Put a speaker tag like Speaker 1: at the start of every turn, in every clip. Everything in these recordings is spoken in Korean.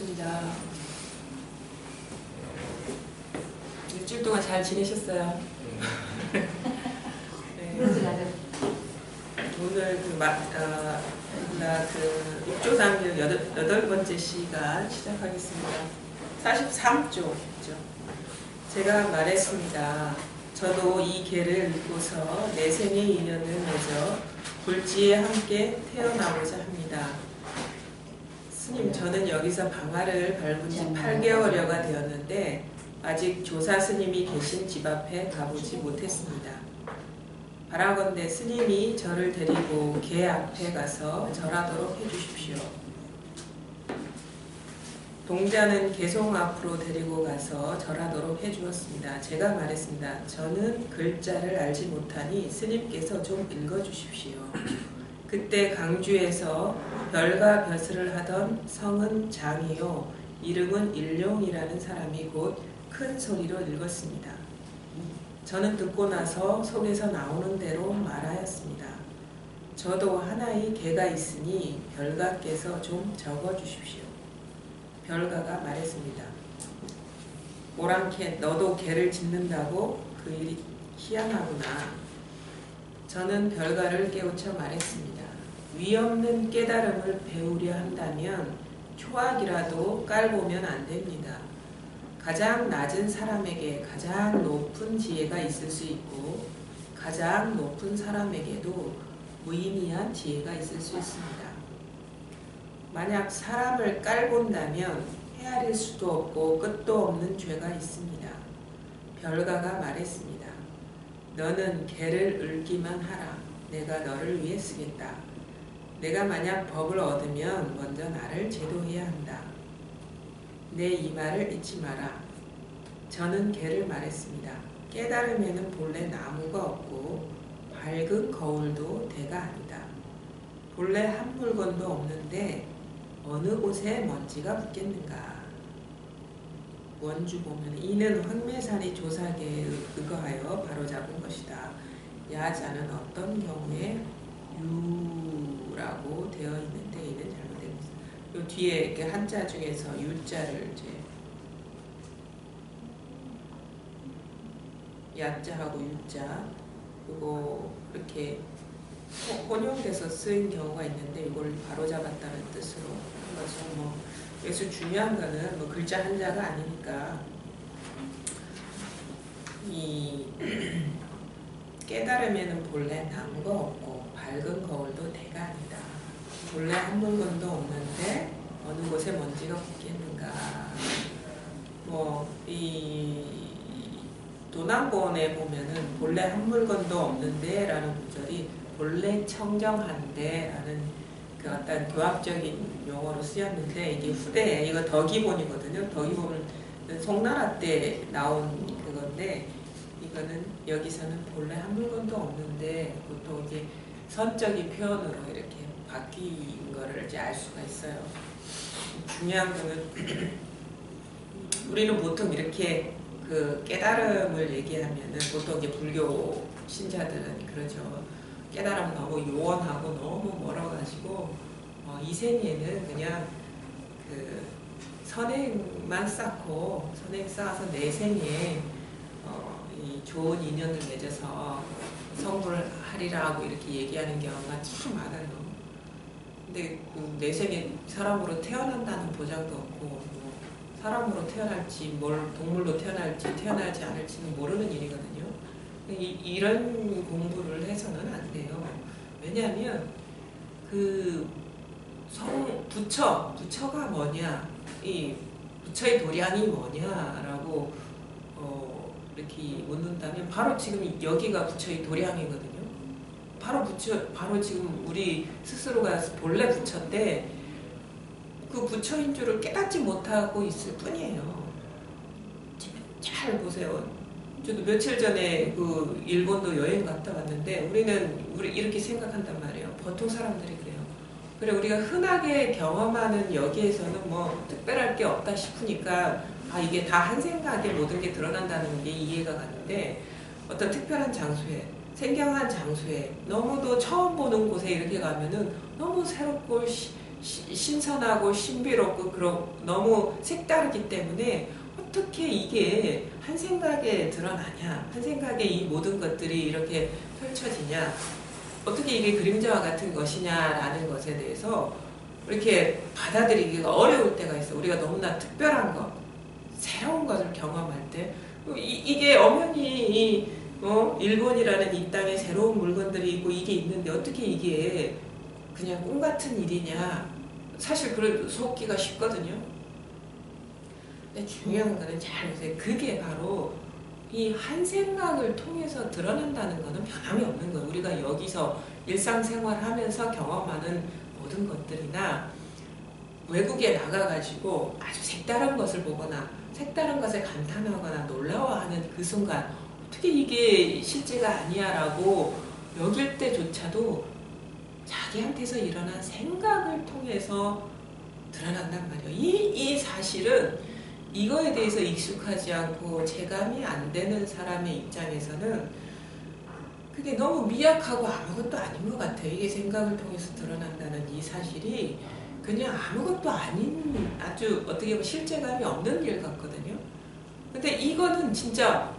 Speaker 1: 반갑습니다. 일주일 동안 잘 지내셨어요? 네. 오늘 육조상류 8번째 시간 시작하겠습니다. 43조죠. 제가 말했습니다. 저도 이 개를 읽고서 내 생의 인연을 맺어 굴지에 함께 태어나고자 합니다. 스님, 저는 여기서 방아를 밟은 지 8개월여가 되었는데 아직 조사 스님이 계신 집 앞에 가보지 못했습니다. 바라건대 스님이 저를 데리고 개 앞에 가서 절하도록 해주십시오. 동자는 개송 앞으로 데리고 가서 절하도록 해주었습니다. 제가 말했습니다. 저는 글자를 알지 못하니 스님께서 좀 읽어주십시오. 그때 강주에서 별과 벼슬을 하던 성은 장이요 이름은 일룡이라는 사람이 곧 큰 소리로 읽었습니다. 저는 듣고 나서 속에서 나오는 대로 말하였습니다. 저도 하나의 개가 있으니 별가께서 좀 적어주십시오. 별가가 말했습니다. 오랑캐, 너도 개를 짖는다고? 그 일이 희한하구나. 저는 별가를 깨우쳐 말했습니다. 위없는 깨달음을 배우려 한다면 초학이라도 깔보면 안 됩니다. 가장 낮은 사람에게 가장 높은 지혜가 있을 수 있고 가장 높은 사람에게도 무의미한 지혜가 있을 수 있습니다. 만약 사람을 깔본다면 헤아릴 수도 없고 끝도 없는 죄가 있습니다. 별가가 말했습니다. 너는 개를 읊기만 하라. 내가 너를 위해 쓰겠다. 내가 만약 법을 얻으면 먼저 나를 제도해야 한다. 내 이 말을 잊지 마라. 저는 개를 말했습니다. 깨달음에는 본래 나무가 없고 밝은 거울도 대가 아니다. 본래 한 물건도 없는데 어느 곳에 먼지가 붙겠는가. 원주 보면 이는 황매산이 조사계에 의거하여 바로잡은 것이다. 야자는 어떤 경우에 유라고 되어 있는데 이는 잘못된 것이다. 요 뒤에 이렇게 한자 중에서 유자를 이제 야자하고 유자 그거 이렇게 혼용돼서 쓰인 경우가 있는데 이걸 바로잡았다는 뜻으로 한 거죠. 뭐 여기서 중요한 거는 뭐 글자 한자가 아니니까 이 깨달음에는 본래 나무가 없고 밝은 거울도 대가 아니다. 본래 한 물건도 없는데 어느 곳에 먼지가 붙겠는가. 뭐 이 도난본에 보면은 본래 한 물건도 없는데 라는 구절이 본래 청정한데 라는 그 어떤 교학적인 용어로 쓰였는데 이게 후대에 이거 덕이본이거든요. 덕이본은 송나라 때 나온 그건데 이거는 여기서는 본래 한 물건도 없는데 보통 이제 선적인 표현으로 이렇게 바뀐 거를 이제 알 수가 있어요. 중요한 거는 우리는 보통 이렇게 그 깨달음을 얘기하면은 보통 이제 불교 신자들은 그러죠. 깨달음 너무 요원하고 너무 멀어가지고 이 생에는 그냥 그 선행만 쌓고 선행 쌓아서 내 생에 이 좋은 인연을 맺어서 성불을 하리라고 이렇게 얘기하는 경우가 참 많아요. 근데 그 내 생에 사람으로 태어난다는 보장도 없고 사람으로 태어날지 동물로 태어날지 태어나지 않을지는 모르는 일이거든요. 이런 공부를 해서는 안 돼요. 왜냐하면 그 부처가 뭐냐, 이 부처의 도량이 뭐냐라고 이렇게 묻는다면 바로 지금 여기가 부처의 도량이거든요. 바로 지금 우리 스스로가 본래 부처인데 그 부처인 줄을 깨닫지 못하고 있을 뿐이에요. 잘 보세요. 저도 며칠 전에 그 일본도 여행 갔다 왔는데 우리 이렇게 생각한단 말이에요. 보통 사람들이 그래요. 그래 우리가 흔하게 경험하는 여기에서는 뭐 특별할 게 없다 싶으니까 이게 다 한 생각에 모든 게 드러난다는 게 이해가 가는데 어떤 특별한 장소에 생경한 장소에 너무도 처음 보는 곳에 이렇게 가면은 너무 새롭고 신선하고 신비롭고 너무 색다르기 때문에 어떻게 이게 한 생각에 드러나냐, 한 생각에 이 모든 것들이 이렇게 펼쳐지냐, 어떻게 이게 그림자와 같은 것이냐라는 것에 대해서 이렇게 받아들이기가 어려울 때가 있어. 우리가 너무나 특별한 것, 새로운 것을 경험할 때 이게 엄연히 일본이라는 이 땅에 새로운 물건들이 있고 이게 있는데 어떻게 이게 그냥 꿈 같은 일이냐. 사실 그래도 속기가 쉽거든요. 근데 중요한 거는 잘 보세요. 그게 바로 이 한 생각을 통해서 드러난다는 거는 변함이 없는 거예요. 우리가 여기서 일상생활하면서 경험하는 모든 것들이나 외국에 나가가지고 아주 색다른 것을 보거나 색다른 것에 감탄하거나 놀라워하는 그 순간 어떻게 이게 실제가 아니야라고 여길 때조차도 자기한테서 일어난 생각을 통해서 드러난단 말이에요. 이 사실은 이거에 대해서 익숙하지 않고 체감이 안 되는 사람의 입장에서는 그게 너무 미약하고 아무것도 아닌 것 같아요. 이게 생각을 통해서 드러난다는 이 사실이 그냥 아무것도 아닌 아주 어떻게 보면 실제감이 없는 일 같거든요. 근데 이거는 진짜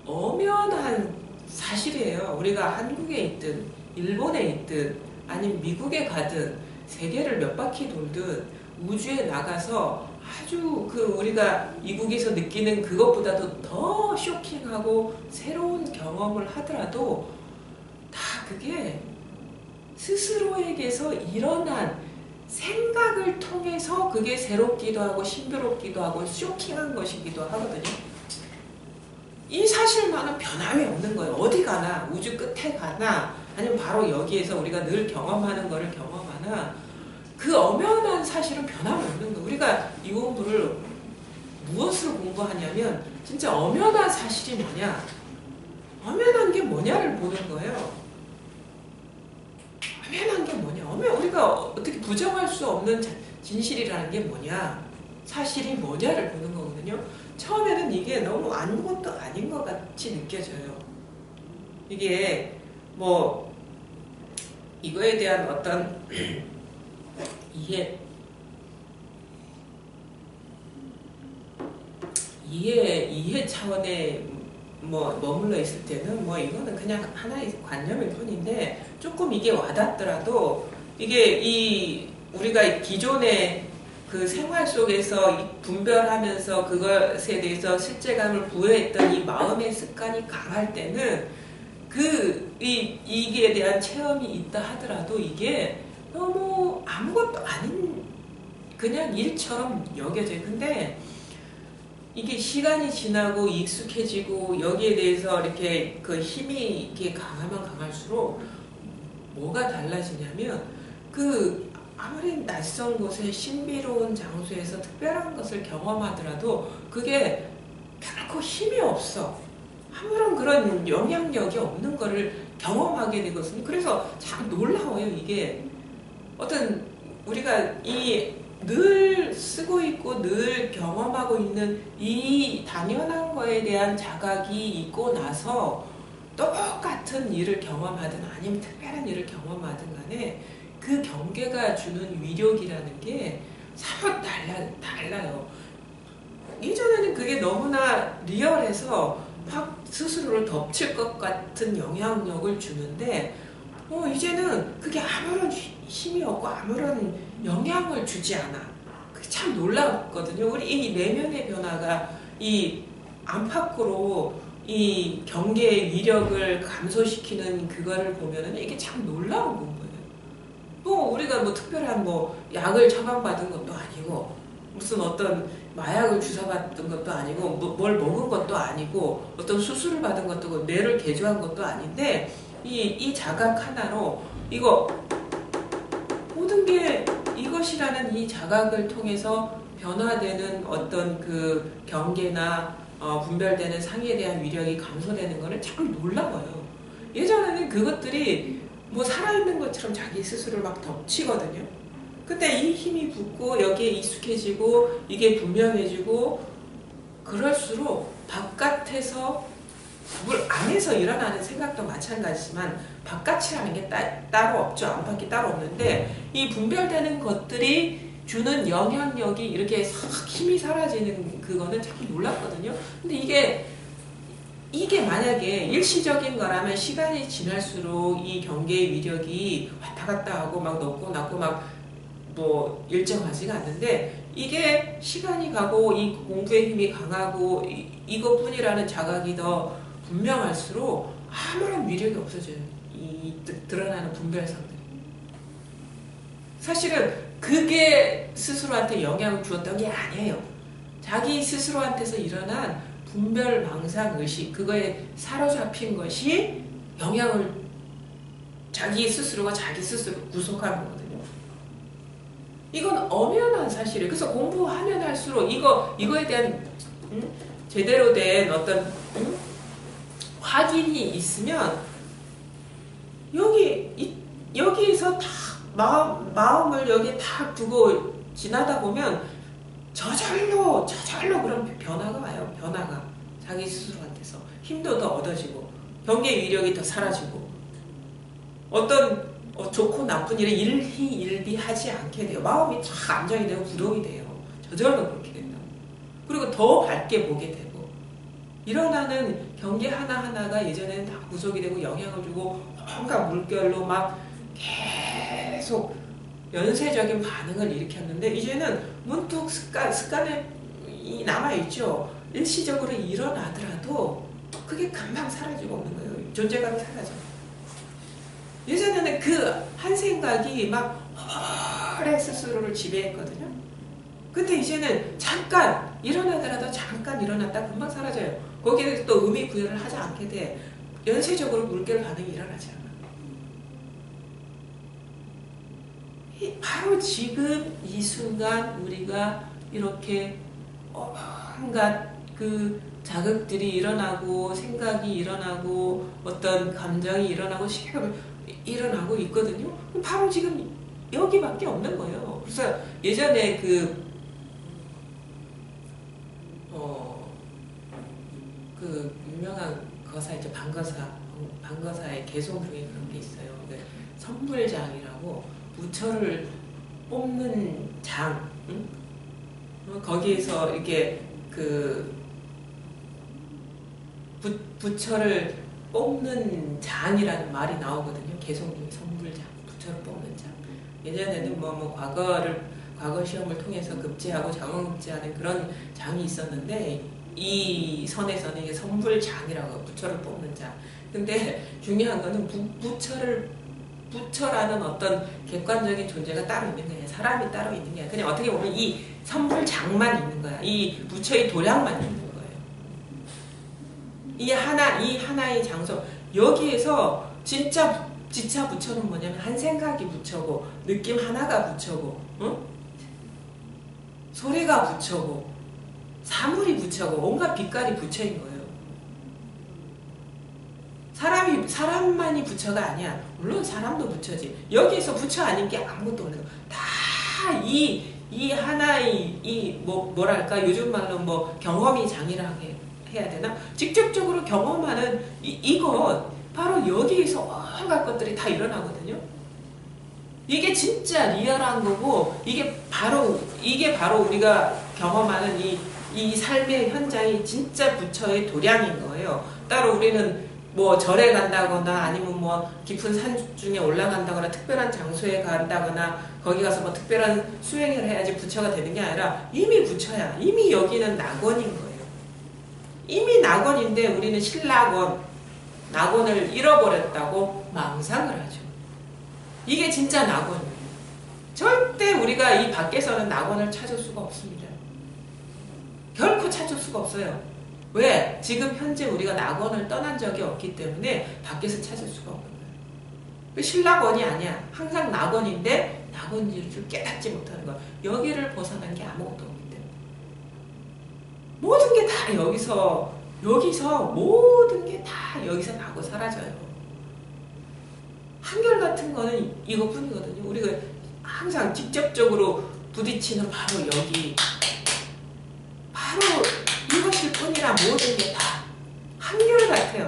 Speaker 1: 엄연한 사실이에요. 우리가 한국에 있든 일본에 있든 아니면 미국에 가든 세계를 몇 바퀴 돌든 우주에 나가서 아주 우리가 이국에서 느끼는 그것보다도 더 쇼킹하고 새로운 경험을 하더라도 다 그게 스스로에게서 일어난 생각을 통해서 그게 새롭기도 하고 신비롭기도 하고 쇼킹한 것이기도 하거든요. 이 사실만은 변함이 없는 거예요. 어디 가나 우주 끝에 가나 아니면 바로 여기에서 우리가 늘 경험하는 거를 경험하나 그 엄연한 사실은 변함이 없는 거예요. 우리가 이 공부를 무엇을 공부하냐면 진짜 엄연한 사실이 뭐냐, 엄연한 게 뭐냐를 보는 거예요. 엄연한 게 뭐냐, 우리가 어떻게 부정할 수 없는 진실이라는 게 뭐냐, 사실이 뭐냐를 보는 거거든요. 처음에는 이게 너무 아무것도 아닌 것 같이 느껴져요. 이게 뭐 이거에 대한 어떤 이해 차원에 머물러 있을 때는 이거는 그냥 하나의 관념일 뿐인데 조금 이게 와닿더라도 이게 우리가 기존의 그 생활 속에서 분별하면서 그것에 대해서 실제감을 부여했던 이 마음의 습관이 강할 때는 이게 대한 체험이 있다 하더라도 이게 너무 아무것도 아닌 그냥 일처럼 여겨져요. 근데 이게 시간이 지나고 익숙해지고 여기에 대해서 이렇게 그 힘이 이렇게 강하면 강할수록 뭐가 달라지냐면 아무리 낯선 곳에 신비로운 장소에서 특별한 것을 경험하더라도 그게 결코 힘이 없어. 아무런 그런 영향력이 없는 거를 경험하게 되거든요. 그래서 참 놀라워요. 이게 어떤 우리가 늘 쓰고 있고 늘 경험하고 있는 이 당연한 거에 대한 자각이 있고 나서 똑같은 일을 경험하든 아니면 특별한 일을 경험하든 간에 그 경계가 주는 위력이라는 게 사뭇 달라요. 이전에는 그게 너무나 리얼해서 확 스스로를 덮칠 것 같은 영향력을 주는데 이제는 그게 아무런 힘이 없고 아무런 영향을 주지 않아. 그게 참 놀랍거든요. 우리 이 내면의 변화가 이 안팎으로 이 경계의 위력을 감소시키는 그거를 보면은 이게 참 놀라운 거예요. 우리가 특별한 약을 처방받은 것도 아니고 무슨 어떤 마약을 주사받은 것도 아니고 뭘 먹은 것도 아니고 어떤 수술을 받은 것도 아니고 뇌를 개조한 것도 아닌데 이 자각 하나로 이거 모든 게 이것이라는 이 자각을 통해서 변화되는 어떤 그 경계나 분별되는 상에 대한 위력이 감소되는 거는 참 놀라워요. 예전에는 그것들이 살아있는 것처럼 자기 스스로를 막 덮치거든요. 근데 이 힘이 붙고 여기에 익숙해지고 이게 분명해지고 그럴수록 바깥에서 물 안에서 일어나는 생각도 마찬가지지만 바깥이라는 게 따로 없죠. 안팎이 따로 없는데 이 분별되는 것들이 주는 영향력이 이렇게 싹 힘이 사라지는 그거는 참 놀랐거든요. 근데 이게 만약에 일시적인 거라면 시간이 지날수록 이 경계의 위력이 왔다 갔다 하고 막 높고 낮고 막 뭐 일정하지가 않는데 이게 시간이 가고 이 공부의 힘이 강하고 이것뿐이라는 자각이 더 분명할수록 아무런 위력이 없어져요. 이 드러나는 분별성들이. 사실은 그게 스스로한테 영향을 주었던 게 아니에요. 자기 스스로한테서 일어난 분별, 망상, 의식, 그거에 사로잡힌 것이 영향을 자기 스스로가 자기 스스로 구속하는 거거든요. 이건 엄연한 사실이에요. 그래서 공부하면 할수록 이거에 대한 제대로 된 어떤 확인이 있으면 여기에서 다 마음을 여기 다 두고 지나다 보면 저절로 그런 변화가 와요. 변화가 자기 스스로한테서 힘도 더 얻어지고 경계 위력이 더 사라지고 어떤 좋고 나쁜 일에 일희일비하지 않게 돼요. 마음이 쫙 안정이 되고 부동이 돼요. 저절로 그렇게 된다고. 그리고 더 밝게 보게 되고 일어나는 경계 하나하나가 예전에는 다 구속이 되고 영향을 주고 온갖 물결로 막 계속 연쇄적인 반응을 일으켰는데 이제는 문득 습관에 남아있죠. 일시적으로 일어나더라도 그게 금방 사라지고 없는 거예요. 존재감이 사라져요. 예전에는 그 한 생각이 막 오래 스스로를 지배했거든요. 근데 이제는 잠깐 일어나더라도 잠깐 일어났다 금방 사라져요. 거기에 또 의미 부여를 하지 않게 돼. 연쇄적으로 물결 반응이 일어나지 않아. 바로 지금 이 순간 우리가 이렇게 온갖 그 자극들이 일어나고 생각이 일어나고 어떤 감정이 일어나고 시각이 일어나고 있거든요. 바로 지금 여기밖에 없는 거예요. 그래서 예전에 그 유명한 거사 있죠. 방거사의 개송 중에 그런 게 있어요. 선불장이라고 부처를 뽑는 장, 응? 거기에서 이렇게 부처를 뽑는 장이라는 말이 나오거든요. 개송 중에 선불장, 부처를 뽑는 장. 예전에는 과거 시험을 통해서 급제하고 장원급제하는 그런 장이 있었는데 이 선에서는 이게 선불장이라고 부처를 뽑는 장. 근데 중요한 거는 부처라는 어떤 객관적인 존재가 따로 있는 거예요. 사람이 따로 있는 게 아니라 그냥 어떻게 보면 이 선불장만 있는 거야. 이 부처의 도량만 있는 거예요. 이 하나의 장소 여기에서 진짜 부처는 뭐냐면 한 생각이 부처고 느낌 하나가 부처고 응? 소리가 부처고 사물이 부처고 온갖 빛깔이 부처인 거예요. 사람만이 부처가 아니야. 물론 사람도 부처지. 여기에서 부처 아닌 게 아무것도 없는 거. 다 이 하나의 뭐랄까 요즘 말로 뭐 경험이 장이라고 해야 되나? 직접적으로 경험하는 이것 바로 여기에서 온갖 것들이 다 일어나거든요. 이게 진짜 리얼한 거고 이게 바로 우리가 경험하는 이 삶의 현장이 진짜 부처의 도량인 거예요. 따로 우리는 뭐 절에 간다거나 아니면 뭐 깊은 산 중에 올라간다거나 특별한 장소에 간다거나 거기 가서 뭐 특별한 수행을 해야지 부처가 되는 게 아니라 이미 부처야. 이미 여기는 낙원인 거예요. 이미 낙원인데 우리는 낙원을 잃어버렸다고 망상을 하죠. 이게 진짜 낙원이에요. 절대 우리가 이 밖에서는 낙원을 찾을 수가 없습니다. 결코 찾을 수가 없어요. 왜? 지금 현재 우리가 낙원을 떠난 적이 없기 때문에 밖에서 찾을 수가 없는 거예요. 신락원이 아니야. 항상 낙원인데 낙원인 줄 깨닫지 못하는 거야. 여기를 벗어난 게 아무것도 없기 때문에. 모든 게 다 여기서 모든 게 다 여기서 나고 사라져요. 한결같은 거는 이것뿐이거든요. 우리가 항상 직접적으로 부딪히는 바로 여기 바로 이것일 뿐이라 모든 게 다 한결같아요.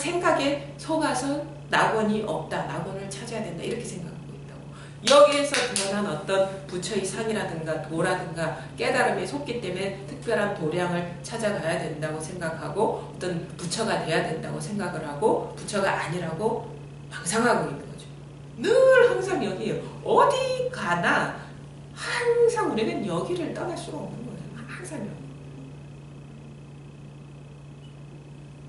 Speaker 1: 생각에 속아서 낙원이 없다. 낙원을 찾아야 된다. 이렇게 생각하고 있다고. 여기에서 드러난 어떤 부처의 상이라든가 도라든가 깨달음에 속기 때문에 특별한 도량을 찾아가야 된다고 생각하고 어떤 부처가 돼야 된다고 생각을 하고 부처가 아니라고 망상하고 있는 거죠. 늘 항상 여기에요. 어디 가나 항상 우리는 여기를 떠날 수가 없는 거예요. 항상 여기.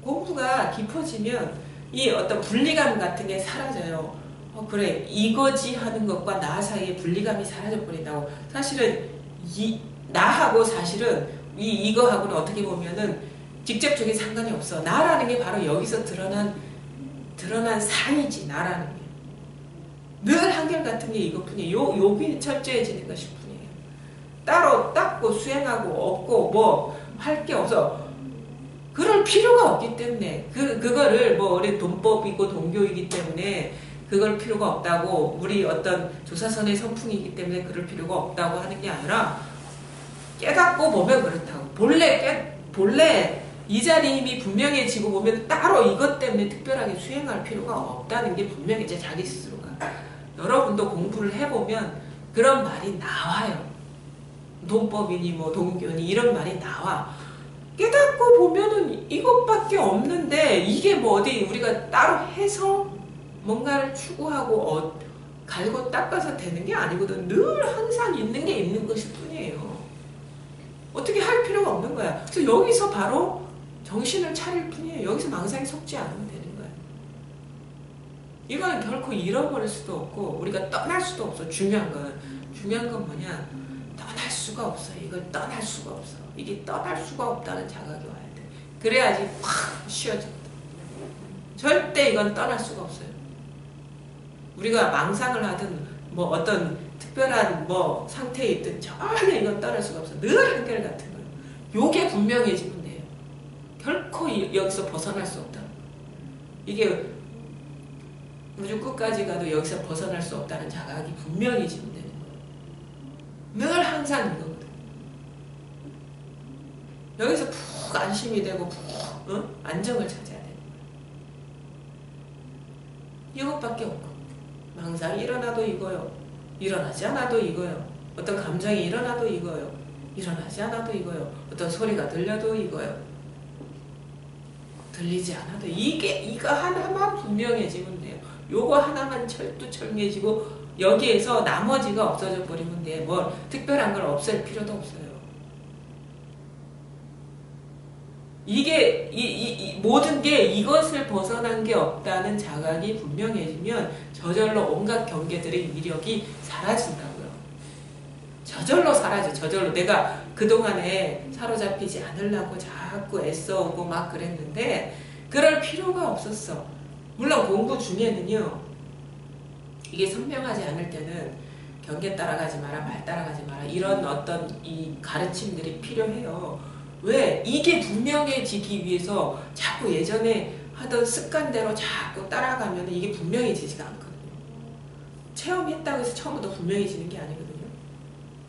Speaker 1: 공부가 깊어지면 이 어떤 분리감 같은 게 사라져요. 그래 이거지 하는 것과 나 사이에 분리감이 사라져 버린다고. 사실은 나하고 사실은 이거하고는 어떻게 보면은 직접적인 상관이 없어. 나라는 게 바로 여기서 드러난 상이지. 나라는 게 늘 한결같은 게 이것뿐이에요. 요기 철저해지는 것이 뿐이에요. 따로 닦고 수행하고 없고 뭐 할 게 없어. 그럴 필요가 없기 때문에 그거를 뭐 우리 돈법이고 동교이기 때문에 그걸 필요가 없다고, 우리 어떤 조사선의 선풍이기 때문에 그럴 필요가 없다고 하는 게 아니라 깨닫고 보면 그렇다고. 본래 이 자리 힘이 분명해지고 보면 따로 이것 때문에 특별하게 수행할 필요가 없다는 게 분명해져. 자기 스스로가. 여러분도 공부를 해보면 그런 말이 나와요. 돈법이니 뭐 동교니 이런 말이 나와. 깨닫고 보면은 이것밖에 없는데 이게 뭐 어디 우리가 따로 해서 뭔가를 추구하고 갈고 닦아서 되는 게 아니거든. 늘 항상 있는 게 있는 것일 뿐이에요. 어떻게 할 필요가 없는 거야. 그래서 여기서 바로 정신을 차릴 뿐이에요. 여기서 망상에 속지 않으면 되는 거야. 이건 결코 잃어버릴 수도 없고 우리가 떠날 수도 없어. 중요한 건 뭐냐, 떠날 수가 없어. 이걸 떠날 수가 없어. 이게 떠날 수가 없다는 자각이 와야 돼. 그래야지 팍 쉬어진다. 절대 이건 떠날 수가 없어요. 우리가 망상을 하든 뭐 어떤 특별한 뭐 상태에 있든 전혀 이건 떠날 수가 없어. 늘 한결같은 거예요. 요게 분명해지면 돼요. 결코 여기서 벗어날 수 없다. 이게 우주 끝까지 가도 여기서 벗어날 수 없다는 자각이 분명해지면 되는 거예요. 늘 항상 이거거든. 여기서 푹 안심이 되고 푹 안정을 찾아야 되는 거예요. 이것밖에 없고. 망상이 일어나도 이거요. 일어나지 않아도 이거요. 어떤 감정이 일어나도 이거요. 일어나지 않아도 이거요. 어떤 소리가 들려도 이거요. 들리지 않아도 이거 하나만 분명해지면 돼요. 요거 하나만 철두철미해지고 여기에서 나머지가 없어져 버리면 돼. 뭐 특별한 걸 없앨 필요도 없어요. 이게 모든 게 이것을 벗어난 게 없다는 자각이 분명해지면 저절로 온갖 경계들의 위력이 사라진다고요. 저절로 사라져. 저절로. 내가 그동안에 사로잡히지 않으려고 자꾸 애써오고 막 그랬는데 그럴 필요가 없었어. 물론 공부 중에는요, 이게 선명하지 않을 때는 경계 따라가지 마라, 말 따라가지 마라, 이런 어떤 이 가르침들이 필요해요. 왜? 이게 분명해지기 위해서 자꾸 예전에 하던 습관대로 자꾸 따라가면 이게 분명해지지가 않거든요. 체험했다고 해서 처음부터 분명해지는 게 아니거든요.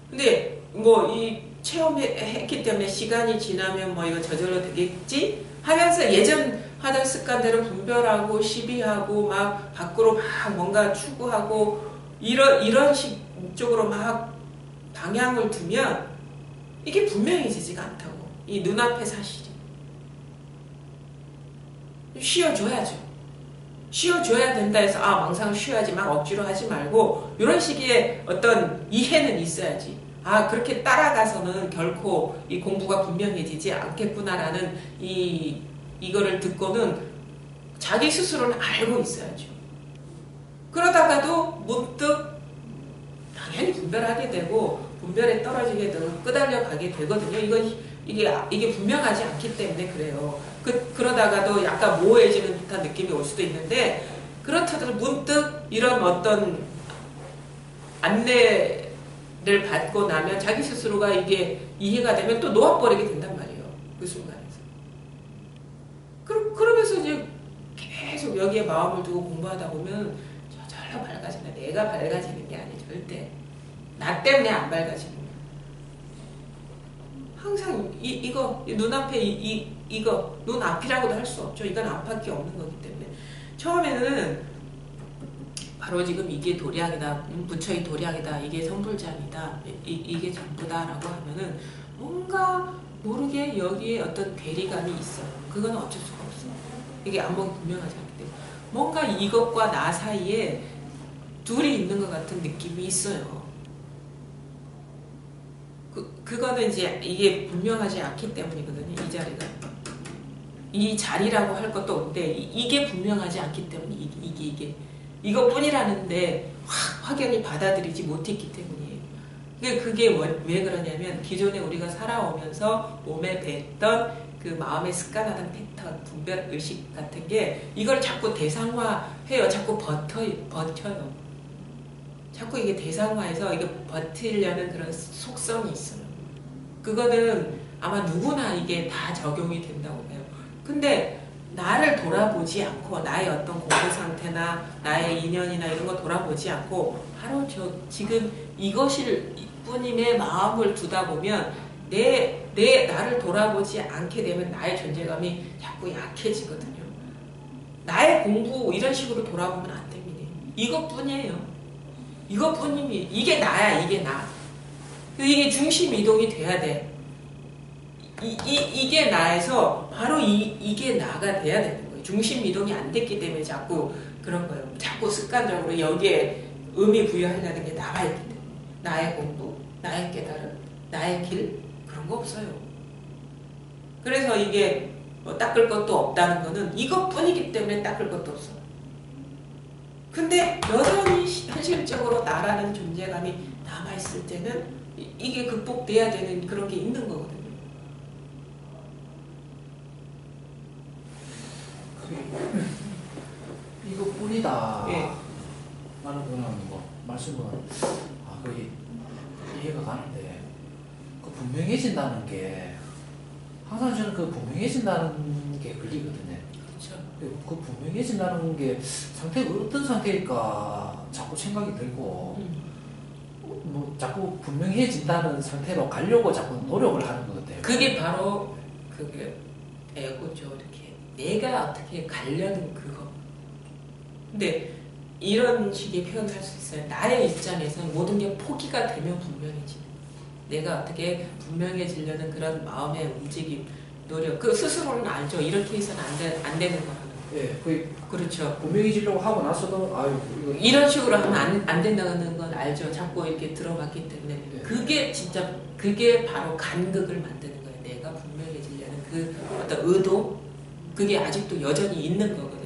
Speaker 1: 근데 뭐 이 체험했기 때문에 시간이 지나면 뭐 이거 저절로 되겠지 하면서 예전 하던 습관대로 분별하고 시비하고 막 밖으로 막 뭔가 추구하고 이런 식 쪽으로 막 방향을 두면 이게 분명해지지가 않다고. 이 눈앞의 사실이. 쉬어줘야죠. 쉬어줘야 된다 해서 망상 쉬어야지 막 억지로 하지 말고 이런 식의 어떤 이해는 있어야지. 그렇게 따라가서는 결코 이 공부가 분명해지지 않겠구나라는 이거를 듣고는 자기 스스로는 알고 있어야죠. 그러다가도 문득 당연히 분별하게 되고 분별에 떨어지게 되고 끄달려 가게 되거든요. 이게 분명하지 않기 때문에 그래요. 그러다가도 약간 모호해지는 듯한 느낌이 올 수도 있는데, 그렇다도 문득 이런 어떤 안내를 받고 나면 자기 스스로가 이게 이해가 되면 또 놓아버리게 된단 말이에요. 그 순간에서. 그러면서 이제 계속 여기에 마음을 두고 공부하다 보면 저절로 밝아진다. 내가 밝아지는 게 아니죠. 절대. 나 때문에 안 밝아지는 거야. 항상 이거 이거 눈앞에 이거 눈 앞이라고도 할 수 없죠. 이건 앞할 게 없는 거기 때문에 처음에는 바로 지금 이게 도량이다, 부처의 도량이다, 이게 성불장이다, 이게 전부다라고 하면은 뭔가 모르게 여기에 어떤 괴리감이 있어요. 그건 어쩔 수가 없어요. 이게 안목이 분명하지 않기 때문에 뭔가 이것과 나 사이에 둘이 있는 것 같은 느낌이 있어요. 그거는 이제 이게 분명하지 않기 때문이거든요. 이 자리가. 이 자리라고 할 것도 없는데 이게 분명하지 않기 때문에 이게 이것뿐이라는데 확연히 받아들이지 못했기 때문이에요. 그게 왜 그러냐면 기존에 우리가 살아오면서 몸에 뱄던 그 마음에 습관하던 패턴, 분별 의식 같은 게 이걸 자꾸 대상화해요. 자꾸 버텨요. 자꾸 이게 대상화해서 이게 버티려는 그런 속성이 있어요. 그거는 아마 누구나 이게 다 적용이 된다고 해요. 근데 나를 돌아보지 않고 나의 어떤 공부 상태나 나의 인연이나 이런 거 돌아보지 않고 바로 지금 이것일 뿐임의 마음을 두다 보면 나를 돌아보지 않게 되면 나의 존재감이 자꾸 약해지거든요. 나의 공부 이런 식으로 돌아보면 안 됩니다. 이것뿐이에요. 이것뿐이면 이게 나야. 이게 나. 이게 중심 이동이 돼야 돼. 이게 나에서 바로 이게 나가 돼야 되는 거예요. 중심 이동이 안 됐기 때문에 자꾸 그런 거예요. 자꾸 습관적으로 여기에 의미 부여하려는 게 나와 있기 때문에. 나의 공부, 나의 깨달음, 나의 길 그런 거 없어요. 그래서 이게 닦을 것도 없다는 거는 이것뿐이기 때문에 닦을 것도 없어요. 근데 여전히 현실적으로 나라는 존재감이 남아있을 때는 이게 극복돼야 되는 그런 게 있는 거거든요.
Speaker 2: 이것뿐이다.
Speaker 1: 예.
Speaker 2: 라는 거는 말씀은 거의 이해가 가는데 그 분명해진다는 게 항상 저는 그 분명해진다는 게 걸리거든요.
Speaker 1: 그렇죠.
Speaker 2: 그 분명해진다는 게 상태가 어떤 상태일까 자꾸 생각이 들고 자꾸 분명해진다는 상태로 가려고 자꾸 노력을 하는 것 같아요.
Speaker 1: 그게 바로 그게 에고죠. 이렇게 내가 어떻게 가려는 그거. 근데 이런 식의 표현을 할 수 있어요. 나의 입장에서는 모든 게 포기가 되면 분명해지는. 내가 어떻게 분명해지려는 그런 마음의 움직임, 노력. 그 스스로는 알죠. 이렇게 해서는 안 되는 거라는.
Speaker 2: 예,
Speaker 1: 그렇죠.
Speaker 2: 분명해지려고 하고 나서도 이거
Speaker 1: 이런 식으로 하면 안 된다는 건 알죠. 자꾸 이렇게 들어봤기 때문에.
Speaker 2: 네.
Speaker 1: 그게 바로 간극을 만드는 거예요. 내가 분명해지려는 그 어떤 의도, 그게 아직도 여전히 있는 거거든요.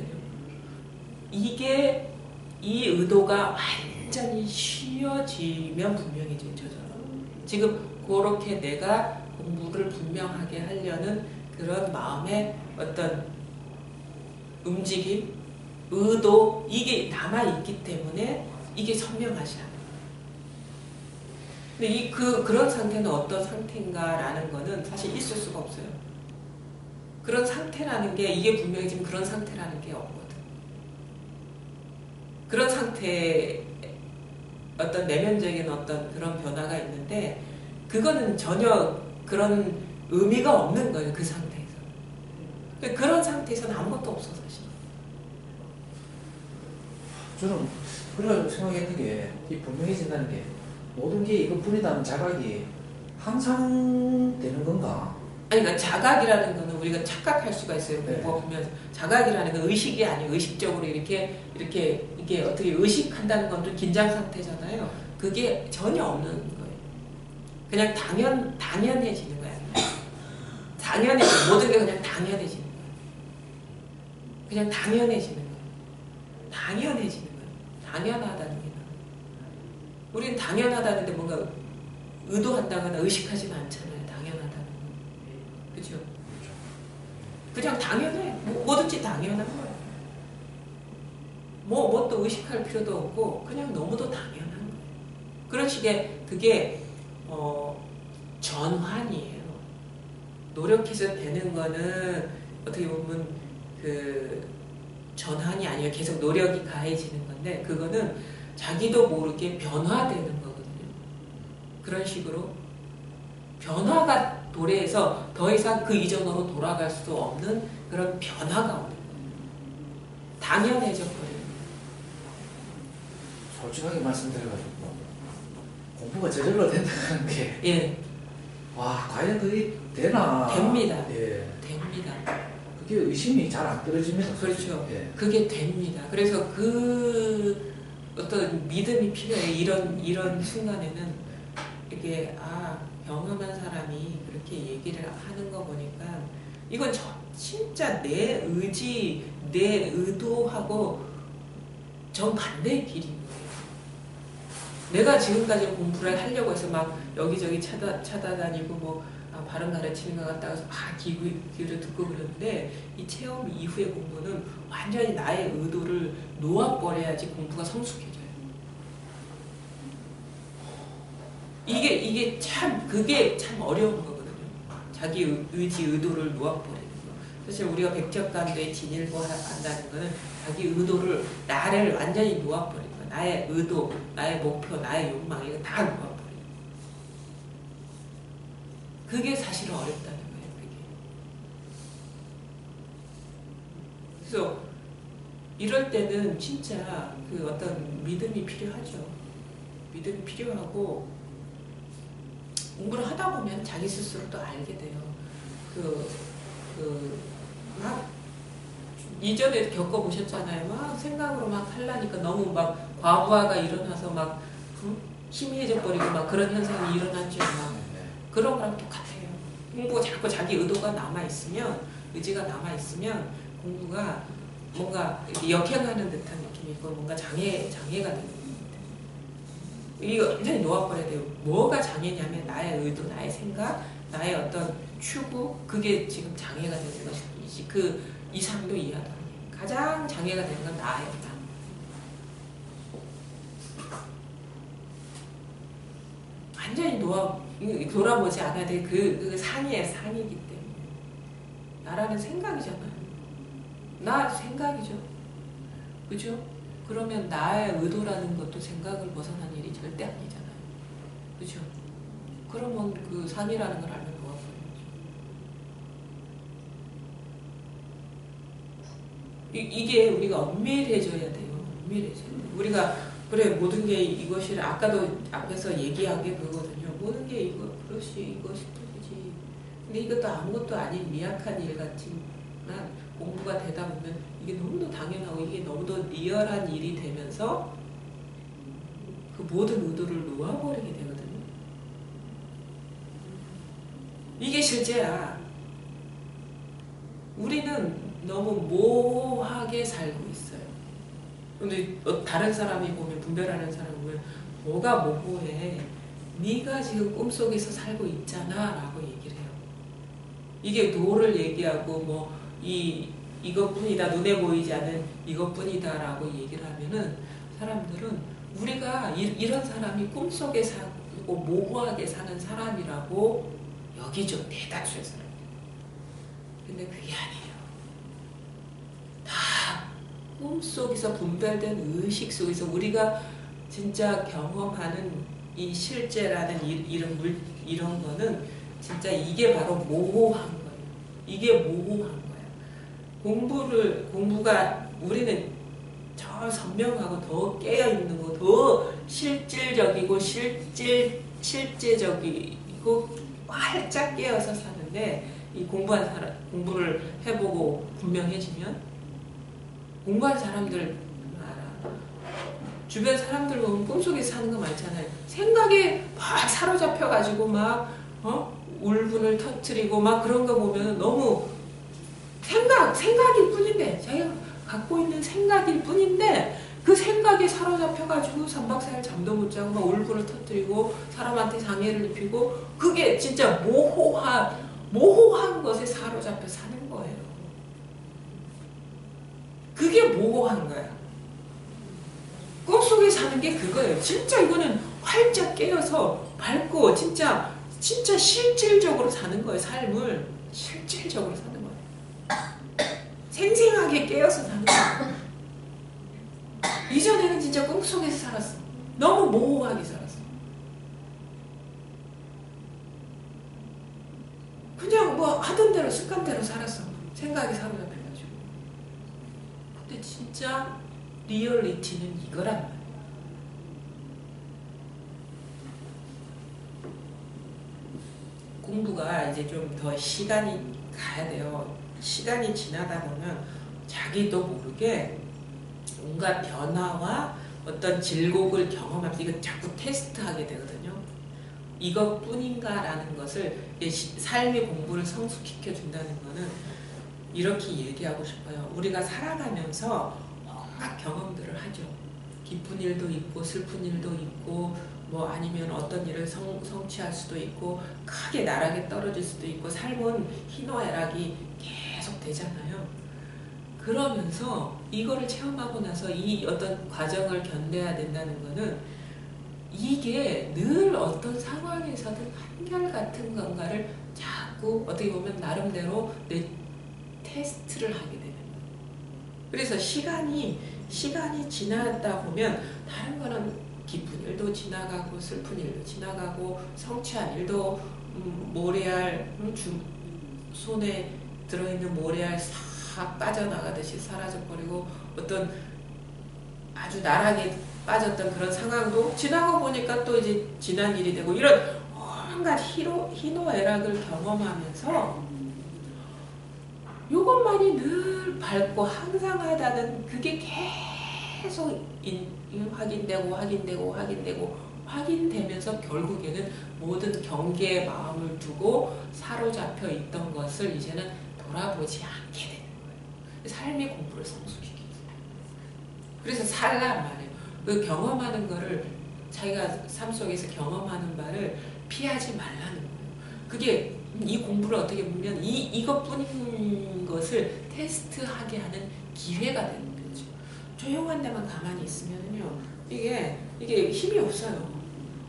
Speaker 1: 이 의도가 완전히 쉬어지면 분명해져요. 저절로. 지금 그렇게 내가 공부를 분명하게 하려는 그런 마음의 어떤 움직임, 의도, 이게 남아있기 때문에 이게 선명하지 않아요. 근데 그런 상태는 어떤 상태인가라는 거는 사실 있을 수가 없어요. 그런 상태라는 게, 이게 분명해지면 그런 상태라는 게 없거든. 그런 상태에 어떤 내면적인 어떤 그런 변화가 있는데, 그거는 전혀 그런 의미가 없는 거예요. 그 상태에서. 그런 상태에서는 아무것도 없어, 사실.
Speaker 2: 저는 그런 생각했는 게 이 분명해진다는 게 모든 게 이것뿐이라는 자각이 항상 되는 건가?
Speaker 1: 아니, 그러니까 자각이라는 거는 우리가 착각할 수가 있어요.
Speaker 2: 네.
Speaker 1: 공부가 보면 자각이라는 건 의식이 아니에요. 의식적으로 이게 어떻게 의식한다는 건 좀 긴장 상태잖아요. 그게 전혀 없는 거예요. 그냥 당연해지는 거야. 모든 게 그냥 당연해지는 거야. 그냥 당연해지는 거야. 당연해지는 거야. 당연하다는 게. 우리는 당연하다는데 뭔가 의도한다거나 의식하지는 않잖아요. 당연하다는 거. 그죠? 그냥 당연해. 뭐든지 당연한 거예요. 뭐 또 의식할 필요도 없고 그냥 너무도 당연한 거예요. 그런 식의 그게 전환이에요. 노력해서 되는 거는 어떻게 보면 그 전환이 아니라 계속 노력이 가해지는 건데, 그거는 자기도 모르게 변화되는 거거든요. 그런 식으로 변화가 도래해서 더 이상 그 이전으로 돌아갈 수 없는 그런 변화가 오는 거예요. 당연해져 버려요.
Speaker 2: 솔직하게 말씀드려가지고 공부가 저절로 된다는 게
Speaker 1: 예,
Speaker 2: 와 과연 그게 되나?
Speaker 1: 됩니다.
Speaker 2: 예,
Speaker 1: 됩니다.
Speaker 2: 그게 의심이 잘 안 떨어집니다.
Speaker 1: 그렇죠.
Speaker 2: 예.
Speaker 1: 그게 됩니다. 그래서 그 어떤 믿음이 필요해요. 이런 순간에는 이게 경험한 사람이 그렇게 얘기를 하는 거 보니까 이건 진짜 내 의지, 내 의도하고 정반대의 길인 거예요. 내가 지금까지 공부를 하려고 해서 막 여기저기 찾아다니고 뭐 바른 가르치는 것 같다고 해서 귀를 듣고 그러는데 이 체험 이후의 공부는 완전히 나의 의도를 놓아버려야지 공부가 성숙해져요. 그게 참 어려운 거거든요. 자기 의지, 의도를 놓아버리는 거. 사실 우리가 백척간도에 진일보 한다는 거는 자기 의도를, 나를 완전히 놓아버리는 거. 나의 의도, 나의 목표, 나의 욕망, 이거 다 놓아버리는 거. 그게 사실은 어렵다는 거예요, 그게. 그래서 이럴 때는 진짜 그 어떤 믿음이 필요하죠. 믿음이 필요하고, 공부를 하다 보면 자기 스스로도 알게 돼요. 막, 이전에 겪어보셨잖아요. 막 생각으로 막 하려니까 너무 막 과부하가 일어나서 막 희미해져 버리고 막 그런 현상이 일어났죠. 막 그런 거랑 똑같아요. 공부가 자꾸 자기 의도가 남아있으면, 의지가 남아있으면 공부가 뭔가 이렇게 역행하는 듯한 느낌이 있고 뭔가 장애가 되는 겁니다. 이거 완전히 놓아버려야 돼요. 뭐가 장애냐면 나의 의도, 나의 생각, 나의 어떤 추구, 그게 지금 장애가 되는 것이지. 그 이상도 이하도 아니에요. 가장 장애가 되는 건 나예요, 나. 완전히 돌아보지 않아야 돼. 그 상이에요, 상이기 때문에. 나라는 생각이잖아요. 나 생각이죠. 그죠? 그러면 나의 의도라는 것도 생각을 벗어난 일이 절대 아니잖아요. 그죠? 그러면 그 상이라는 걸 알면 놓아버려야죠. 이게 우리가 엄밀해져야 돼요. 엄밀해져야 돼요. 우리가 그래 모든 게 이것이 아까도 앞에서 얘기한 게 그거거든요. 모든 게 이것이 뜻이지. 근데 이것도 아무것도 아닌 미약한 일 같지만 공부가 되다 보면 이게 너무도 당연하고 이게 너무도 리얼한 일이 되면서 그 모든 의도를 놓아버리게 되거든요. 이게 실제야. 우리는 너무 모호하게 살고 있어요. 근데 다른 사람이 보면, 분별하는 사람이 보면 뭐가 모호해. 네가 지금 꿈속에서 살고 있잖아 라고 얘기를 해요. 이게 노를 얘기하고 뭐 이것뿐이다, 눈에 보이지 않는 이것뿐이다 라고 얘기를 하면은 사람들은 우리가 이런 사람이 꿈속에 살고 모호하게 사는 사람이라고 여기죠. 대다수의 사람. 근데 그게 아니에요. 다 꿈속에서 분별된 의식 속에서 우리가 진짜 경험하는 이 실제라는 이런 거는 진짜 이게 바로 모호한 거예요. 이게 모호한 거예요. 공부가 우리는 저 선명하고 더 깨어있는 거, 더 실질적이고 실제적이고 활짝 깨어서 사는데 이 공부를 해보고 분명해지면 공부한 사람들 알아. 주변 사람들 보면 꿈속에 사는 거 많잖아요. 생각에 막 사로잡혀가지고 막 울분을 터뜨리고 막 그런 거 보면 너무 생각일 뿐인데, 자기가 갖고 있는 생각일 뿐인데 그 생각에 사로잡혀가지고 3박 4일 잠도 못 자고 막 울분을 터뜨리고 사람한테 장애를 입히고 그게 진짜 모호한 것에 사로잡혀 사는 거예요. 그게 모호한 거야. 꿈속에 사는 게 그거예요. 진짜 이거는 활짝 깨어서 밝고 진짜 실질적으로 사는 거예요. 삶을 실질적으로 사는 거예요. 생생하게 깨어서 사는 거예요. 이전에는 진짜 꿈속에서 살았어. 너무 모호하게 살았어. 하던 대로 습관대로 살았어. 생각이 사로잡혀가지고. 근데 진짜 리얼리티는 이거란 말이야. 공부가 이제 좀 더 시간이 가야 돼요. 시간이 지나다 보면 자기도 모르게 온갖 변화와 어떤 질곡을 경험하면서 이거 자꾸 테스트하게 되거든요. 이것뿐인가라는 것을 삶의 공부를 성숙시켜 준다는 거는 이렇게 얘기하고 싶어요. 우리가 살아가면서 온갖 경험들을 하죠. 기쁜 일도 있고 슬픈 일도 있고 뭐 아니면 어떤 일을 성취할 수도 있고 크게 나락에 떨어질 수도 있고 삶은 희노애락이 계속 되잖아요. 그러면서 이거를 체험하고 나서 이 어떤 과정을 견뎌야 된다는 거는 이게 늘 어떤 상황에서든 한결같은 건가를 자꾸 어떻게 보면 나름대로 내 테스트를 하게 되는 거예요. 그래서 시간이 지나다 보면 다른 거는 기쁜 일도 지나가고 슬픈 일도 지나가고 성취한 일도 모래알 손에 들어있는 모래알 싹 빠져나가듯이 사라져버리고 어떤 아주 나락에 빠졌던 그런 상황도 지나고 보니까 또 이제 지난 일이 되고 이런 온갖 희노애락을 경험하면서 이것만이 늘 밝고 항상하다는 그게 계속 확인되면서 결국에는 모든 경계에 마음을 두고 사로잡혀 있던 것을 이제는 돌아보지 않게 되는 거예요. 삶의 공부를 성숙시키죠. 그래서 살란 말이에요. 그 경험하는 거를 자기가 삶 속에서 경험하는 바를 피하지 말라는 거예요. 그게 이 공부를 어떻게 보면 이것뿐인 것을 테스트하게 하는 기회가 되는 거죠. 조용한 데만 가만히 있으면요, 이게 힘이 없어요.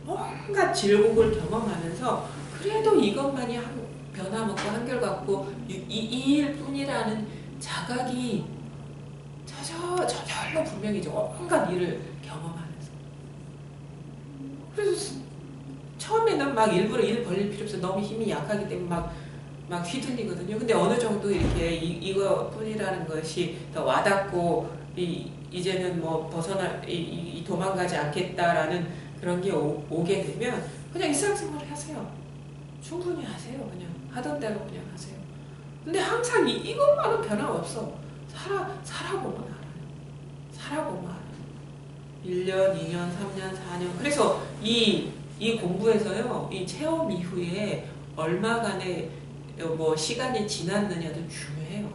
Speaker 1: 온갖 질곡을 경험하면서 그래도 이것만이 변화먹고 한결같고 이 일뿐이라는 자각이 저절로 분명히죠. 온갖 일을 경험하면서. 그래서 처음에는 막 일부러 일 벌릴 필요 없어. 너무 힘이 약하기 때문에 막 휘둘리거든요. 근데 어느 정도 이렇게 이거뿐이라는 것이 더 와닿고 이제는 뭐 도망가지 않겠다라는 그런 게 오게 되면 그냥 일상생활을 하세요. 충분히 하세요. 그냥 하던 대로 그냥 하세요. 근데 항상 이것만은 변함없어. 살아보면 알아요. 살아보면 알아요. 1년, 2년, 3년, 4년. 그래서 이 공부에서요, 이 체험 이후에 얼마간의 뭐 시간이 지났느냐도 중요해요.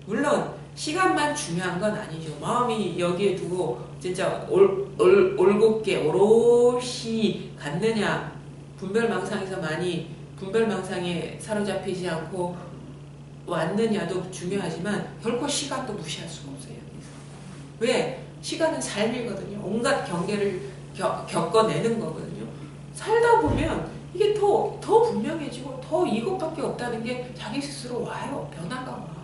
Speaker 1: 물론 시간만 중요한 건 아니죠. 마음이 여기에 두고 진짜 올곧게 오롯이 갔느냐, 분별망상에 사로잡히지 않고 왔느냐도 중요하지만 결코 시간도 무시할 수가 없어요. 왜? 시간은 삶이거든요. 온갖 경계를 겪어내는 거거든요. 살다 보면 이게 더 분명해지고 더 이것밖에 없다는 게 자기 스스로 와요. 변화가 와.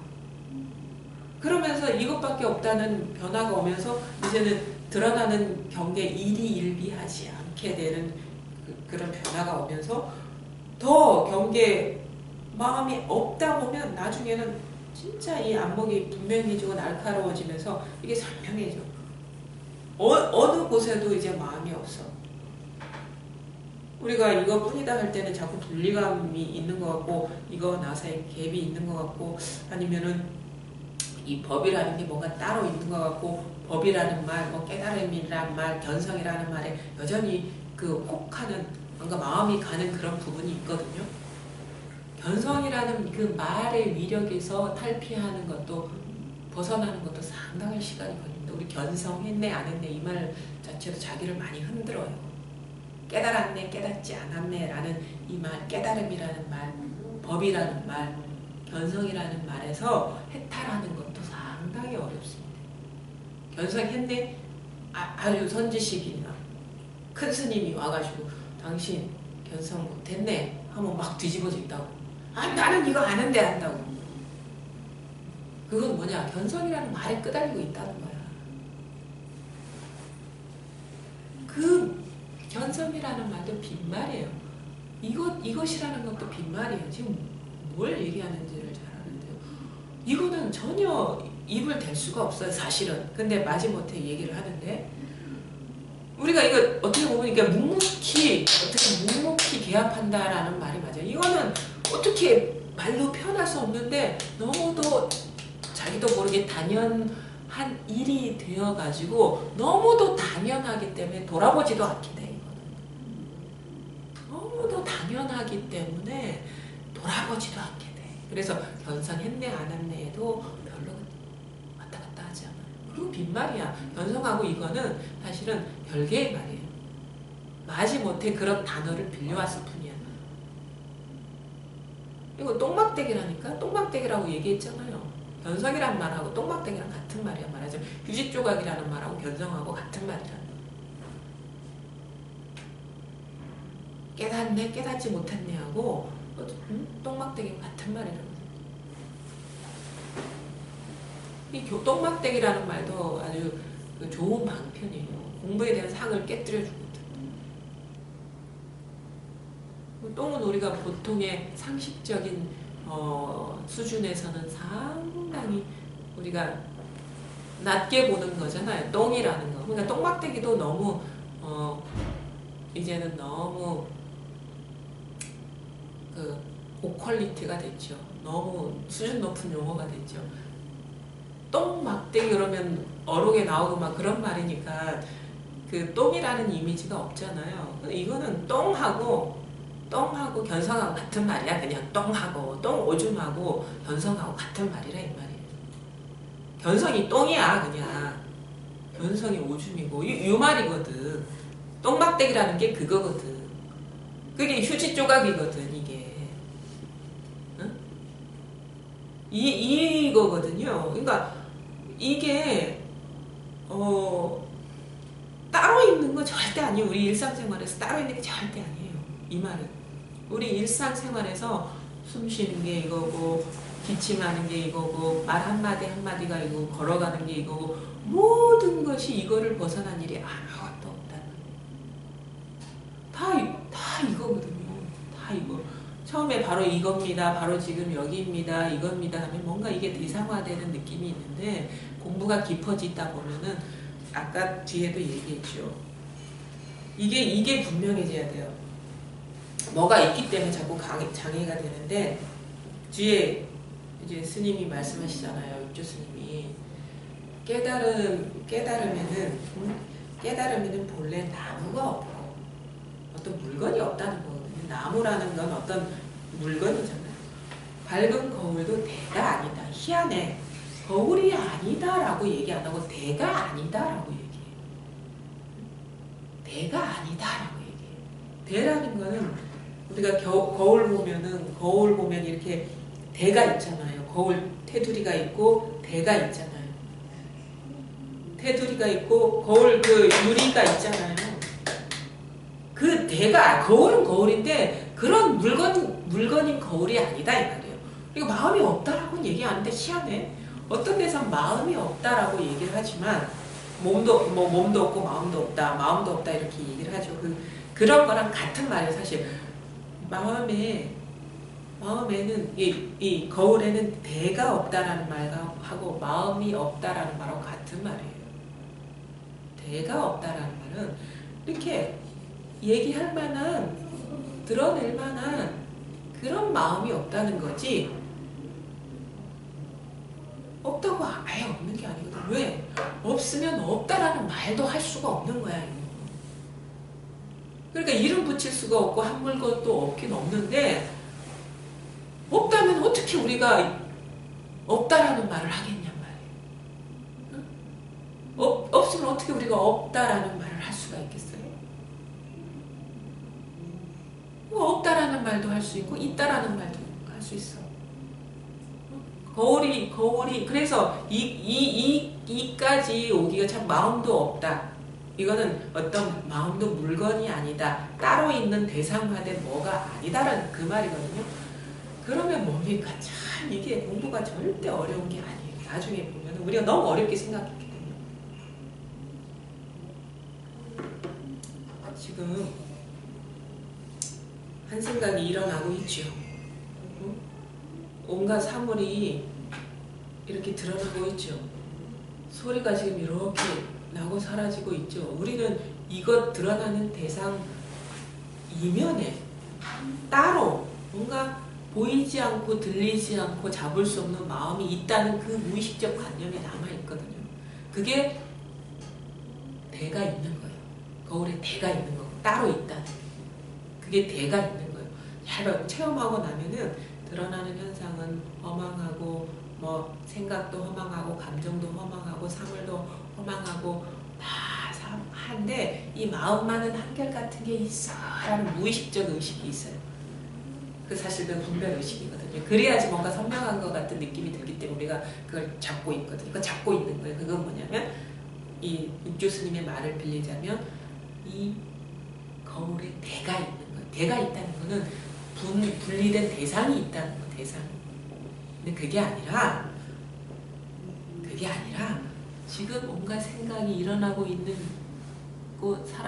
Speaker 1: 그러면서 이것밖에 없다는 변화가 오면서 이제는 드러나는 경계 일희일비하지 않게 되는 그런 변화가 오면서 더 경계 마음이 없다 보면 나중에는 진짜 이 안목이 분명해지고 날카로워지면서 이게 선명해져. 어느 곳에도 이제 마음이 없어. 우리가 이거뿐이다 할 때는 자꾸 분리감이 있는 것 같고 이거 나 사이에 갭이 있는 것 같고 아니면은 이 법이라는 게 뭔가 따로 있는 것 같고 법이라는 말, 뭐 깨달음이라는 말, 견성이라는 말에 여전히 그 혹하는 뭔가 마음이 가는 그런 부분이 있거든요. 견성이라는 그 말의 위력에서 탈피하는 것도 벗어나는 것도 상당한 시간이 걸립니다. 우리 견성했네 안 했네 이 말 자체도 자기를 많이 흔들어요. 깨달았네 깨닫지 않았네 라는 이 말, 깨달음이라는 말, 법이라는 말, 견성이라는 말에서 해탈하는 것도 상당히 어렵습니다. 견성했네? 아주 선지식이나 큰 스님이 와가지고 당신 견성 못했네 하면 막 뒤집어져 있다고. 나는 이거 아는데 한다고. 그건 뭐냐? 견성이라는 말에 끄달리고 있다는 거야. 그 견성이라는 말도 빈말이에요. 이것이라는 것도 빈말이에요. 지금 뭘 얘기하는지를 잘 아는데요. 이거는 전혀 입을 댈 수가 없어요, 사실은. 근데 마지못해 얘기를 하는데, 우리가 이거 어떻게 보면 이게 묵묵히 개합한다라는 말이 맞아요. 이거는 어떻게 말로 표현할 수 없는데 너무도 자기도 모르게 당연한 일이 되어가지고 너무도 당연하기 때문에 돌아보지도 않게 돼. 너무도 당연하기 때문에 돌아보지도 않게 돼. 그래서 변성했네 안 했네도 별로 왔다 갔다 하지 않아요. 그리고 빈말이야. 변성하고 이거는 사실은 별개의 말이에요. 마지못해 그런 단어를 빌려왔을 뿐이야. 이거 똥막대기라니까? 똥막대기라고 얘기했잖아요. 변성이란 말하고 똥막대기랑 같은 말이야. 말하자면 휴지조각이라는 말하고 변성하고 같은 말이야. 깨닫네 깨닫지 못했네 하고 똥막대기 같은 말이라고. 이 똥막대기라는 말도 아주 좋은 방편이에요. 공부에 대한 상을 깨뜨려 주거든. 똥은 우리가 보통의 상식적인 수준에서는 상당히 우리가 낮게 보는 거잖아요. 똥이라는 거. 그러니까 똥막대기도 너무 이제는 너무 고퀄리티가 됐죠. 너무 수준 높은 용어가 됐죠. 똥막대기 그러면 어록에 나오고 막 그런 말이니까 그 똥이라는 이미지가 없잖아요. 이거는 똥하고 견성하고 같은 말이야. 그냥 똥하고 똥 오줌하고 견성하고 같은 말이라 이 말이에요. 견성이 똥이야 그냥. 견성이 오줌이고 이 말이거든. 똥막대기라는 게 그거거든. 그게 휴지 조각이거든 이게. 응? 이거거든요. 그러니까 이게 따로 있는 거 절대 아니에요. 우리 일상생활에서 따로 있는 게 절대 아니에요. 이 말은. 우리 일상생활에서 숨 쉬는 게 이거고 기침하는 게 이거고 말 한마디 한마디가 이거고 걸어가는 게 이거고 모든 것이 이거를 벗어난 일이 아무것도 없다는 다 이거거든요. 다 이거. 처음에 바로 이겁니다. 바로 지금 여기입니다. 이겁니다 하면 뭔가 이게 대상화되는 느낌이 있는데 공부가 깊어지다 보면은 아까 뒤에도 얘기했죠. 이게 분명해져야 돼요. 뭐가 있기 때문에 자꾸 장애가 되는데 뒤에 이제 스님이 말씀하시잖아요. 육조 스님이 깨달으면은 본래 나무가 없고 어떤 물건이 없다는 거거든요. 나무라는 건 어떤 물건이잖아요. 밝은 거울도 대가 아니다. 희한해. 거울이 아니다라고 얘기 안 하고 대가 아니다라고 얘기해요. 대가 아니다라고 얘기해요. 대라는 거는 우리가 거울 보면 이렇게 대가 있잖아요. 거울 테두리가 있고 대가 있잖아요. 테두리가 있고 거울 그 유리가 있잖아요. 그 대가 거울은 거울인데 그런 물건인 거울이 아니다 이 말이에요. 그리고 마음이 없다라고는 얘기 안 하는데 희한해. 어떤 데서 마음이 없다라고 얘기를 하지만 몸도 없고 마음도 없다 이렇게 얘기를 하죠. 그런 거랑 같은 말이에요. 사실 마음에는 이 거울에는 대가 없다라는 말하고 마음이 없다라는 말하고 같은 말이에요. 대가 없다라는 말은 이렇게 얘기할 만한 드러낼 만한 그런 마음이 없다는 거지 없다고 아예 없는 게 아니거든. 왜? 없으면 없다라는 말도 할 수가 없는 거야. 그러니까 이름 붙일 수가 없고 한 물건도 없긴 없는데 없다면 어떻게 우리가 없다라는 말을 하겠냔 말이에요. 응? 없으면 어떻게 우리가 없다라는 말을 할 수가 있겠어요? 없다라는 말도 할 수 있고 있다라는 말도 할 수 있어. 거울이 그래서 이까지 오기가 참 마음도 없다. 이거는 어떤 마음도 물건이 아니다. 따로 있는 대상화된 뭐가 아니다라는 그 말이거든요. 그러면 뭡니까? 참 이게 공부가 절대 어려운 게 아니에요. 나중에 보면 우리가 너무 어렵게 생각했기 때문에. 지금 한 생각이 일어나고 있죠. 온갖 사물이 이렇게 드러나고 있죠. 소리가 지금 이렇게 나고 사라지고 있죠. 우리는 이것 드러나는 대상 이면에 따로 뭔가 보이지 않고 들리지 않고 잡을 수 없는 마음이 있다는 그 무의식적 관념이 남아있거든요. 그게 대가 있는 거예요. 거울에 대가 있는 거고 따로 있다는 그게 대가 있는 거예요. 잘 체험하고 나면은 드러나는 현상은 허망하고 뭐 생각도 허망하고 감정도 허망하고 사물도 허망하고 다 한데 이 마음만은 한결같은 게 있어 라는 무의식적 의식이 있어요. 그 사실 그 분별 의식이거든요. 그래야지 뭔가 선명한 것 같은 느낌이 들기 때문에 우리가 그걸 잡고 있거든요. 그걸 잡고 있는 거예요. 그건 뭐냐면 이 육조 스님의 말을 빌리자면 이 거울에 대가 있는 거예요. 대가 있다는 거는 분리된 대상이 있다는 거예요. 대상이. 근데 그게 아니라 지금 온갖 생각이 일어나고 있는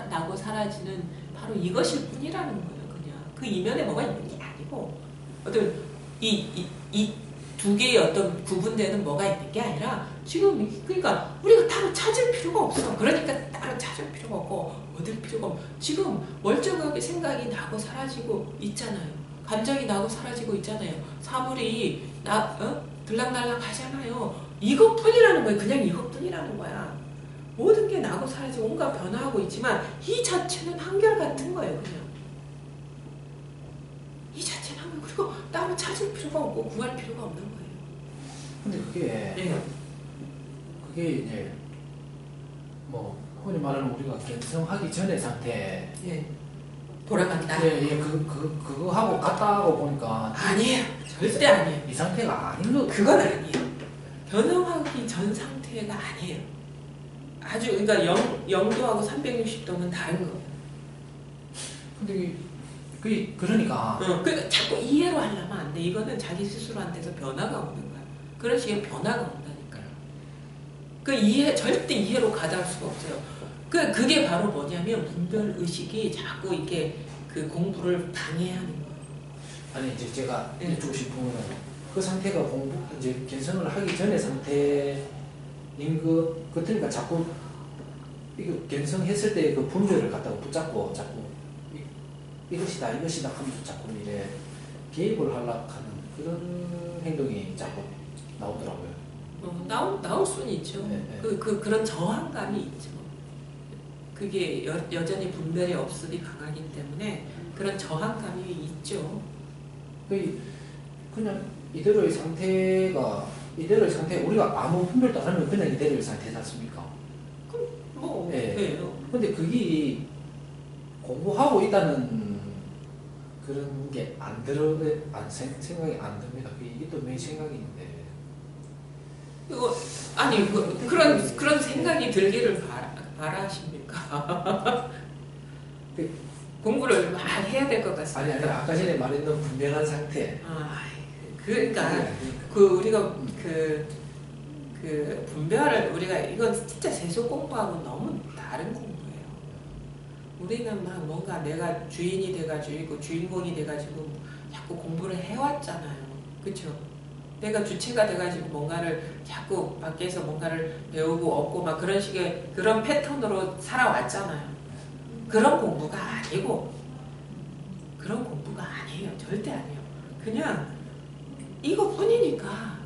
Speaker 1: 나고 사라지는 바로 이것일 뿐이라는 거예요. 그냥 그 이면에 뭐가 있는 게 아니고 어떤 이 두 개의 어떤 구분되는 뭐가 있는 게 아니라 지금 그러니까 우리가 따로 찾을 필요가 없어. 그러니까 따로 찾을 필요가 없고 얻을 필요가 없고 지금 멀쩡하게 생각이 나고 사라지고 있잖아요. 감정이 나고 사라지고 있잖아요. 사물이 들락날락 하잖아요. 이것뿐이라는 거예요. 그냥 이것뿐이라는 거야. 모든 게 나고 사라지고 온갖 변화하고 있지만 이 자체는 한결같은 거예요. 그냥 이 자체는 한결 그리고 따로 찾을 필요가 없고 구할 필요가 없는 거예요.
Speaker 2: 근데 그게 이제 뭐 흔히 말하는 우리가 견성하기 전의 상태
Speaker 1: 돌아간다.
Speaker 2: 그거 하고 갔다 하고 보니까
Speaker 1: 아니에요. 절대 아니에요.
Speaker 2: 이 상태가 아닌 거.
Speaker 1: 그건 아니에요. 변형하기 전 상태가 아니에요. 아주 그러니까 0도하고 360도는 다른 거예요.
Speaker 2: 근데 그러니까
Speaker 1: 그러니까 자꾸 이해로 하려면 안 돼. 이거는 자기 스스로한테서 변화가 오는 거야. 그런 식의 변화가 온다니까요. 절대 이해로 가다할 수가 없어요. 그게 바로 뭐냐면 분별 의식이 자꾸 이렇게 그 공부를 방해하는 거예요.
Speaker 2: 아니 이제 제가 여쭙고 싶은 거는 그 상태가 이제 견성을 하기 전의 상태인 것 같으니까 자꾸 이거 견성했을 때 그 분별을 갖다가 붙잡고 자꾸 이것이다 하면서 자꾸 이래 개입을 하려고 하는 그런 행동이 자꾸 나오더라고요.
Speaker 1: 나올 수는 있죠. 그런 저항감이 있죠. 그게 여전히 분별의 업습이 강하기 때문에 그런 저항감이 있죠.
Speaker 2: 그냥 이대로의 상태 우리가 아무 분별도 안 하면 그냥 이대로의 상태지 않습니까? 근데 그게 공부하고 있다는 그런 게 생각이 안 듭니다. 이게 또 내 생각인데.
Speaker 1: 그런 생각이 들기를 바라십니까? 공부를 막 해야 될 것 같습니다.
Speaker 2: 아니 아까 전에 말했던 분별한 상태.
Speaker 1: 그러니까 우리가 분별을 우리가 이건 진짜 세속 공부하고 너무 다른 공부예요. 우리는 막 뭔가 내가 주인이 돼가지고 주인공이 돼가지고 자꾸 공부를 해왔잖아요. 그렇죠? 내가 주체가 돼가지고 뭔가를 자꾸 밖에서 뭔가를 배우고 얻고 막 그런 식의 그런 패턴으로 살아왔잖아요. 그런 공부가 아니고 그런 공부가 아니에요. 절대 아니에요. 그냥 이것뿐이니까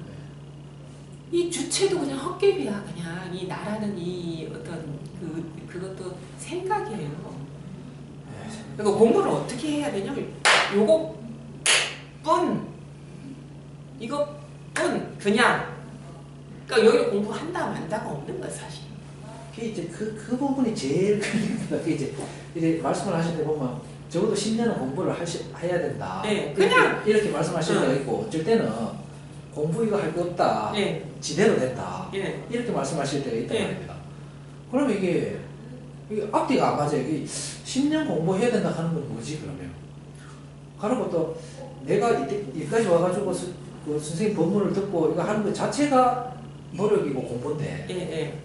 Speaker 1: 이 주체도 그냥 헛개비야. 그냥 이 나라는 이 어떤 그것도 생각이에요. 그러니까 공부를 어떻게 해야 되냐면 이것뿐 그냥 그러니까 여기 공부한다 만다가 없는 거야 사실.
Speaker 2: 이제 그 부분이 제일 걸립니다. 이제 말씀을 하실 때 보면 적어도 10년은 공부를 해야 된다.
Speaker 1: 그냥
Speaker 2: 이렇게 말씀하실 때가 있고 어쩔 때는 공부 이거 할 거 없다. 지대로 된다. 이렇게 말씀하실 때가 있단 말입니다. 그러면 이게 앞뒤가 안 맞아요. 10년 공부해야 된다 하는 건 뭐지 그러면? 하는 것도 내가 이때까지 와가지고 그 선생님 법문을 듣고 이거 하는 것 자체가 노력이고 공부인데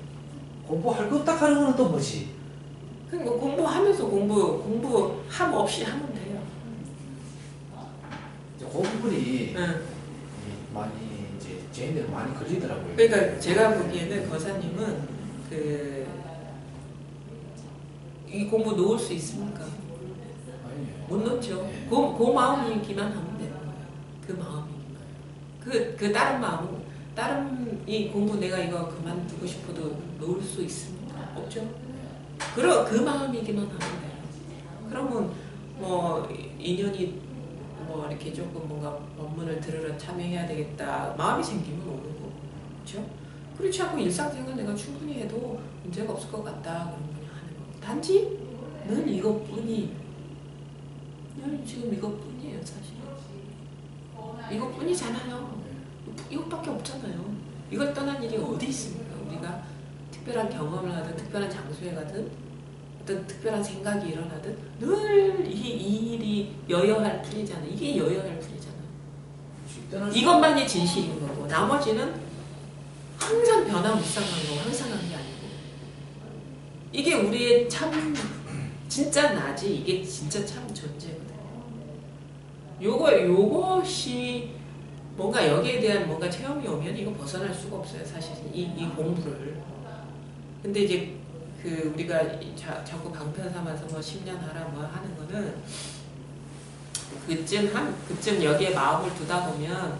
Speaker 2: 공부할 거 딱 하는 거는 또 뭐지?
Speaker 1: 그러니까 공부하면서 공부함 없이 하면 돼요.
Speaker 2: 이제 그 부분이 많이 이제 제인들 많이 걸리더라고요.
Speaker 1: 그러니까 제가 보기에는 거사님은 이 공부 놓을 수 있습니까?
Speaker 2: 아니에요.
Speaker 1: 못 놓죠.
Speaker 2: 네.
Speaker 1: 그 마음이기만 하면 되는 거예요. 그 마음이기만. 그 다른 마음은 다른 이 공부 내가 이거 그만두고 싶어도 놓을 수 있습니까? 없죠. 그 마음이기만 하면 돼요. 그러면 뭐 인연이 뭐 이렇게 조금 뭔가 법문을 들으러 참여해야 되겠다 마음이 생기면 오는 거고, 그렇죠? 그렇지 않고 일상생활 내가 충분히 해도 문제가 없을 것 같다 그런 그냥 하는 거. 단지 는 이것뿐이, 는 지금 이것뿐이에요 사실. 이것뿐이잖아요. 이것밖에 없잖아요. 이걸 떠난 일이 어디 있습니까? 우리가 특별한 경험을 하든 특별한 장소에 가든 어떤 특별한 생각이 일어나든 늘 이 일이 여여할 뿐이잖아요. 이게 여여할 뿐이잖아요. 이것만이 진실인 거고 나머지는 항상 변화무쌍한 거고 항상 한 게 아니고, 이게 우리의 참 진짜 나지, 이게 진짜 참 존재거든요. 요것이 뭔가 여기에 대한 뭔가 체험이 오면 이거 벗어날 수가 없어요 사실 이 공부를. 근데 이제 우리가 자꾸 방편 삼아서 뭐 10년 하라 뭐 하는 거는 그쯤 여기에 마음을 두다 보면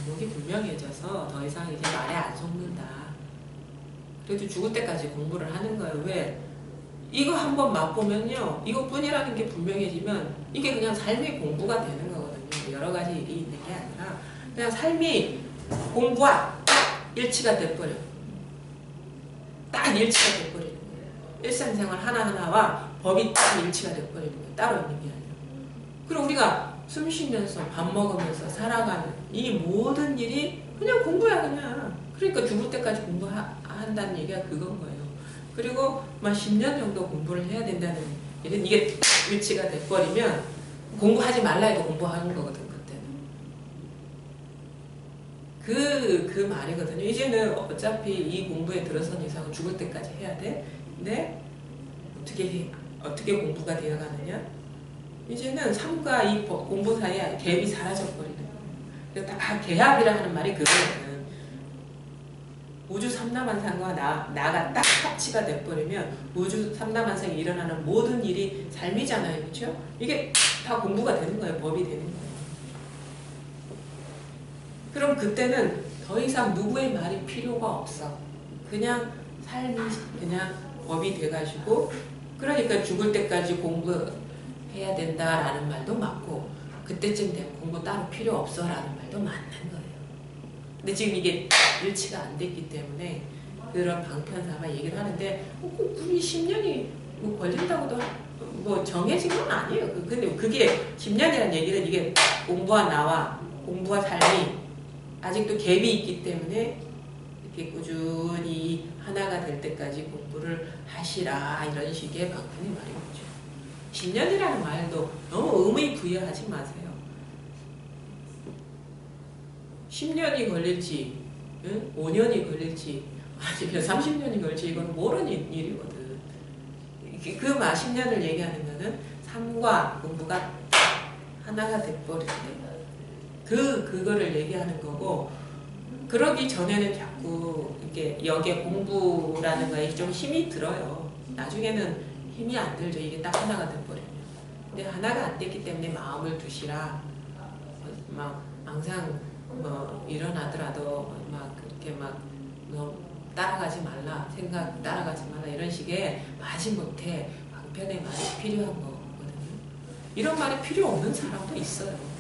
Speaker 1: 목이 분명해져서 더 이상 이제 말에 안 속는다. 그래도 죽을 때까지 공부를 하는 거예요. 왜? 이거 한번 맛보면요, 이것뿐이라는 게 분명해지면 이게 그냥 삶의 공부가 되는 거거든요. 여러 가지 일이 있는 게 아니라 그냥 삶이 공부와 딱 일치가 돼버려요. 딱 일치가 돼버리는 거예요. 일상생활 하나하나와 법이 딱 일치가 돼버리는 거예요. 따로 있는 게 아니라. 그리고 우리가 숨 쉬면서 밥 먹으면서 살아가는 이 모든 일이 그냥 공부야 그냥. 그러니까 죽을 때까지 공부한다는 얘기가 그건 거예요. 그리고 막 10년 정도 공부를 해야 된다는 일은 이게 일치가 돼버리면 공부하지 말라 해도 공부하는 거거든 그때는. 그 말이거든요. 이제는 어차피 이 공부에 들어선 이상은 죽을 때까지 해야 돼. 근데 어떻게 공부가 되어가느냐? 이제는 삶과 이 공부 사이에 갭이 사라져버리는 거예요. 다 개합이라 하는 말이 그거거든. 우주 삼라만상과 나가 딱 합치가 돼버리면 우주 삼라만상에 일어나는 모든 일이 삶이잖아요. 그렇죠? 이게 다 공부가 되는 거예요. 법이 되는 거예요. 그럼 그때는 더 이상 누구의 말이 필요가 없어. 그냥 삶이 그냥 법이 돼가지고, 그러니까 죽을 때까지 공부해야 된다라는 말도 맞고 그때쯤 되면 공부 따로 필요 없어라는 말도 맞는 거예요. 근데 지금 이게 일치가 안 됐기 때문에 그런 방편 삼아 얘기를 하는데 꼭 10년이 뭐 걸린다고도 뭐 정해진 건 아니에요. 근데 그게 10년이라는 얘기는 이게 공부와 나와 공부와 삶이 아직도 갭이 있기 때문에 이렇게 꾸준히 하나가 될 때까지 공부를 하시라 이런 식의 방편의 말이죠. 10년이라는 말도 너무 의미 부여하지 마세요. 10년이 걸릴지 5년이 걸릴지 아니면 30년이 걸릴지 이건 모르는 일이거든. 그 10년을 얘기하는 거는 삶과 공부가 하나가 돼버릴 때 그거를 얘기하는 거고, 그러기 전에는 자꾸 이렇게 여기에 공부라는 거에 좀 힘이 들어요. 나중에는 힘이 안 들죠. 이게 딱 하나가 돼버리면. 근데 하나가 안 됐기 때문에 마음을 두시라. 막 항상 뭐 일어나더라도 막 그렇게 막 따라가지 말라, 생각 따라가지 말라 이런 식의 마지못해 방편의 말이 필요한 거거든요. 이런 말이 필요 없는 사람도 있어요.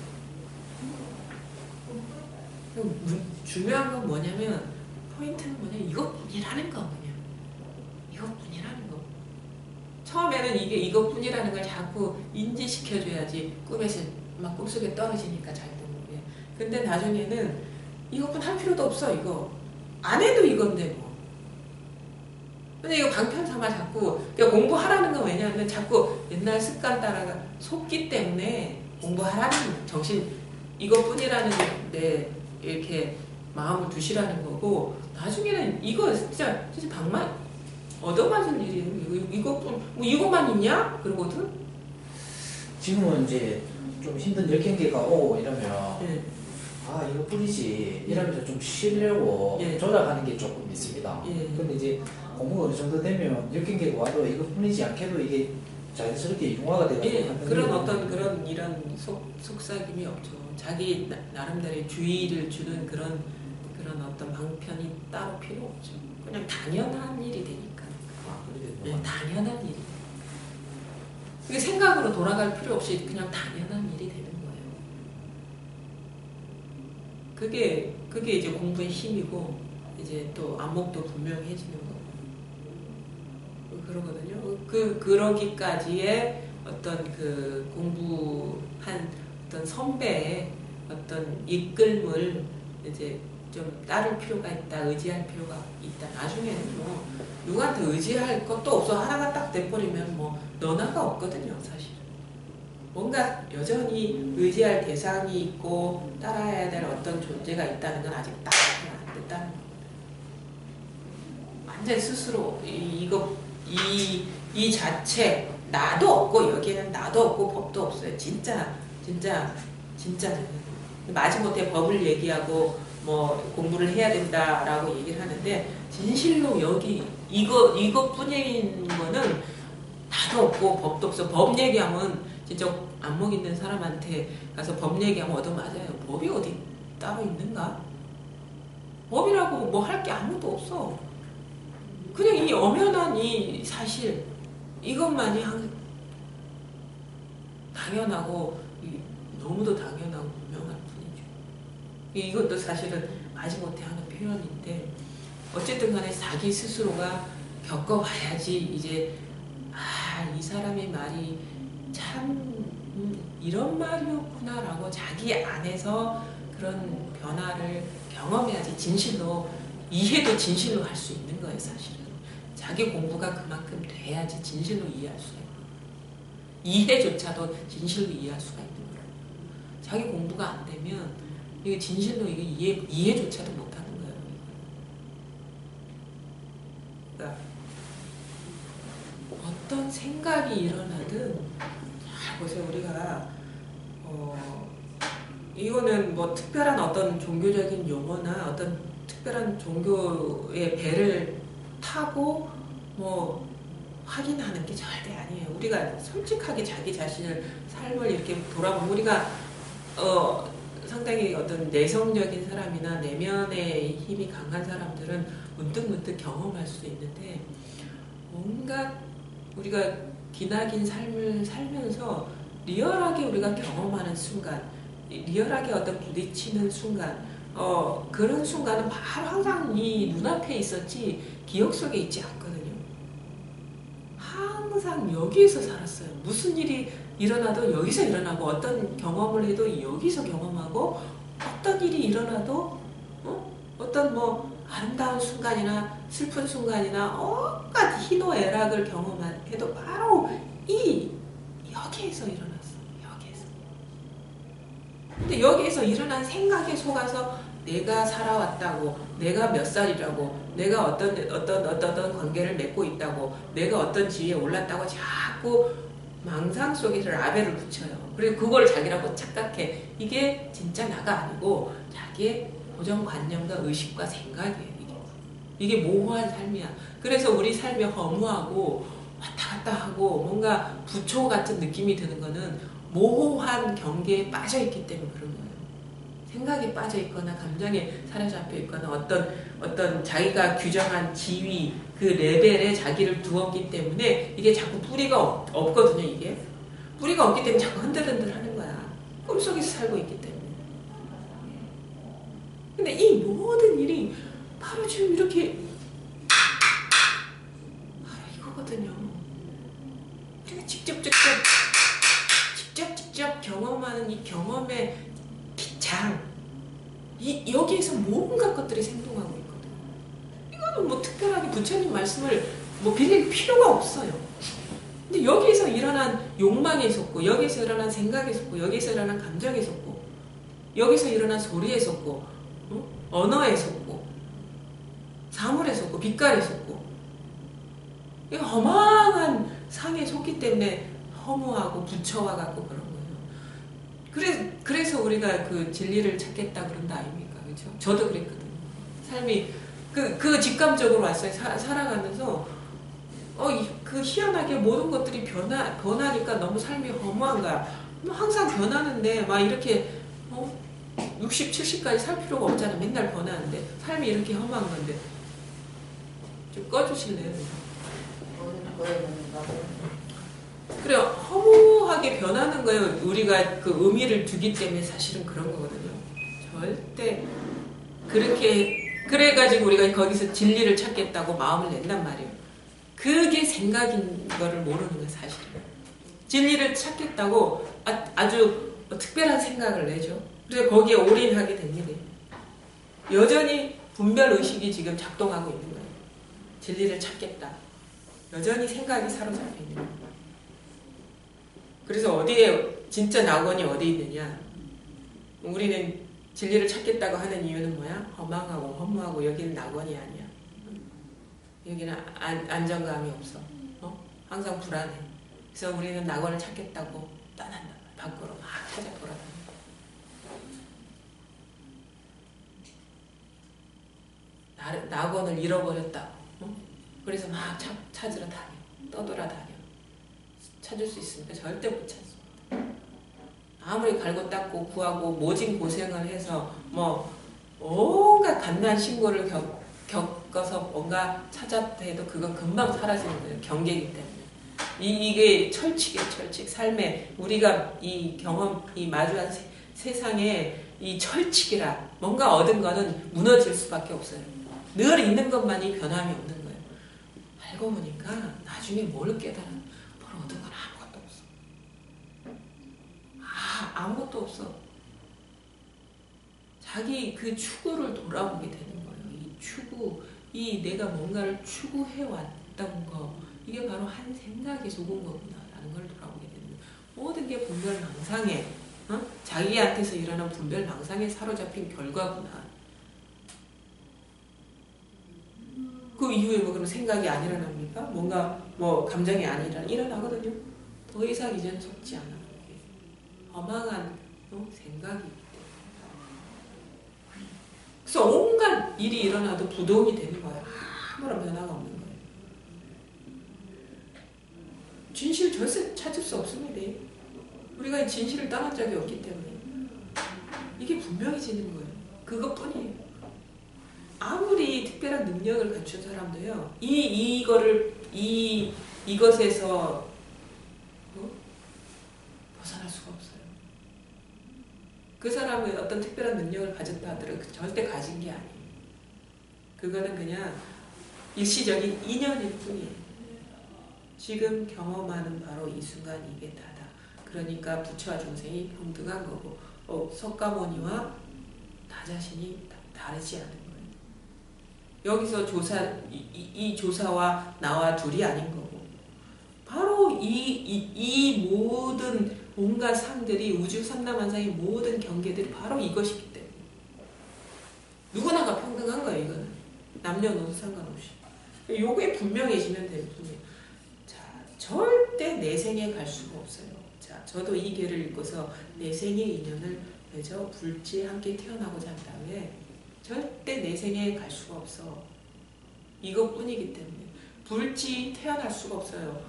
Speaker 1: 중요한 건 뭐냐면 포인트는 뭐냐면 이것뿐이라는 거 그냥 이것뿐이라는 거. 처음에는 이게 이것뿐이라는 걸 자꾸 인지시켜줘야지 막 꿈속에 떨어지니까 잘 되는 게. 근데 나중에는 이것뿐 할 필요도 없어. 이거 안 해도 이건데 뭐. 근데 이거 방편 삼아 자꾸 그러니까 공부하라는 건 왜냐하면 자꾸 옛날 습관 따라가 속기 때문에 공부하라는 정신 이것뿐이라는 데 이렇게 마음을 두시라는 거고, 나중에는 이거 진짜 방만 얻어맞을 일이에요. 이것뿐 뭐 이것만 있냐 그러거든.
Speaker 2: 지금은 이제 좀 힘든 열경계가 오고 이러면 아 이것뿐이지 이러면서 좀 쉬려고 조작하는 게 조금 있습니다. 근데 이제 공부가 어느 정도 되면 역경계가 와도 이것뿐이지 않게도 이게 자연스럽게 융화가 돼가지고
Speaker 1: 그런 어떤 그런 이런 속삭임이 없죠. 자기 나름대로의 주의를 주는 그런 어떤 방편이 따로 필요 없죠. 그냥 당연한 일이 되니까. 당연한 일이. 이게 생각으로 돌아갈 필요 없이 그냥 당연한 일이 되는 거예요. 그게 이제 공부의 힘이고 이제 또 안목도 분명해지는 거고 그러거든요. 그러기까지의 어떤 그 공부한 어떤 선배의 어떤 이끌음을 이제 좀 따를 필요가 있다, 의지할 필요가 있다. 나중에는 뭐 누구한테 의지할 것도 없어. 하나가 딱 돼버리면 뭐 너나가 없거든요, 사실은. 뭔가 여전히 의지할 대상이 있고 따라야 될 어떤 존재가 있다는 건 아직 딱 안 됐다는 겁니다. 완전 스스로 이 자체 나도 없고 여기에는 나도 없고 법도 없어요. 진짜 마지못해 법을 얘기하고 뭐 공부를 해야 된다라고 얘기를 하는데 진실로 여기 이것뿐인 거는 나도 없고 법도 없어. 법 얘기하면 진짜 안목 있는 사람한테 가서 법 얘기하면 얻어맞아요. 법이 어디 따로 있는가? 법이라고 뭐 할 게 아무것도 없어. 그냥 이 엄연한 이 사실 이것만이 당연하고 너무도 당연하고 분명한 뿐이죠. 이것도 사실은 마지못해 하는 표현인데 어쨌든 간에 자기 스스로가 겪어봐야지 이제 이 사람의 말이 참 이런 말이었구나 라고 자기 안에서 그런 변화를 경험해야지 진실로 이해도 진실로 할 수 있는 거예요. 사실은 자기 공부가 그만큼 돼야지 진실로 이해할 수가 있는 거예요. 이해조차도 진실로 이해할 수가 있는 거예요. 자기 공부가 안 되면 이게 진실로 이게 이해조차도 못하는 거예요. 그러니까 어떤 생각이 일어나든 잘 보세요. 우리가 이거는 뭐 특별한 어떤 종교적인 용어나 어떤 특별한 종교의 배를 타고 뭐 확인하는 게 절대 아니에요. 우리가 솔직하게 자기 자신을 삶을 이렇게 돌아보면 우리가 상당히 어떤 내성적인 사람이나 내면의 힘이 강한 사람들은 문득문득 경험할 수 있는데 뭔가 우리가 기나긴 삶을 살면서 리얼하게 우리가 경험하는 순간 리얼하게 어떤 부딪히는 순간 그런 순간은 바로 항상 이 눈앞에 있었지 기억 속에 있지 않거든요. 항상 여기에서 살았어요. 무슨 일이 일어나도 여기서 일어나고 어떤 경험을 해도 여기서 경험하고 어떤 일이 일어나도 어떤 뭐 아름다운 순간이나 슬픈 순간이나 온갖 희노애락을 경험해도 바로 여기에서 일어났어. 여기에서. 근데 여기에서 일어난 생각에 속아서 내가 살아왔다고, 내가 몇 살이라고, 내가 어떤 관계를 맺고 있다고, 내가 어떤 지위에 올랐다고 자꾸 망상 속에서 라벨을 붙여요. 그리고 그걸 자기라고 착각해. 이게 진짜 나가 아니고 자기의 고정관념과 의식과 생각이에요. 이게 모호한 삶이야. 그래서 우리 삶이 허무하고 왔다 갔다 하고 뭔가 부초 같은 느낌이 드는 거는 모호한 경계에 빠져있기 때문에 그런 거예요. 생각에 빠져있거나 감정에 사로잡혀 있거나 어떤 자기가 규정한 지위 그 레벨에 자기를 두었기 때문에 이게 자꾸 뿌리가 없거든요. 이게 뿌리가 없기 때문에 자꾸 흔들흔들 하는 거야. 꿈속에서 살고 있기 때문에. 근데 이 모든 일이 바로 지금 이렇게 바로 이거거든요. 우리가 직접 경험하는 이 경험의 장 여기에서 뭔가 것들이 생동하고 있거든요. 이거는 뭐 특별하게 부처님 말씀을 뭐 빌릴 필요가 없어요. 근데 여기에서 일어난 욕망에 속고 여기에서 일어난 생각에 속고 여기에서 일어난 감정에 속고 여기서 일어난 소리에 속고 언어에 속고 사물에 속고 빛깔에 속고 이 허망한 상에 속기 때문에 허무하고 부처와 같고 그런 거예요. 그래서 그래서 우리가 그 진리를 찾겠다 그런다 아닙니까? 그렇죠? 저도 그랬거든요. 삶이 그 직감적으로 왔어요. 살아가면서 그 희한하게 모든 것들이 변하니까 너무 삶이 허무한 거야. 항상 변하는데 막 이렇게 60, 70까지 살 필요가 없잖아. 맨날 변하는데 삶이 이렇게 험한 건데 좀 꺼주실래요? 그래 허무하게 변하는 거예요. 우리가 그 의미를 두기 때문에 사실은 그런 거거든요. 절대 그렇게 그래가지고 우리가 거기서 진리를 찾겠다고 마음을 낸단 말이에요. 그게 생각인 거를 모르는 거예요. 사실은 진리를 찾겠다고 아주 특별한 생각을 내죠. 그래서 거기에 올인하게 됩니다. 여전히 분별의식이 지금 작동하고 있는 거예요. 진리를 찾겠다. 여전히 생각이 사로잡혀 있는 거예요. 그래서 어디에 진짜 낙원이 어디 있느냐. 우리는 진리를 찾겠다고 하는 이유는 뭐야? 허망하고 허무하고 여기는 낙원이 아니야. 여기는 안정감이 없어. 항상 불안해. 그래서 우리는 낙원을 찾겠다고 떠난다. 밖으로 막 찾아 돌아다녀. 낙원을 잃어버렸다고. 그래서 막 찾으러 다녀. 떠돌아다녀. 찾을 수 있습니까? 절대 못 찾습니다. 아무리 갈고 닦고 구하고 모진 고생을 해서 온갖 갓난 신고를 겪어서 뭔가 찾았다 해도 그건 금방 사라지는 거예요. 경계이기 때문에. 이게 철칙이에요. 철칙. 삶에 우리가 이 경험, 이 마주한 세상에 이 철칙이라 뭔가 얻은 거는 무너질 수밖에 없어요. 늘 있는 것만이 변함이 없는 거예요. 알고 보니까 나중에 뭘 깨달아 뭘 얻은 건 아무것도 없어. 아무것도 없어. 자기 그 추구를 돌아보게 되는 거예요. 이 추구, 내가 뭔가를 추구해왔던 거, 이게 바로 한 생각이 속은 거구나라는 걸 돌아보게 되는 거예요. 모든 게 분별망상에, 자기한테서 일어난 분별망상에 사로잡힌 결과구나. 그 이후에 그럼 생각이 안 일어납니까? 뭔가 감정이 안 일어나거든요. 더 이상 이제는 속지 않아. 허망한 생각이. 그래서 온갖 일이 일어나도 부동이 되는 거예요. 아무런 변화가 없는 거예요. 진실 절대 찾을 수 없습니다. 우리가 진실을 떠난 적이 없기 때문에 이게 분명해지는 거예요. 그것뿐이에요. 아무리 특별한 능력을 갖춘 사람도요, 이것에서 벗어날 수가 없어요. 그 사람의 어떤 특별한 능력을 가졌다 하더라도 절대 가진 게 아니에요. 그거는 그냥 일시적인 인연일 뿐이에요. 지금 경험하는 바로 이 순간 이게 다다. 그러니까 부처와 중생이 평등한 거고, 석가모니와 나 자신이 다르지 않은 거예요. 여기서 이 조사와 나와 둘이 아닌 거고, 바로 이 모든 온갖 상들이 우주 삼라만상의 모든 경계들이 바로 이것이기 때문에 누구나가 평등한 거예요. 이거는 남녀노소 상관없이. 요게 분명해지면 될 뿐이에요. 자, 절대 내생에 갈 수가 없어요. 자, 저도 이 계를 읽고서 내생의 인연을 맺어 불지 함께 태어나고자 한 다음에 절대 내생에 갈 수가 없어. 이것뿐이기 때문에 불지 태어날 수가 없어요.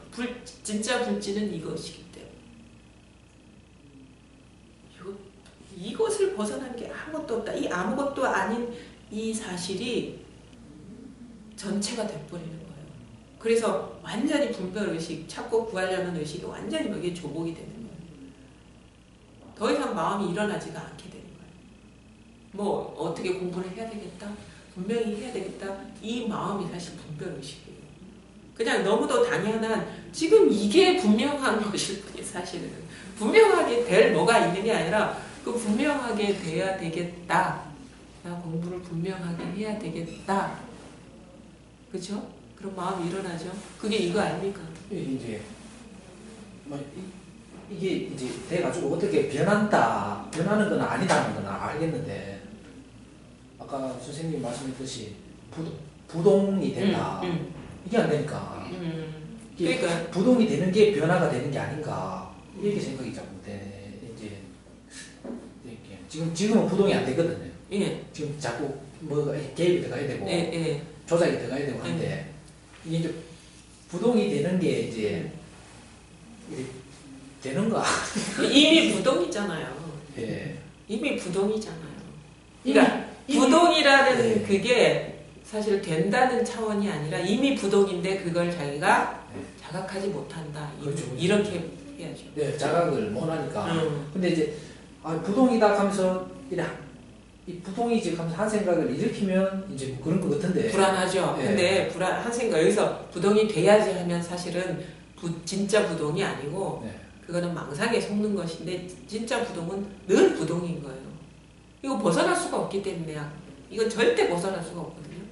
Speaker 1: 진짜 불지는 이것이기 때문에 이것을 벗어난 게 아무것도 없다. 이 아무것도 아닌 이 사실이 전체가 돼버리는 거예요. 그래서 완전히 분별의식, 찾고 구하려는 의식이 완전히 여기에 조복이 되는 거예요. 더 이상 마음이 일어나지가 않게 되는 거예요. 어떻게 공부를 해야 되겠다? 분명히 해야 되겠다? 이 마음이 사실 분별의식이에요. 그냥 너무도 당연한, 지금 이게 분명한 것일 뿐이에요. 사실은 분명하게 될 뭐가 있느냐 아니라 그 분명하게 돼야 되겠다. 나 공부를 분명하게 해야 되겠다. 그렇죠? 그런 마음이 일어나죠. 그게 이거 아닙니까?
Speaker 2: 이제 이게 이제 돼가지고 어떻게 변하는 건 아니다는 건 알겠는데, 아까 선생님이 말씀했듯이 부동이 된다. 이게 안 되니까.
Speaker 1: 그러니까
Speaker 2: 부동이 되는 게 변화가 되는 게 아닌가, 이렇게 생각이 자꾸 돼. 이제 지금은 부동이 안 되거든요.
Speaker 1: 예.
Speaker 2: 지금 자꾸 뭐 개입이 들어가야 되고 조작이 들어가야 되고 한데 이게 이제 부동이 되는 게 이제 되는가?
Speaker 1: 이미 부동이잖아요.
Speaker 2: 예.
Speaker 1: 이미 부동이잖아요. 그러니까 부동이라는 그게 사실 된다는 차원이 아니라 이미 부동인데 그걸 자기가 자각하지 못한다.
Speaker 2: 그렇죠.
Speaker 1: 이렇게 해야죠.
Speaker 2: 네, 자각을 못하니까. 근데 이제 부동이다 하면서 이 부동이 지금 하면서 한 생각을 일으키면 이제 뭐 그런 것 같은데
Speaker 1: 불안하죠. 근데 한 생각 여기서 부동이 돼야지 하면 사실은 진짜 부동이 아니고 그거는 망상에 속는 것인데 진짜 부동은 늘 부동인 거예요. 이거 벗어날 수가 없기 때문에 이건 절대 벗어날 수가 없거든요.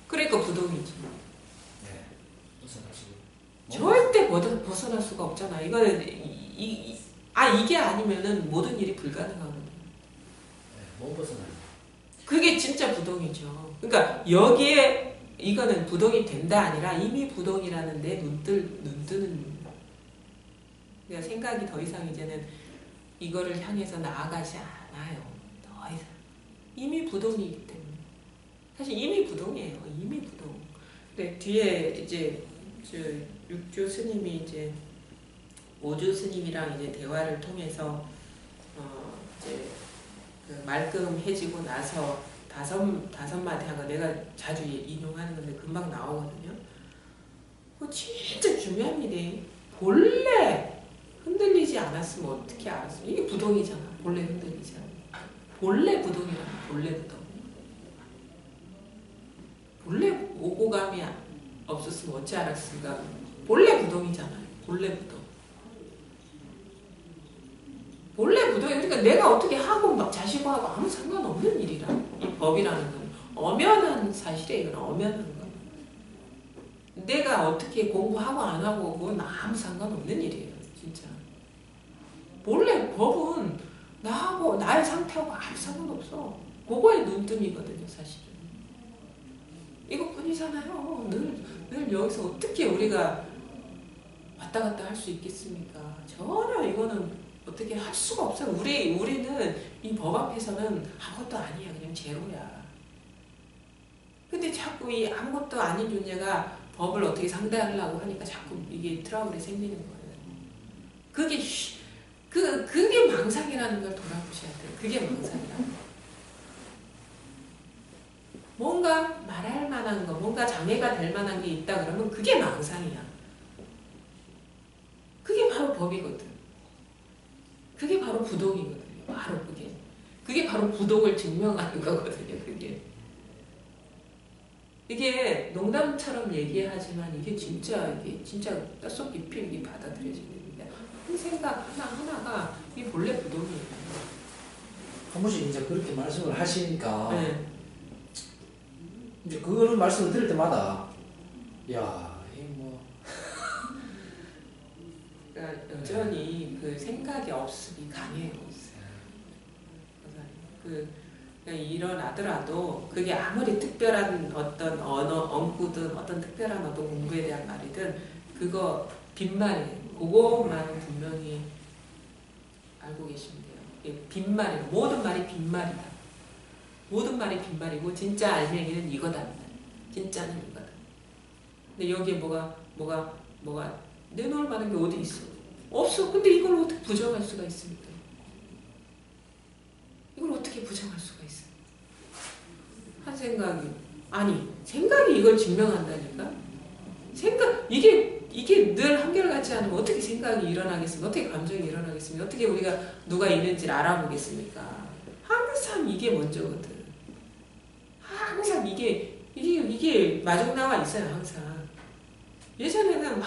Speaker 1: 그러니까 부동이지. 절대 벗어날 수가 없잖아. 이거는 이게 아니면은 모든 일이 불가능하거든요.
Speaker 2: 못 벗어나요.
Speaker 1: 그게 진짜 부동이죠. 그러니까 여기에 이거는 부동이 된다 아니라 이미 부동이라는데 눈 뜨는. 그러니까 생각이 더 이상 이제는 이거를 향해서 나아가지 않아요. 더 이상. 이미 부동이기 때문에. 사실 이미 부동이에요. 이미 부동. 근데 뒤에 이제 육주 스님이 이제 오주 스님이랑 이제 대화를 통해서 이제 그 말끔해지고 나서 다섯 마디 하고 내가 자주 인용하는 건데 금방 나오거든요. 그거 진짜 중요합니다. 본래 흔들리지 않았으면 어떻게 알았어? 이게 부동이잖아. 본래 흔들리잖아. 본래 부동이잖아. 본래 부동. 본래 오고감이 없었으면 어찌 알았습니까? 본래 부동이잖아요. 본래 부동. 본래 부동이 그러니까 내가 어떻게 하고 막 자식하고 아무 상관없는 일이라. 이 법이라는 건 엄연한 사실이에요. 이건 엄연한 거. 내가 어떻게 공부하고 안 하고 그건 아무 상관없는 일이에요. 진짜. 본래 법은 나하고 나의 상태하고 아무 상관없어. 그거에 눈뜸이거든요. 사실은. 이것뿐이잖아요. 늘 여기서 어떻게 우리가 왔다 갔다 할 수 있겠습니까? 전혀 이거는 어떻게 할 수가 없어요. 우리는 이 법 앞에서는 아무것도 아니야. 그냥 제로야. 근데 자꾸 이 아무것도 아닌 존재가 법을 어떻게 상대하려고 하니까 자꾸 이게 트러블이 생기는 거예요. 그게 망상이라는 걸 돌아보셔야 돼요. 그게 망상이라는 거. 뭔가 말할 만한 거, 뭔가 장애가 될 만한 게 있다 그러면 그게 망상이야. 그게 바로 법이거든. 그게 바로 부동이거든요. 바로 그게. 그게 바로 부동을 증명하는 거거든요. 이게 농담처럼 얘기하지만 이게 진짜 뼛속 깊이 이게 받아들여집니다. 한 생각 하나하나가 이 본래 부동이에요.
Speaker 2: 한 번씩 이제 그렇게 말씀을 하시니까 이제 그런 말씀을 들을 때마다 야, 이 뭐
Speaker 1: 그러니까 여전히 그 생각의 업습이 강해요. 일어나더라도 그게 아무리 특별한 어떤 언어, 언구든 어떤 특별한 어떤 공부에 대한 말이든 그거 빈말이에요. 그것만은 분명히 알고 계시면 돼요. 빈말이에요. 모든 말이 빈말이다. 모든 말이 빈말이고 진짜 알맹이는 이거다. 진짜는 이거다. 근데 여기에 뭐가 내놓을 만한 게 어디 있어? 없어. 근데 이걸 어떻게 부정할 수가 있습니까? 이걸 어떻게 부정할 수가 있어? 한 생각이 이걸 증명한다니까? 이게 늘 한결같지 않으면 어떻게 생각이 일어나겠습니까? 어떻게 감정이 일어나겠습니까? 어떻게 우리가 누가 있는지를 알아보겠습니까? 항상 이게 먼저거든. 항상 이게 마중 나와 있어요. 항상. 예전에는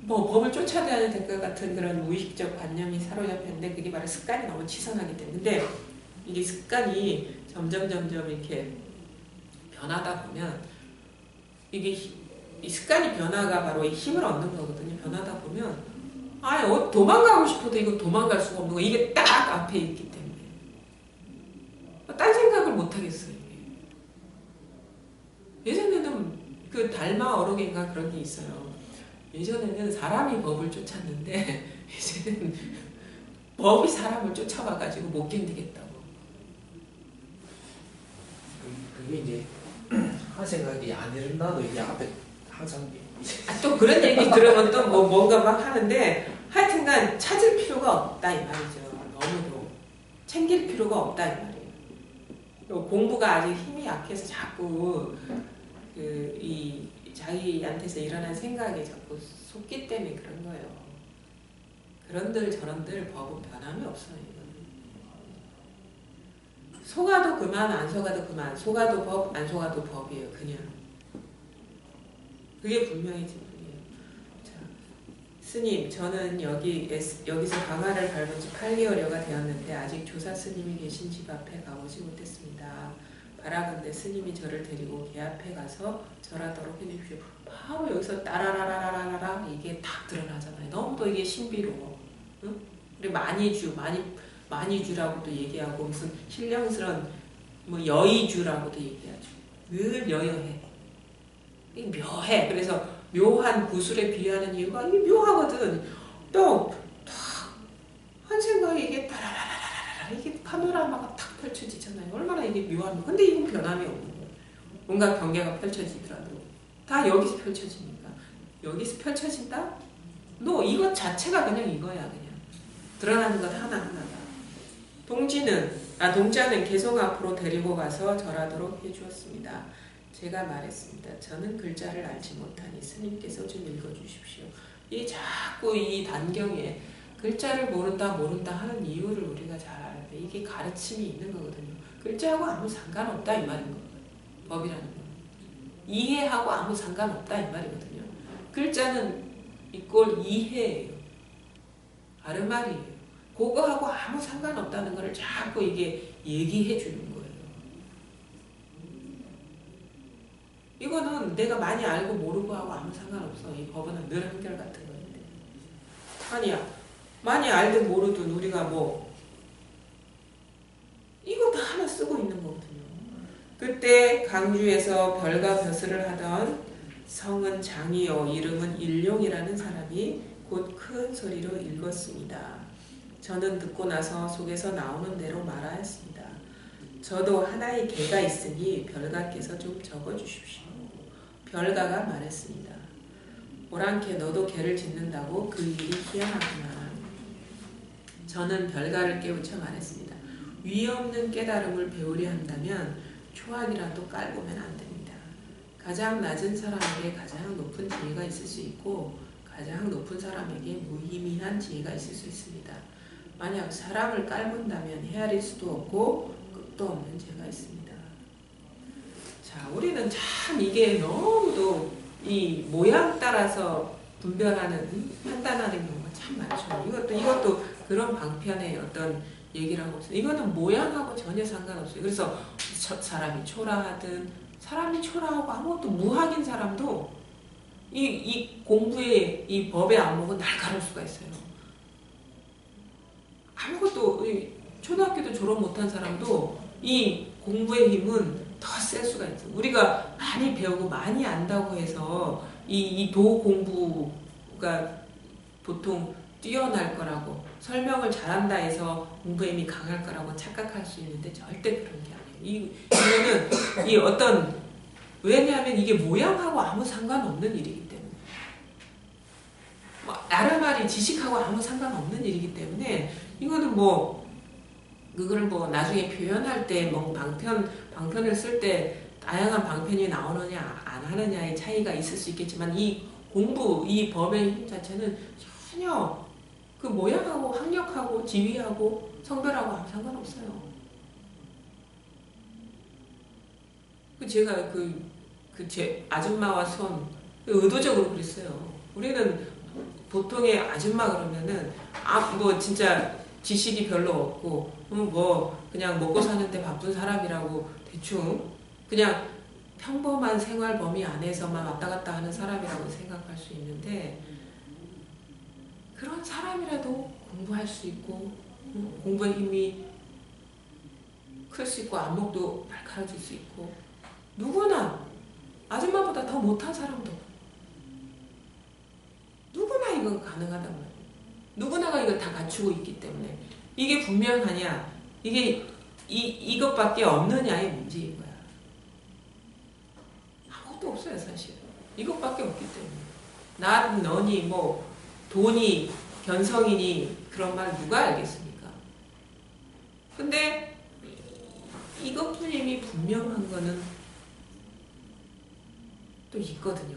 Speaker 1: 뭐 법을 쫓아내야 될 것 같은 그런 무의식적 관념이 사로잡혔는데 그게 바로 습관이 너무 치선하기 때문에 이게 습관이 점점 이렇게 변하다 보면 이게 이 습관이 변화가 바로 이 힘을 얻는 거거든요. 변하다 보면 도망가고 싶어도 이거 도망갈 수가 없는 거 이게 딱 앞에 있기 때문에 딴 생각을 못 하겠어요. 예전에는 그 달마 어록인가 그런 게 있어요. 예전에는 사람이 법을 쫓았는데 이제는 법이 사람을 쫓아와가지고 못 견디겠다고.
Speaker 2: 한 생각이 안 일어나도 이게 앞에 항상
Speaker 1: 또 그런 얘기 들으면 또 뭔가 막 하는데 하여튼간 찾을 필요가 없다 이 말이죠. 너무도 챙길 필요가 없다 이 말이에요. 공부가 아직 힘이 약해서 자꾸 이 자기한테서 일어난 생각에 자꾸 속기 때문에 그런 거예요. 그런들 저런들 법은 변함이 없어요. 속아도 그만 안 속아도 그만. 속아도 법 안 속아도 법이에요. 그냥 그게 분명히 진리예요. 자, 스님 저는 여기서 강화를 밟은 지 8개월여가 되었는데 아직 조사 스님이 계신 집 앞에 가보지 못했습니다. 바라건대 스님이 저를 데리고 개 앞에 가서 절하도록 해주십시오. 바로 여기서 따라라라라라라 이게 딱 드러나잖아요. 너무도 이게 신비로워. 응? 우리 많이 주라고도 얘기하고 무슨 신령스러운 뭐 여의주라고도 얘기하죠. 늘 여여해. 이게 묘해. 그래서 묘한 구슬에 비유하는 이유가 이게 묘하거든. 또 한 생각에 이게 따라라라라라 이게 파노라마가 탁 펼쳐지잖아요. 얼마나 이게 묘합니까? 근데 이건 변함이 없는 거예요. 뭔가 경계가 펼쳐지더라도 다 여기서 펼쳐지니까. 여기서 펼쳐진다? 너 이것 자체가 그냥 이거야. 그냥 드러나는 것 하나하나가. 동자는 계속 앞으로 데리고 가서 절하도록 해주었습니다. 제가 말했습니다. 저는 글자를 알지 못하니 스님께서 좀 읽어주십시오. 이 자꾸 이 단경에 글자를 모른다 하는 이유를 우리가 잘 알아야 돼. 이게 가르침이 있는 거거든요. 글자하고 아무 상관없다 이 말인 거예요. 법이라는 거. 이해하고 아무 상관없다 이 말이거든요. 글자는 이꼴 이해예요. 아르말이에요. 그거하고 아무 상관없다는 걸 자꾸 이게 얘기해 주는 거예요. 이거는 내가 많이 알고 모르고 하고 아무 상관없어. 이 법은 늘 한결같은 건데. 아니야. 많이 알든 모르든 우리가 뭐 이거 다 하나 쓰고 있는 거거든요. 그때 강주에서 별과 벼슬을 하던 성은 장이요 이름은 일룡이라는 사람이 곧 큰 소리로 읽었습니다. 저는 듣고 나서 속에서 나오는 대로 말하였습니다. 저도 하나의 개가 있으니 별가께서 좀 적어주십시오. 별가가 말했습니다. 오랑캐 너도 개를 짓는다고 그 일이 희한하구나. 저는 별가를 깨우쳐 말했습니다. 위없는 깨달음을 배우려 한다면 초학이라도 깔보면 안 됩니다. 가장 낮은 사람에게 가장 높은 지혜가 있을 수 있고 가장 높은 사람에게 무의미한 지혜가 있을 수 있습니다. 만약 사람을 깔본다면 헤아릴 수도 없고 끝도 없는 죄가 있습니다. 자, 우리는 참 이게 너무도 이 모양 따라서 분별하는, 판단하는 경우가 참 많죠. 이것도 그런 방편의 어떤 얘기라고 없어요. 이거는 모양하고 전혀 상관없어요. 그래서 사람이 초라하든 사람이 초라하고 아무것도 무학인 사람도 이 공부의 이 법의 안목은 날카로울 수가 있어요. 아무것도 초등학교도 졸업 못한 사람도 이 공부의 힘은 더 셀 수가 있어요. 우리가 많이 배우고 많이 안다고 해서 이 도 공부가 보통 뛰어날 거라고 설명을 잘한다 해서 공부의 힘이 강할 거라고 착각할 수 있는데 절대 그런 게 아니에요. 이거는 이 어떤 왜냐하면 이게 모양하고 아무 상관없는 일이기 때문에 나라말이 지식하고 아무 상관없는 일이기 때문에 이거는 그거를 나중에 표현할 때 방편을 쓸 때 다양한 방편이 나오느냐 안 하느냐의 차이가 있을 수 있겠지만 이 공부, 이 법의 힘 자체는 전혀 그 모양하고 학력하고 지위하고 성별하고 아무 상관없어요. 제가 제 아줌마와 손 의도적으로 그랬어요. 우리는 보통의 아줌마 그러면은 진짜 지식이 별로 없고 그냥 먹고 사는데 바쁜 사람이라고 대충 그냥 평범한 생활 범위 안에서만 왔다 갔다 하는 사람이라고 생각할 수 있는데 그런 사람이라도 공부할 수 있고 공부의 힘이 클 수 있고 안목도 날카로워질 수 있고 누구나 아줌마보다 더 못한 사람도 누구나 이건 가능하단 말이에요. 누구나가 이걸 다 갖추고 있기 때문에 이게 분명하냐 이게 이것밖에 없느냐의 문제인 거야. 아무것도 없어요 사실. 이것밖에 없기 때문에. 나, 너니, 뭐 돈이, 견성이니 그런 말 누가 알겠습니까? 근데 이것뿐임이 분명한 거는 또 있거든요.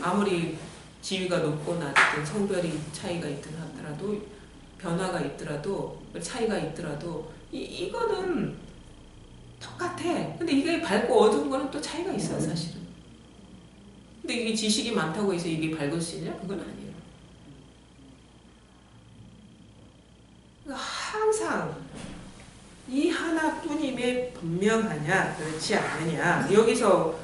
Speaker 1: 아무리 지위가 높고 낮든 성별이 차이가 있든 하더라도 변화가 있더라도 차이가 있더라도 이거는 똑같아. 근데 이게 밝고 어두운 거는 또 차이가 있어요 사실은. 근데 이게 지식이 많다고 해서 이게 밝을 수 있냐? 그건 아니에요. 그러니까 항상 이 하나뿐임에 분명하냐 그렇지 않느냐. 여기서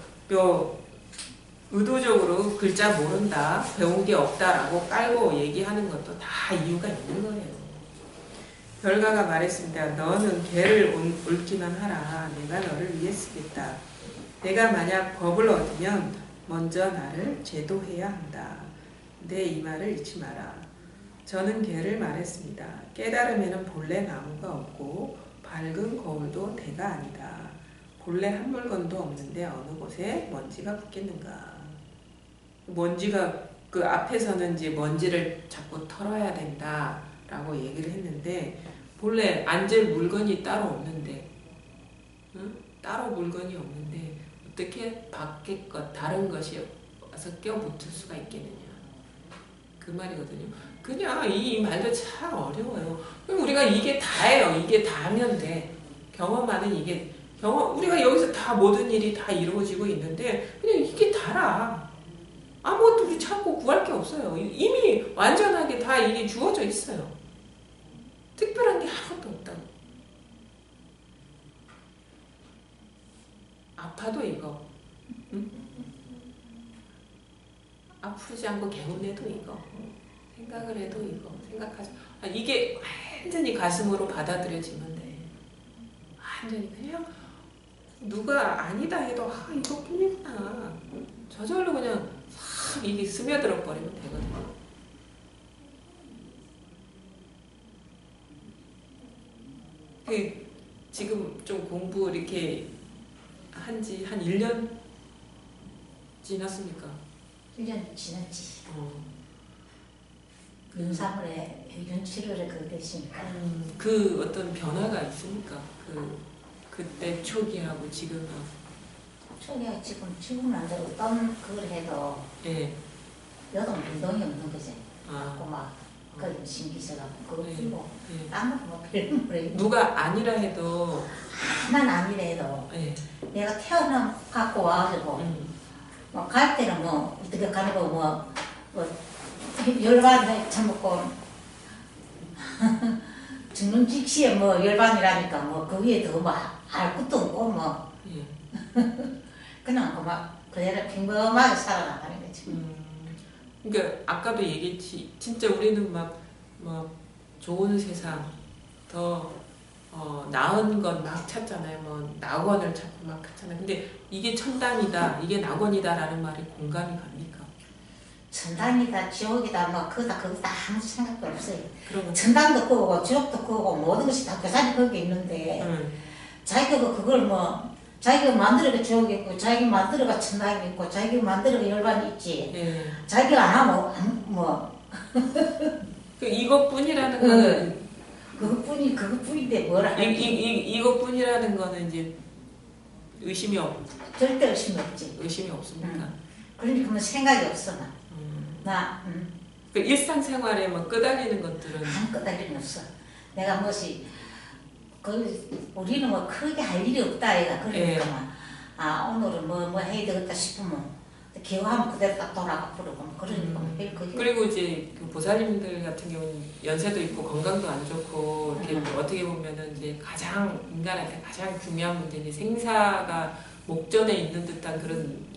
Speaker 1: 의도적으로 글자 모른다, 배운 게 없다라고 깔고 얘기하는 것도 다 이유가 있는 거예요. 별가가 말했습니다. 너는 개를 옳기만 하라. 내가 너를 위해 쓰겠다. 내가 만약 법을 얻으면 먼저 나를 제도해야 한다. 내 이 말을 잊지 마라. 저는 개를 말했습니다. 깨달음에는 본래 나무가 없고 밝은 거울도 대가 아니다. 본래 한 물건도 없는데 어느 곳에 먼지가 붙겠는가. 먼지가 그 앞에서는 이제 먼지를 자꾸 털어야 된다 라고 얘기를 했는데 본래 앉을 물건이 따로 없는데 응? 따로 물건이 없는데 어떻게 밖에 것 다른 것이 와서 껴붙을 수가 있겠느냐 그 말이거든요. 그냥 이 말도 참 어려워요. 우리가 이게 다예요. 이게 다면 돼. 경험하는 이게 우리가 여기서 다 모든 일이 다 이루어지고 있는데 그냥 이게 다라. 아무것도 우리 찾고 구할 게 없어요. 이미 완전하게 다 이게 주어져 있어요. 특별한 게 아무것도 없다고. 아파도 이거. 응? 아프지 않고 개운해도 이거. 생각을 해도 이거. 생각하지. 이게 완전히 가슴으로 받아들여지면 돼. 완전히 그냥 누가 아니다 해도 이거뿐이구나. 저절로 그냥 싹 이게 스며들어 버리면 되거든요. 지금 좀 공부 이렇게 한지 한 1년 지났습니까?
Speaker 3: 1년 지났지. 윤 3월에, 윤 7월에 그거 되시니까.
Speaker 1: 그 어떤 변화가 있습니까? 그때 초기하고 지금하고.
Speaker 3: 초기하고 지금은 안 되고, 그걸 해도.
Speaker 1: 예.
Speaker 3: 여동 운동이 없는 거지.
Speaker 1: 아.
Speaker 3: 그 신기셔가지고 그거
Speaker 1: 네.
Speaker 3: 풀고
Speaker 1: 네.
Speaker 3: 딴 거 뭐 별로 모르겠고
Speaker 1: 누가 아니라 해도
Speaker 3: 하나는 아니라 해도
Speaker 1: 네.
Speaker 3: 내가 태어나 갖고 와가지고 뭐 갈 때는 뭐 어떻게 가는 거 뭐 열반 처먹고 죽는 직시에 뭐 열반이라니까 뭐 그 위에 더 뭐 할 것도 없고 뭐
Speaker 1: 예.
Speaker 3: 그냥 막 그대로 평범하게 살아나가는 거지.
Speaker 1: 그러니까 아까도 얘기했지. 진짜 우리는 막 좋은 세상, 더 나은 건 막 찾잖아요. 뭐 낙원을 찾고 막 찾잖아요. 근데 이게 천당이다, 이게 낙원이다라는 말이 공감이 갑니까?
Speaker 3: 천당이다, 지옥이다, 뭐 그거 다 아무 생각도 없어요.
Speaker 1: 그런
Speaker 3: 천당도 그거고 지옥도 그거고 모든 것이 다 그 자리 거기 있는데 자기가 그걸 뭐 자기가 만들어가 지옥이 있고 자기가 만들어가 천당이 있고 자기가 만들어가 열반이 있지.
Speaker 1: 네.
Speaker 3: 자기가 안 하면 뭐
Speaker 1: 이것뿐이라는 거는
Speaker 3: 그것뿐인데 뭘 하지?
Speaker 1: 이것뿐이라는 거는 이제 의심이
Speaker 3: 절대 의심이 없지.
Speaker 1: 의심이 없습니까?
Speaker 3: 그러니까 뭐 생각이 없어 나.
Speaker 1: 그 일상생활에 뭐 끄달리는 것들은
Speaker 3: 아무 끄달리는 없어. 내가 뭐지 우리는 뭐 크게 할 일이 없다 얘가 그러니까 오늘은 뭐 해야 되겠다 싶으면 기호하면 그대로 딱 돌아가 부르고 그러니까
Speaker 1: 그리고 이제 그 보살님들 같은 경우는 연세도 있고 건강도 안 좋고 이렇게 어떻게 보면은 이제 가장 인간한테 가장 중요한 문제는 생사가 목전에 있는 듯한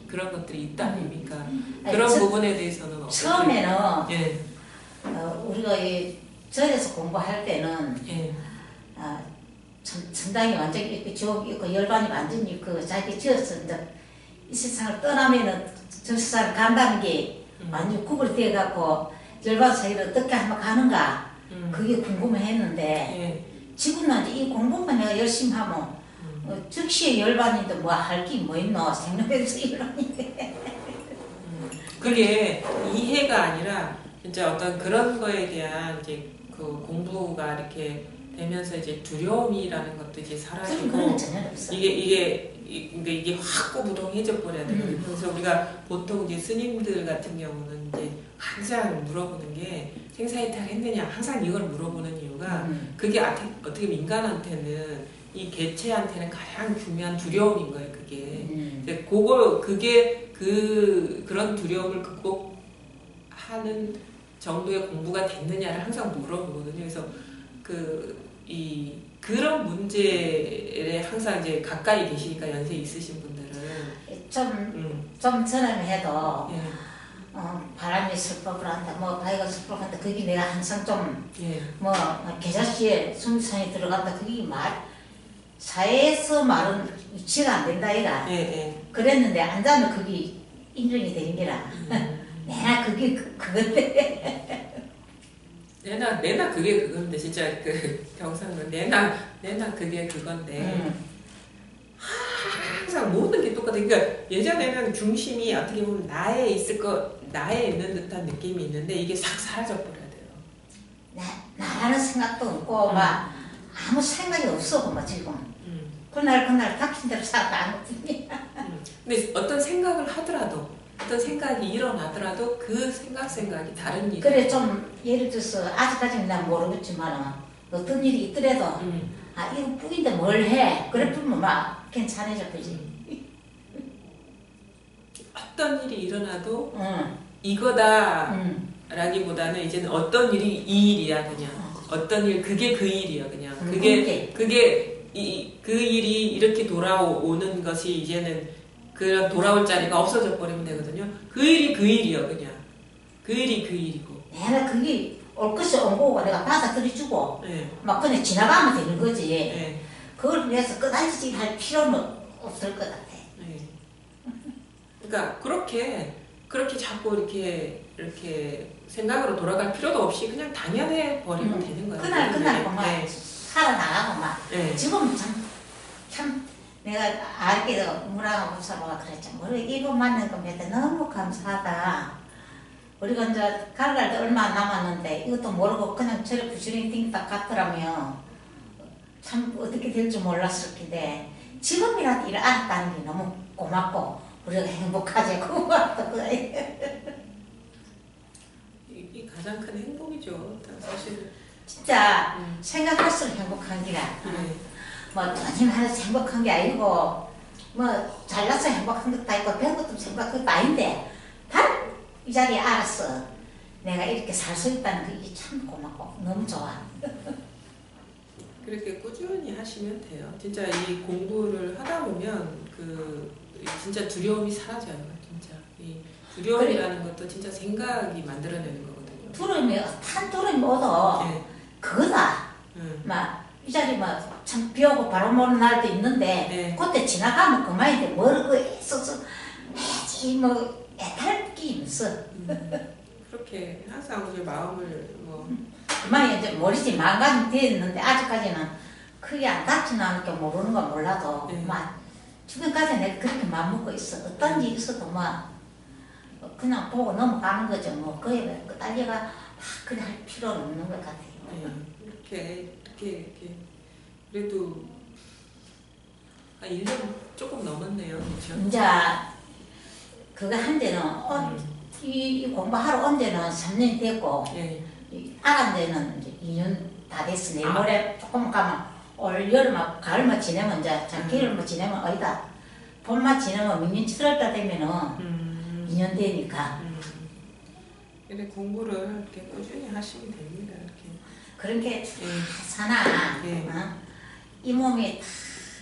Speaker 1: 그런 것들이 있다 아닙니까? 그런 부분에 대해서는
Speaker 3: 처음에는
Speaker 1: 예.
Speaker 3: 우리가 이 절에서 공부할 때는 천당이 완전히 있고 지옥이 있고 열반이 완전히 있고 자기 지어서 이제 이 세상을 떠나면은 저 세상을 간다는 게 완전 구분되어 갖고 열반 사이를 어떻게 하면 가는가 그게 궁금했는데 지금은 이제 이 공부만 내가 열심히 하면 즉시에 열반인데 뭐 할 게 뭐 있노? 생명에서 열반인데.
Speaker 1: 그게 이해가 아니라 진짜 어떤 그런 거에 대한 이제 그 공부가 이렇게 되면서 이제 두려움이라는 것도 이제 사라지고 이게 확 고무동해져 버려야 되거든요. 그래서 우리가 보통 이제 스님들 같은 경우는 이제 항상 물어보는 게 생사이탈 했느냐 항상 이걸 물어보는 이유가 그게 어떻게 민간한테는 이 개체한테는 가장 중요한 두려움인 거예요. 그게 그런 두려움을 극복하는 정도의 공부가 됐느냐를 항상 물어보거든요. 그래서 그런 문제에 항상 이제 가까이 계시니까 연세 있으신 분들은
Speaker 3: 좀 전에 해도 예. 바람이 슬퍼을 한다, 뭐 바위가 슬퍼을 한다. 그게 내가 항상 좀 뭐 계좌시에 숨성이 들어간다. 그게 사회에서 말은 유치가 안 된다 이라. 그랬는데 앉아면 그게 인정이 되는 게라. 내가 그게 그건데.
Speaker 1: 내나 그게 그건데 진짜 그 경상도 내나 그게 그건데 항상 모든 게 똑같아. 그러니까 예전에는 중심이 어떻게 보면 나에 있는 듯한 느낌이 있는데 이게 싹 사라져 버려야 돼요.
Speaker 3: 나라는 생각도 없고 막 아무 생각이 없어 뭐 지금. 그날 닥친 대로 살아가거든요.
Speaker 1: 근데 어떤 생각을 하더라도 어떤 생각이 일어나더라도 그 생각이 다른 일.
Speaker 3: 그래 좀 예를 들어서 아직까지는 난 모르겠지만 어떤 일이 있더라도 이거 뿌인데 뭘 해? 그래 보면 막 괜찮아져 그지.
Speaker 1: 어떤 일이 일어나도 이거다 라기보다는 이제는 어떤 일이 이 일이야 그냥. 어떤 일 그게 그 일이야 그냥. 그게 그 일이 이렇게 돌아오는 것이 이제는 그런 돌아올 자리가 없어져 버리면 되거든요. 그 일이 그 일이요 그냥. 그 일이 그 일이고.
Speaker 3: 내가 그게 올 것이 온 거고 내가 받아들여주고 막 그냥 지나가면 되는 거지. 그걸 위해서 끝까지 할 필요는 없을 것 같아.
Speaker 1: 그러니까 그렇게 자꾸 이렇게 생각으로 돌아갈 필요도 없이 그냥 당연해 버리면 되는 거예요.
Speaker 3: 그날 막 살아나가고 막 지금 참 내가 알게도 무라가 무사로가 그랬죠. 이거 만난 겁니다. 너무 감사하다. 우리가 이제 가을날 때 얼마 남았는데 이것도 모르고 그냥 저를 부지런히 띵딱 갔더라면 참 어떻게 될 줄 몰랐을 텐데 지금이라도 이를 알았다는 게 너무 고맙고 우리가 행복하지. 고맙다 그래.
Speaker 1: 이 가장 큰 행복이죠. 사실
Speaker 3: 진짜 생각할수록 행복한 기라. 뭐 돈이 많아서 행복한 게 아니고 뭐 잘나서 행복한 것도 아니고 배운 것도 행복한 것도 아닌데 단 이 자리에 알았어. 내가 이렇게 살 수 있다는 게 참 고맙고 너무 좋아.
Speaker 1: 그렇게 꾸준히 하시면 돼요. 진짜 이 공부를 하다 보면 진짜 두려움이 사라져요. 진짜 이 두려움이라는 것도 진짜 생각이 만들어내는 거거든요.
Speaker 3: 두려움이 오도 그거다. 막 이 자리 참 비오고 바람 오는 날도 있는데 그때 지나가면 그만인데 모르고 있어서 해지 뭐 애탈 게 없어.
Speaker 1: 그렇게 항상 우리 마음을
Speaker 3: 그만 이제 머리지 망가진 됐는데 아직까지는 크게 안 다치는 않을게 모르는 건 몰라도 막 지금까지 내가 그렇게 마음먹고 있어. 어떤 일이 있어도 그냥 보고 넘어가는 거죠. 뭐 그에 딸려가 그래 할 필요는 없는 것 같아요.
Speaker 1: 이렇게 그래도 한 1년 조금 넘었네요. 그렇죠?
Speaker 3: 이제 그거 한 데는 이 공부하러 온 데는 3년이 됐고 알은 데는 이제 2년 다 됐어. 내일 모레 조금 가면 올 여름만 가을만 지내면 이제 장기를만 지내면 어디다 봄만 지내면明年 7월달 되면은 2년 되니까.
Speaker 1: 근데 공부를 이렇게 꾸준히 하시면 됩니다. 이렇게.
Speaker 3: 그런 게 사나 이 몸이 다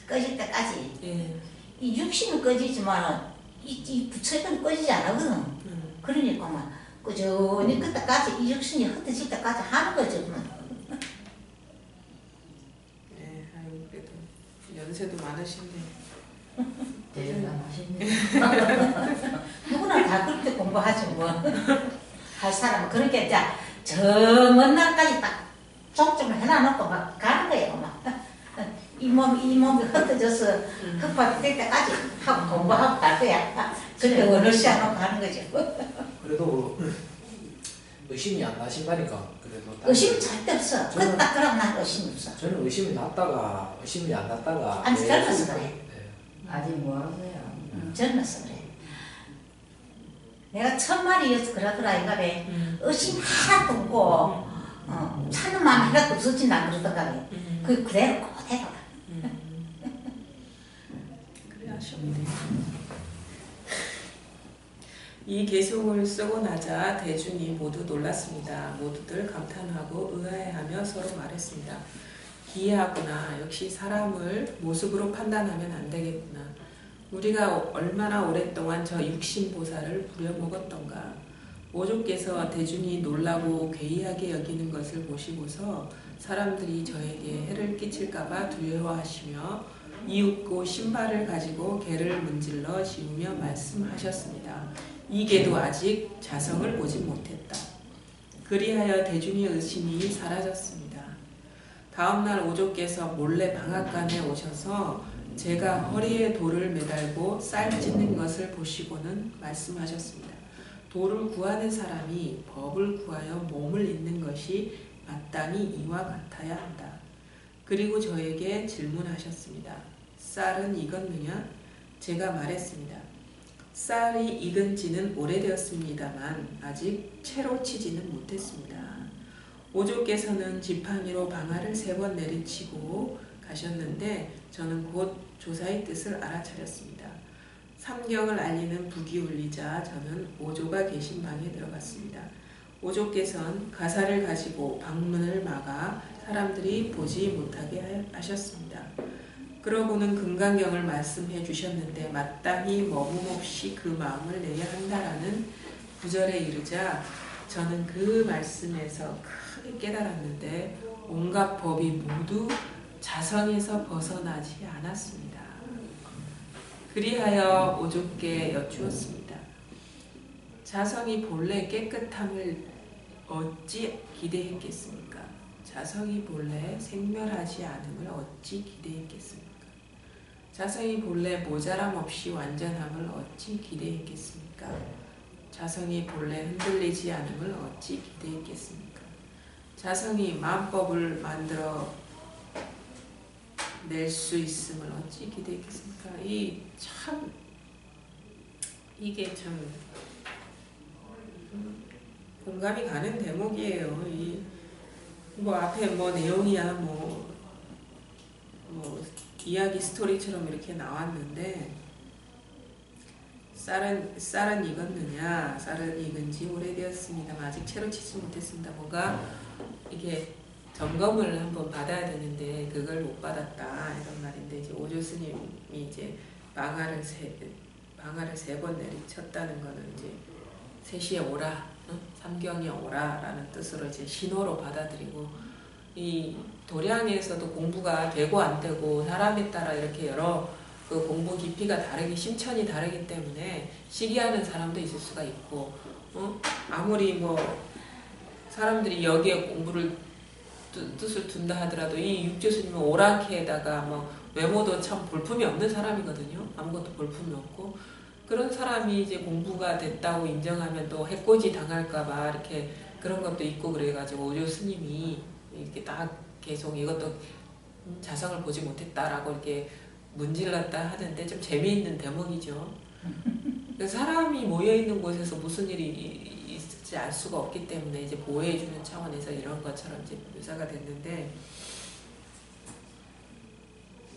Speaker 3: 꺼질 때까지 이 육신은 꺼지지만 이 부처는 꺼지지 않거든. 그러니까 막 꾸준히 그때까지 이 육신이 흩어질 때까지 하는 거죠.
Speaker 1: 아이고 그래도 연세도 많으신데.
Speaker 3: 누구나 다 그렇게 공부하지 뭐. 할 사람은 그렇게 저 먼 날까지 딱 종점을 해놔놓고 막 가는 거예요. 막. 이 이 몸이 흩어져서 흑발 될 때까지 하고 공부하고 갈 거야. 그때 원을 시작하고 하는 거지.
Speaker 2: 그래도 의심이 안 나신다니까. 그래도
Speaker 3: 의심 절대 없어. 딱 그럼 난 의심 없어.
Speaker 2: 저는 의심이 났다가 의심이 안 났다가.
Speaker 3: 아니 젊어서 그래.
Speaker 2: 네.
Speaker 4: 아직 멀었어요.
Speaker 3: 젊어서 그래. 내가 천만이어서 그러더라 이거래. 의심 하나도 없고 찾는 마음 하나도 없어진다 그러더라. 그 그대로 그대로.
Speaker 1: 그래 하셨네. 이 개송을 쓰고 나자 대중이 모두 놀랐습니다. 모두들 감탄하고 의아해하며 서로 말했습니다. 기이하구나. 역시 사람을 모습으로 판단하면 안 되겠구나. 우리가 얼마나 오랫동안 저 육신보살을 부려먹었던가. 오조께서 대중이 놀라고 괴이하게 여기는 것을 보시고서 사람들이 저에게 해를 끼칠까봐 두려워하시며 이윽고 신발을 가지고 개를 문질러 지우며 말씀하셨습니다. 이 개도 아직 자성을 보지 못했다. 그리하여 대중의 의심이 사라졌습니다. 다음날 오조께서 몰래 방앗간에 오셔서 제가 허리에 돌을 매달고 쌀 찢는 것을 보시고는 말씀하셨습니다. 돌을 구하는 사람이 법을 구하여 몸을 잇는 것이 마땅히 이와 같아야 한다. 그리고 저에게 질문하셨습니다. 쌀은 익었느냐? 제가 말했습니다. 쌀이 익은 지는 오래되었습니다만 아직 채로 치지는 못했습니다. 오조께서는 지팡이로 방아를 3번 내리치고 가셨는데 저는 곧 조사의 뜻을 알아차렸습니다. 삼경을 알리는 북이 울리자 저는 오조가 계신 방에 들어갔습니다. 오조께서는 가사를 가지고 방문을 막아 사람들이 보지 못하게 하셨습니다. 그러고는 금강경을 말씀해 주셨는데 마땅히 머금없이 그 마음을 내야 한다라는 구절에 이르자 저는 그 말씀에서 크게 깨달았는데 온갖 법이 모두 자성에서 벗어나지 않았습니다. 그리하여 오조께 여쭈었습니다. 자성이 본래 깨끗함을 어찌 기대했겠습니까? 자성이 본래 생멸하지 않음을 어찌 기대했겠습니까? 자성이 본래 모자람 없이 완전함을 어찌 기대했겠습니까? 자성이 본래 흔들리지 않음을 어찌 기대했겠습니까? 자성이 마음법을 만들어 낼 수 있음을 어찌 기대했겠습니까? 이게 참 공감이 가는 대목이에요. 뭐 앞에 뭐 내용이야 뭐 이야기 스토리처럼 이렇게 나왔는데 쌀은 익었느냐? 쌀은 익은 지 오래되었습니다만 아직 채로 치지 못했습니다. 뭔가 이게 점검을 한번 받아야 되는데 그걸 못 받았다 이런 말인데 이제 오조 스님이 이제 방아를 3번 내리쳤다는 거는 이제 3시에 오라, 삼경에 오라라는 뜻으로 이제 신호로 받아들이고 이 도량에서도 공부가 되고 안 되고 사람에 따라 이렇게 여러 그 공부 깊이가 다르게 심천이 다르기 때문에 시기하는 사람도 있을 수가 있고 아무리 뭐 사람들이 여기에 공부를 뜻을 둔다 하더라도 이 육조스님은 오랑캐에다가 뭐 외모도 참 볼품이 없는 사람이거든요. 아무것도 볼품이 없고 그런 사람이 이제 공부가 됐다고 인정하면 또 해코지 당할까봐 이렇게 그런 것도 있고 그래가지고 오조 스님이 이렇게 딱 계속 이것도 자성을 보지 못했다라고 이렇게 문질렀다 하는데 좀 재미있는 대목이죠. 사람이 모여있는 곳에서 무슨 일이 있을지 알 수가 없기 때문에 이제 보호해주는 차원에서 이런 것처럼 이제 묘사가 됐는데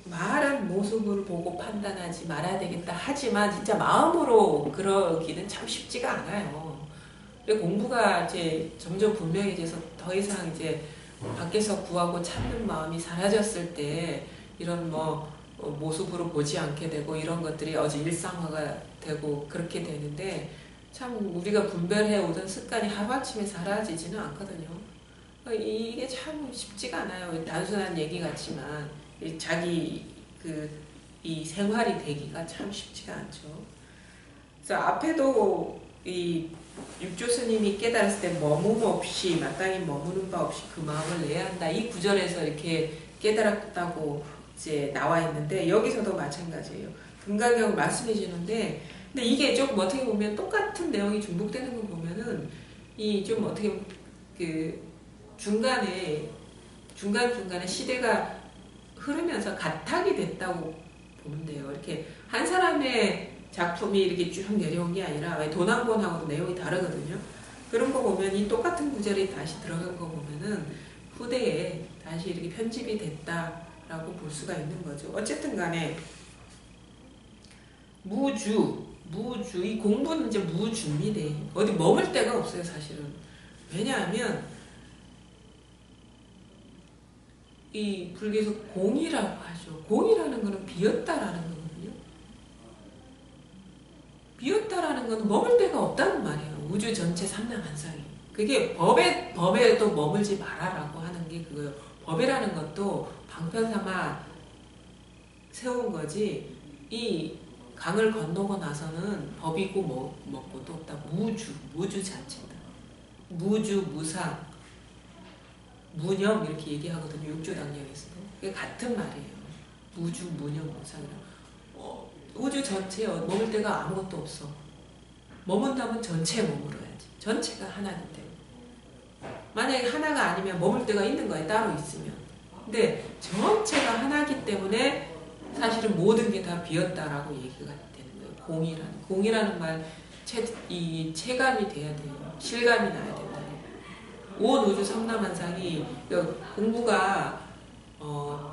Speaker 1: 말은 모습을 보고 판단하지 말아야 되겠다 하지만 진짜 마음으로 그러기는 참 쉽지가 않아요. 공부가 이제 점점 분명해져서 더 이상 이제 밖에서 구하고 찾는 마음이 사라졌을 때 이런 뭐 모습으로 보지 않게 되고 이런 것들이 어제 일상화가 되고 그렇게 되는데 참 우리가 분별해 오던 습관이 하루아침에 사라지지는 않거든요. 이게 참 쉽지가 않아요. 단순한 얘기 같지만 자기 이 생활이 되기가 참 쉽지가 않죠. 그래서 앞에도 이 육조 스님이 깨달았을 때 머문 없이 마땅히 머무는 바 없이 그 마음을 내야 한다. 이 구절에서 이렇게 깨달았다고 이제 나와 있는데 여기서도 마찬가지예요. 금강경 말씀해 주는데 근데 이게 좀 어떻게 보면 똑같은 내용이 중복되는 거 보면은 이 좀 어떻게 그 중간에 시대가 흐르면서 가탁이 됐다고 보면 돼요. 이렇게 한 사람의 작품이 이렇게 쭉 내려온 게 아니라 도난본하고도 내용이 다르거든요. 그런 거 보면 이 똑같은 구절이 다시 들어간 거 보면은 후대에 다시 이렇게 편집이 됐다라고 볼 수가 있는 거죠. 어쨌든 간에 무주 이 공부는 이제 무주입니다. 어디 머물 데가 없어요, 사실은. 왜냐하면 이 불교에서 공이라고 하죠. 공이라는 거는 비었다라는 거거든요. 비었다라는 거는 머물 데가 없다는 말이에요. 우주 전체 삼량한상이. 그게 법에도 머물지 말아라고 하는 게 그거예요. 법이라는 것도 방편 삼아 세운 거지. 이 강을 건너고 나서는 법이고 먹고도 없다. 무주 자체다. 무주, 무상, 무념 이렇게 얘기하거든요. 육조당경에서도. 그게 같은 말이에요. 무주, 무념, 무상이라고. 우주 전체에 머물 데가 아무것도 없어. 머문다면 전체에 머물어야지. 전체가 하나인데. 만약에 하나가 아니면 머물 데가 있는 거에 따로 있으면. 근데 전체가 하나이기 때문에 사실은 모든 게 다 비었다라고 얘기가 되는 거예요. 공이라는 말, 이 체감이 돼야 돼요. 실감이 나야 된다. 온 우주 삼라만상이 공부가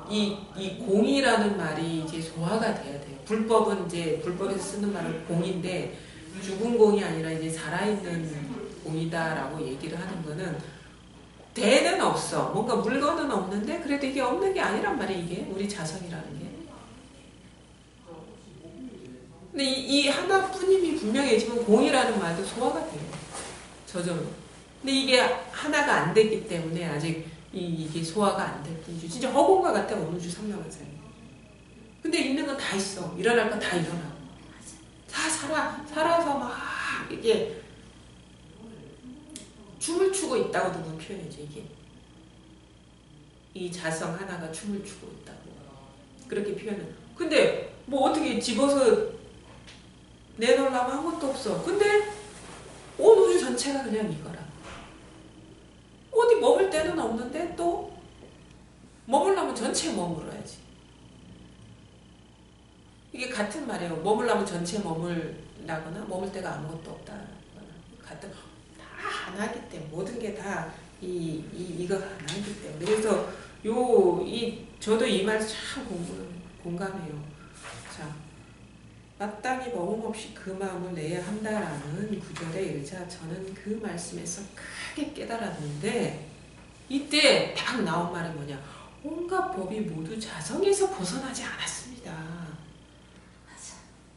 Speaker 1: 이 공이라는 말이 이제 소화가 돼야 돼요. 불법은 이제 불법에서 쓰는 말은 공인데 죽은 공이 아니라 이제 살아있는 공이다라고 얘기를 하는 거는 대는 없어. 뭔가 물건은 없는데 그래도 이게 없는 게 아니란 말이에요. 이게 우리 자성이라는 게. 근데 이 하나뿐임이 분명해지면 공이라는 말도 소화가 돼요. 저절로. 근데 이게 하나가 안 됐기 때문에 아직 이게 소화가 안 될 뿐이죠. 진짜 허공과 같아. 어느 주 삼라만상이. 근데 있는 건 다 있어. 일어날 건 다 일어나. 다 살아서 막 이게 춤을 추고 있다고도 그런 표현이죠. 이게 이 자성 하나가 춤을 추고 있다고 그렇게 표현을. 근데 뭐 어떻게 집어서 내놓으려면 아무것도 없어. 근데 온 우주 전체가 그냥 이거라. 어디 머물 데는 없는데 또 머물려면 전체에 머물어야지. 이게 같은 말이에요. 머물려면 전체에 머물라거나 머물 데가 아무것도 없다. 같은 다 하나이기 때문에 모든 게 다 이거 하나이기 때문에. 그래서 저도 이 말 참 공감해요. 자, 마땅히 머문 없이 그 마음을 내야 한다라는 구절에 이르자 저는 그 말씀에서 크게 깨달았는데 이때 딱 나온 말이 뭐냐. 온갖 법이 모두 자성에서 벗어나지 않았습니다.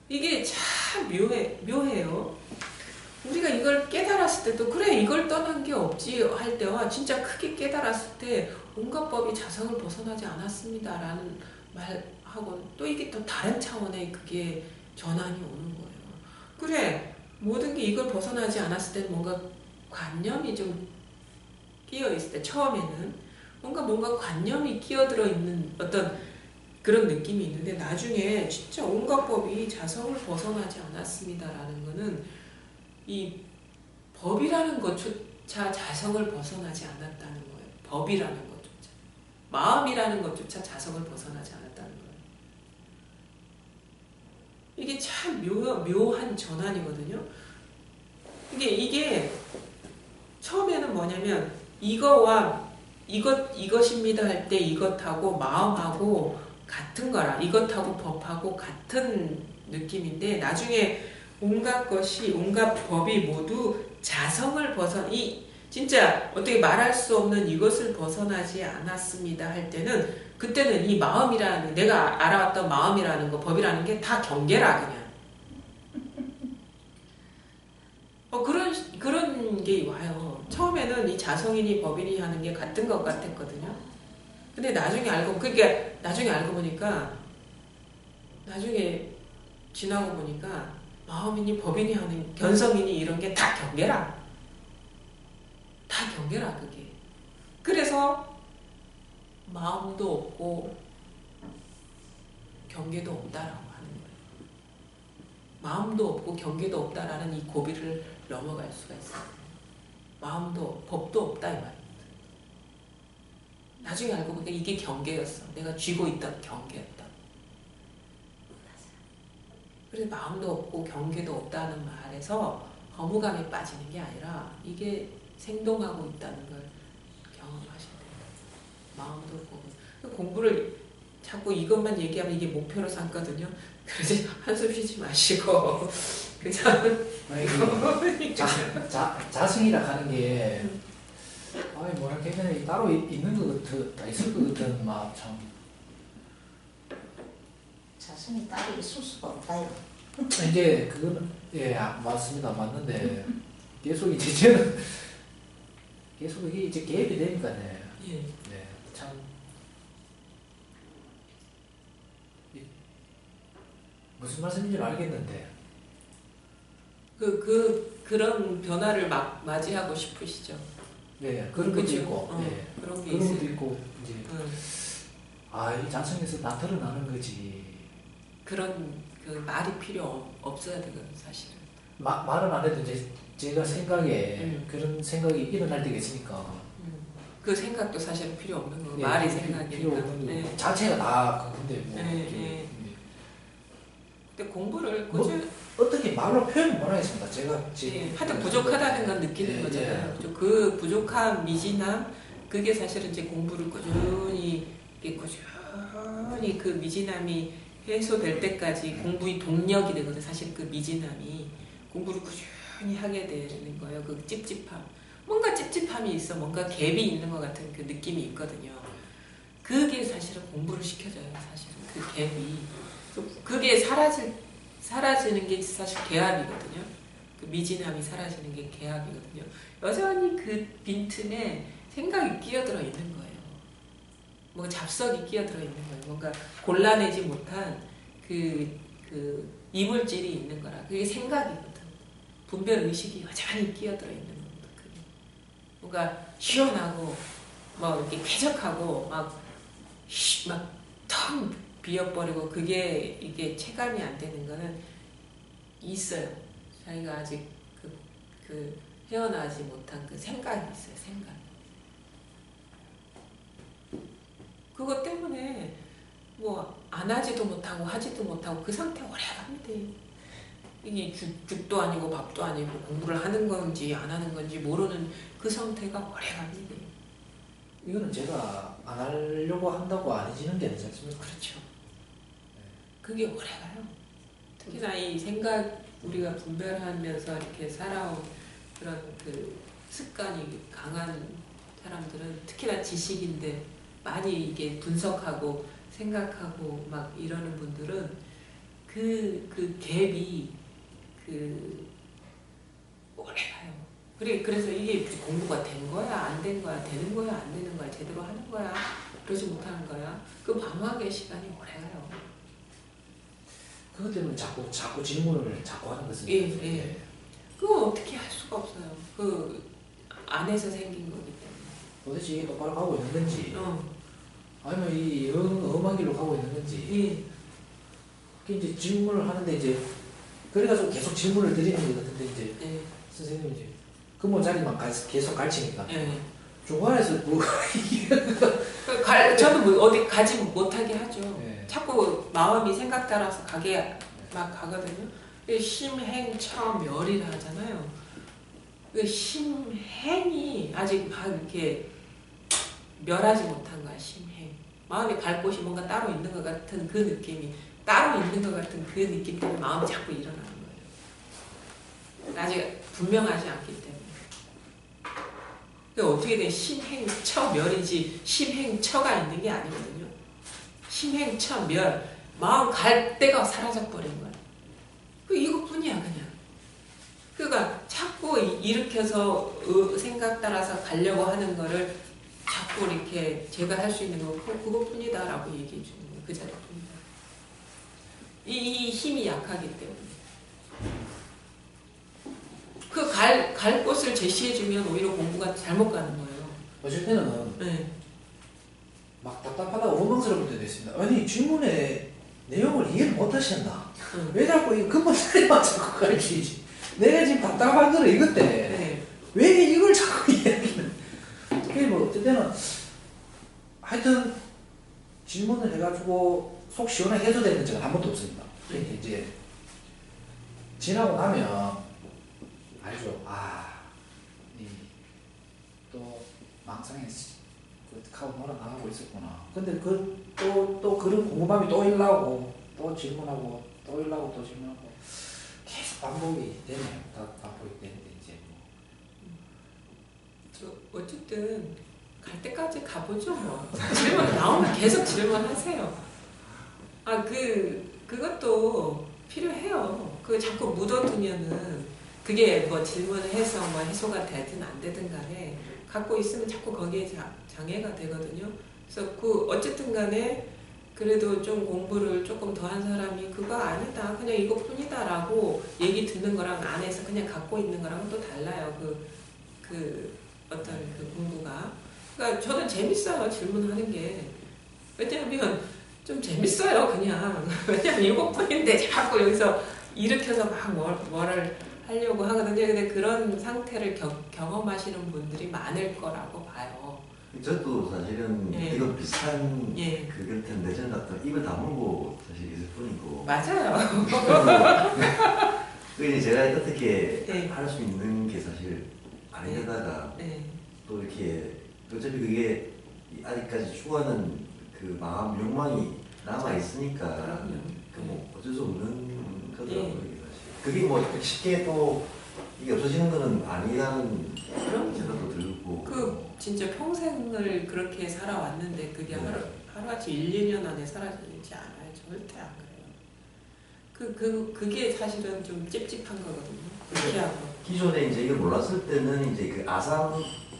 Speaker 1: 이게 참 묘해요. 우리가 이걸 깨달았을 때도 그래 이걸 떠난 게 없지 할 때와 진짜 크게 깨달았을 때 온갖 법이 자성을 벗어나지 않았습니다 라는 말하고는 또 이게 또 다른 차원의 그게 전환이 오는 거예요. 그래 모든 게 이걸 벗어나지 않았을 때는 뭔가 관념이 좀 끼어있을 때 처음에는 뭔가 관념이 끼어들어 있는 어떤 그런 느낌이 있는데 나중에 진짜 온갖 법이 자성을 벗어나지 않았습니다라는 거는 이 법이라는 것조차 자성을 벗어나지 않았다는 거예요. 법이라는 것조차. 마음이라는 것조차 자성을 벗어나지 않았다는 거예요. 이게 참 묘한 전환이거든요. 이게 처음에는 뭐냐면 이것입니다 할 때 이것하고 마음하고 같은 거라. 이것하고 법하고 같은 느낌인데 나중에 온갖 법이 모두 자성을 진짜 어떻게 말할 수 없는 이것을 벗어나지 않았습니다 할 때는 그때는 이 마음이라는 내가 알아왔던 마음이라는 거 법이라는 게 다 경계라 그냥. 그런 게 와요. 처음에는 이 자성이니 법이니 하는 게 같은 것 같았거든요. 근데 나중에 알고 보니까 나중에 지나고 보니까 마음이니 법이니 하는 견성이니 이런 게 다 경계라. 다 경계라 그게. 그래서 마음도 없고 경계도 없다라고 하는 거예요. 마음도 없고 경계도 없다라는 이 고비를 넘어갈 수가 있어요. 마음도 법도 없다 이 말입니다. 나중에 알고 보니까 이게 경계였어. 내가 쥐고 있던 경계였다. 그래서 마음도 없고 경계도 없다는 말에서 허무감에 빠지는 게 아니라 이게 생동하고 있다는 걸 경험하셔야 돼요. 마음도 없고 공부를 자꾸 이것만 얘기하면 이게 목표로 삼거든요. 그래서 한숨 쉬지 마시고 그냥
Speaker 2: 자승이라 하는 게 뭐랄까 그냥 따로 있는 것 같아 있을 것 같은 마음 참.
Speaker 3: 자신이 따로 있을 수가 없다요.
Speaker 2: 이제 그거는 맞습니다. 맞는데 계속 이제 저는 계속 이게 이제 개입이 되니까요.
Speaker 1: 예.
Speaker 2: 참 무슨 말씀인지 알겠는데
Speaker 1: 그런 변화를 맞이하고 싶으시죠.
Speaker 2: 네, 그런 것도 있고,
Speaker 1: 그런 게
Speaker 2: 그런 것도 있고 이제 이 자성에서 다 드러나는 거지.
Speaker 1: 그런 그 말이 필요 없어야 되거든 사실은.
Speaker 2: 말은 안 해도 이제 제가 생각에 그런 생각이 일어날 때가 있으니까.
Speaker 1: 그 생각도 사실은 필요 없는 거고 말이 생각이니까. 필요 없는
Speaker 2: 거. 자체가 다 근데 뭐.
Speaker 1: 근데 공부를 꾸준히
Speaker 2: 어떻게 말로 표현 못 하겠습니다. 제가 지금
Speaker 1: 하여튼 부족하다는 건 느끼는 거잖아요. 그 부족한 미진함 그게 사실은 이제 공부를 꾸준히 그 미진함이 해소될 때까지 공부의 동력이 되거든요. 사실 그 미진함이 공부를 꾸준히 하게 되는 거예요. 그 찝찝함. 뭔가 찝찝함이 있어. 뭔가 갭이 있는 것 같은 그 느낌이 있거든요. 그게 사실은 공부를 시켜줘요. 사실은 그 갭이. 그게 사라지는 게 사실 개합이거든요. 그 미진함이 사라지는 게 개합이거든요. 여전히 그 빈틈에 생각이 끼어들어 있는 거예요. 뭔가 잡석이 끼어들어 있는 거예요. 뭔가 골라내지 못한 그 이물질이 있는 거라. 그게 생각이거든. 분별 의식이 여전히 끼어들어 있는 겁니다. 뭔가 시원하고 막 이렇게 쾌적하고 막 텅 비어버리고 그게 이게 체감이 안 되는 거는 있어요. 자기가 아직 그 헤어나지 못한 그 생각이 있어요. 생각. 그것 때문에 뭐 안 하지도 못하고 하지도 못하고 그 상태 오래 갑니다. 이게 죽도 아니고 밥도 아니고 공부를 하는 건지 안 하는 건지 모르는 그 상태가 오래 갑니다.
Speaker 2: 이거는 제가 안 하려고 한다고 안 해지는 게 아니지 않습니까?
Speaker 1: 그렇죠. 그게 오래 가요. 특히나 이 생각 우리가 분별하면서 이렇게 살아온 그런 그 습관이 강한 사람들은 특히나 지식인데 많이 이게 분석하고 생각하고 막 이러는 분들은 그 갭이 오래 가요. 그래서 이게 공부가 된 거야, 안 된 거야, 되는 거야, 안 되는 거야, 제대로 하는 거야, 그러지 못하는 거야. 그 방황의 시간이 오래 가요.
Speaker 2: 그것 때문에 자꾸 질문을 자꾸 하는 것은.
Speaker 1: 예. 그거 어떻게 할 수가 없어요. 그 안에서 생긴 거기 때문에.
Speaker 2: 도대체 이게 똑바로 가고 있는 건지. 아니면 이 험한 길로 가고 있는 건지. 그게 이제 질문을 하는데 이제 그래가지고 계속 질문을 드리는 것 같은데 이제 선생님이 이제 근무 자리만 계속 가르치니까. 중간에서 뭐
Speaker 1: 저도 뭐 어디 가지 못하게 하죠. 자꾸 마음이 생각 따라서 막 가거든요. 심행처멸이라 하잖아요. 그 심행이 아직 막 이렇게 멸하지 못한 거야. 심행. 마음이 갈 곳이 뭔가 따로 있는 것 같은 그 느낌이 따로 있는 것 같은 그 느낌 때문에 마음이 자꾸 일어나는 거예요. 아직 분명하지 않기 때문에. 어떻게 된 심행처멸이지 심행처가 있는 게 아니거든요. 심행처멸 마음 갈 데가 사라져버린 거야. 이것뿐이야 그냥. 그러니까 자꾸 일으켜서 생각 따라서 가려고 하는 거를 자꾸 이렇게 제가 할 수 있는 건 그것뿐이다 라고 얘기해 주는 거예요. 그 자리뿐이다. 이 힘이 약하기 때문에. 갈 곳을 제시해주면 오히려 공부가 잘못 가는 거예요.
Speaker 2: 어쩔 때는 막 답답하다고 원망스러울 때도 있습니다. 아니 질문에 내용을 이해를 못 하신다. 왜 자꾸 이 근본자리만 자꾸 가르치지? 내가 지금 답답한 거는 이것 때문에
Speaker 1: 네.
Speaker 2: 왜 이걸 자꾸 이야기는? 그게 뭐 어떤 때는 하여튼 질문을 해가지고 속 시원하게 해소되는 적은 한 번도 없습니다. 그러니까 이제 지나고 나면 알죠. 또 망상에 하고 놀아나가고 있었구나. 근데 또 그런 궁금함이 또 일나오고 또 질문하고 또 일나오고 또 질문하고 계속 반복이 되네요. 반복이 되는데 이제
Speaker 1: 어쨌든 갈 때까지 가보죠 뭐. 질문 나오면 계속 질문하세요. 그것도 필요해요. 자꾸 묻어두면은 그게 뭐 질문해서 뭐 해소가 되든 안 되든 간에 갖고 있으면 자꾸 거기에 장애가 되거든요. 그래서 어쨌든 간에 그래도 좀 공부를 조금 더 한 사람이 그거 아니다, 그냥 이것뿐이다 라고 얘기 듣는 거랑 안에서 그냥 갖고 있는 거랑은 또 달라요. 어떤 공부가. 그러니까 저는 재밌어요, 질문하는 게. 왜냐면 좀 재밌어요, 그냥. 왜냐면 이것뿐인데 자꾸 여기서 일으켜서 막 뭐를 하려고 하거든요. 근데 그런 상태를 경험하시는 분들이 많을 거라고 봐요.
Speaker 4: 저도 사실은
Speaker 1: 예.
Speaker 4: 이거 비슷한
Speaker 1: 예.
Speaker 4: 그럴 텐데 저는 같은 입을 다물고 사실 있을 뿐이고.
Speaker 1: 맞아요.
Speaker 4: 그 제가 어떻게
Speaker 1: 네.
Speaker 4: 할 수 있는 게 사실 아니다가
Speaker 1: 네.
Speaker 4: 또 이렇게 어차피 그게 아직까지 추구하는 그 마음 욕망이 남아 있으니까 뭐 어쩔 수 없는 거더라고요.
Speaker 1: 예.
Speaker 4: 그게 뭐 쉽게 또 이게 없어지는 거는 아니라는
Speaker 1: 그럼요.
Speaker 4: 생각도 들고.
Speaker 1: 진짜 평생을 그렇게 살아왔는데 그게
Speaker 4: 네.
Speaker 1: 하루아침 1, 2년 안에 사라지지 않아요. 절대 안 그래요. 그게 사실은 좀 찝찝한 거거든요. 그렇게 하고.
Speaker 4: 기존에 이제 이걸 몰랐을 때는 이제 그 아상,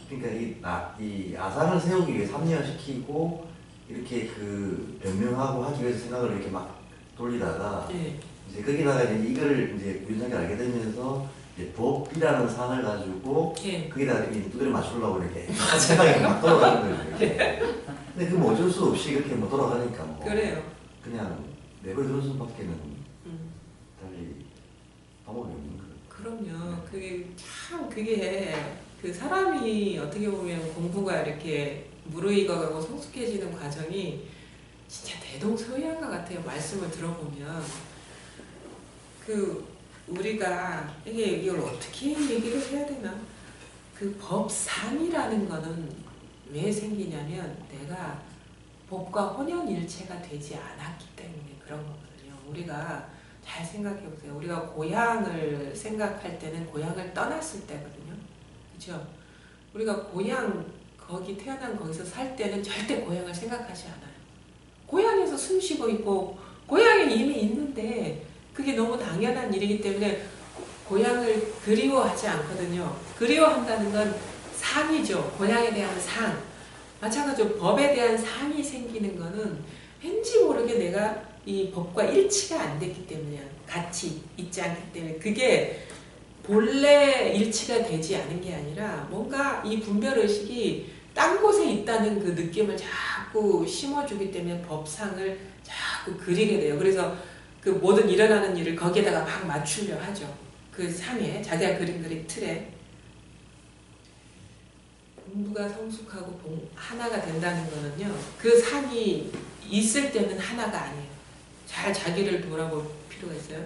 Speaker 4: 그러니까 이 아상을 세우기 위해 합리화시키고 이렇게 그 변명하고 하기 위해서 생각을 이렇게 막 돌리다가
Speaker 1: 네.
Speaker 4: 이제 거기다가 이걸 이제 유전자를 알게 되면서 이제 법이라는 상을 가지고
Speaker 1: 네.
Speaker 4: 거기다가 이 두드려 맞추려고 이렇게 생각이 막 돌아가는 거예요. 근데 그 뭐 어쩔 수 없이 이렇게 뭐 돌아가니까 뭐
Speaker 1: 그래요.
Speaker 4: 그냥 내버려 두는 수밖에는 달리 방법이 없는 거예요.
Speaker 1: 그럼요. 그게 사람이 어떻게 보면 공부가 이렇게 무르익어가고 성숙해지는 과정이 진짜 대동소이한 것 같아요. 말씀을 들어보면. 우리가 이걸 어떻게 얘기를 해야 되나? 법상이라는 거는 왜 생기냐면 내가 법과 혼연일체가 되지 않았기 때문에 그런 거거든요. 우리가 잘 생각해 보세요. 우리가 고향을 생각할 때는 고향을 떠났을 때거든요. 그렇죠? 우리가 거기 태어난 거기서 살 때는 절대 고향을 생각하지 않아요. 고향에서 숨 쉬고 있고 고향에 이미 있는데 그게 너무 당연한 일이기 때문에 고향을 그리워하지 않거든요. 그리워한다는 건 상이죠. 고향에 대한 상. 마찬가지로 법에 대한 상이 생기는 거는 왠지 모르게 내가 이 법과 일치가 안 됐기 때문이야. 같이 있지 않기 때문에 그게 본래 일치가 되지 않은 게 아니라 뭔가 이 분별의식이 딴 곳에 있다는 그 느낌을 자꾸 심어주기 때문에 법상을 자꾸 그리게 돼요. 그래서 모든 일어나는 일을 거기에다가 막 맞추려 하죠. 그 상에 자기가 그린 틀에. 공부가 성숙하고 하나가 된다는 거는요. 그 상이 있을 때는 하나가 아니에요. 잘 자기를 돌아볼 필요가 있어요.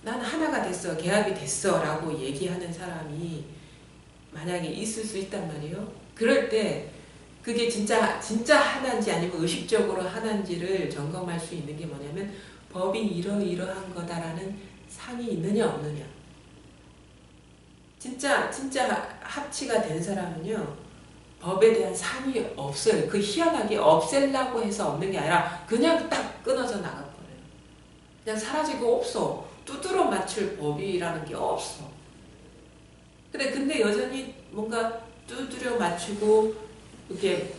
Speaker 1: 나는 하나가 됐어, 개합이 됐어 라고 얘기하는 사람이 만약에 있을 수 있단 말이에요. 그럴 때 그게 진짜 하나인지 아니면 의식적으로 하나인지를 점검할 수 있는 게 뭐냐면 법이 이러이러한 거다라는 상이 있느냐 없느냐. 진짜 합치가 된 사람은요. 법에 대한 상이 없어요. 희한하게 없애려고 해서 없는 게 아니라 그냥 딱 끊어져 나가버려요. 그냥 사라지고 없어. 두드러 맞출 법이라는 게 없어. 근데 여전히 뭔가 두드려 맞추고 이렇게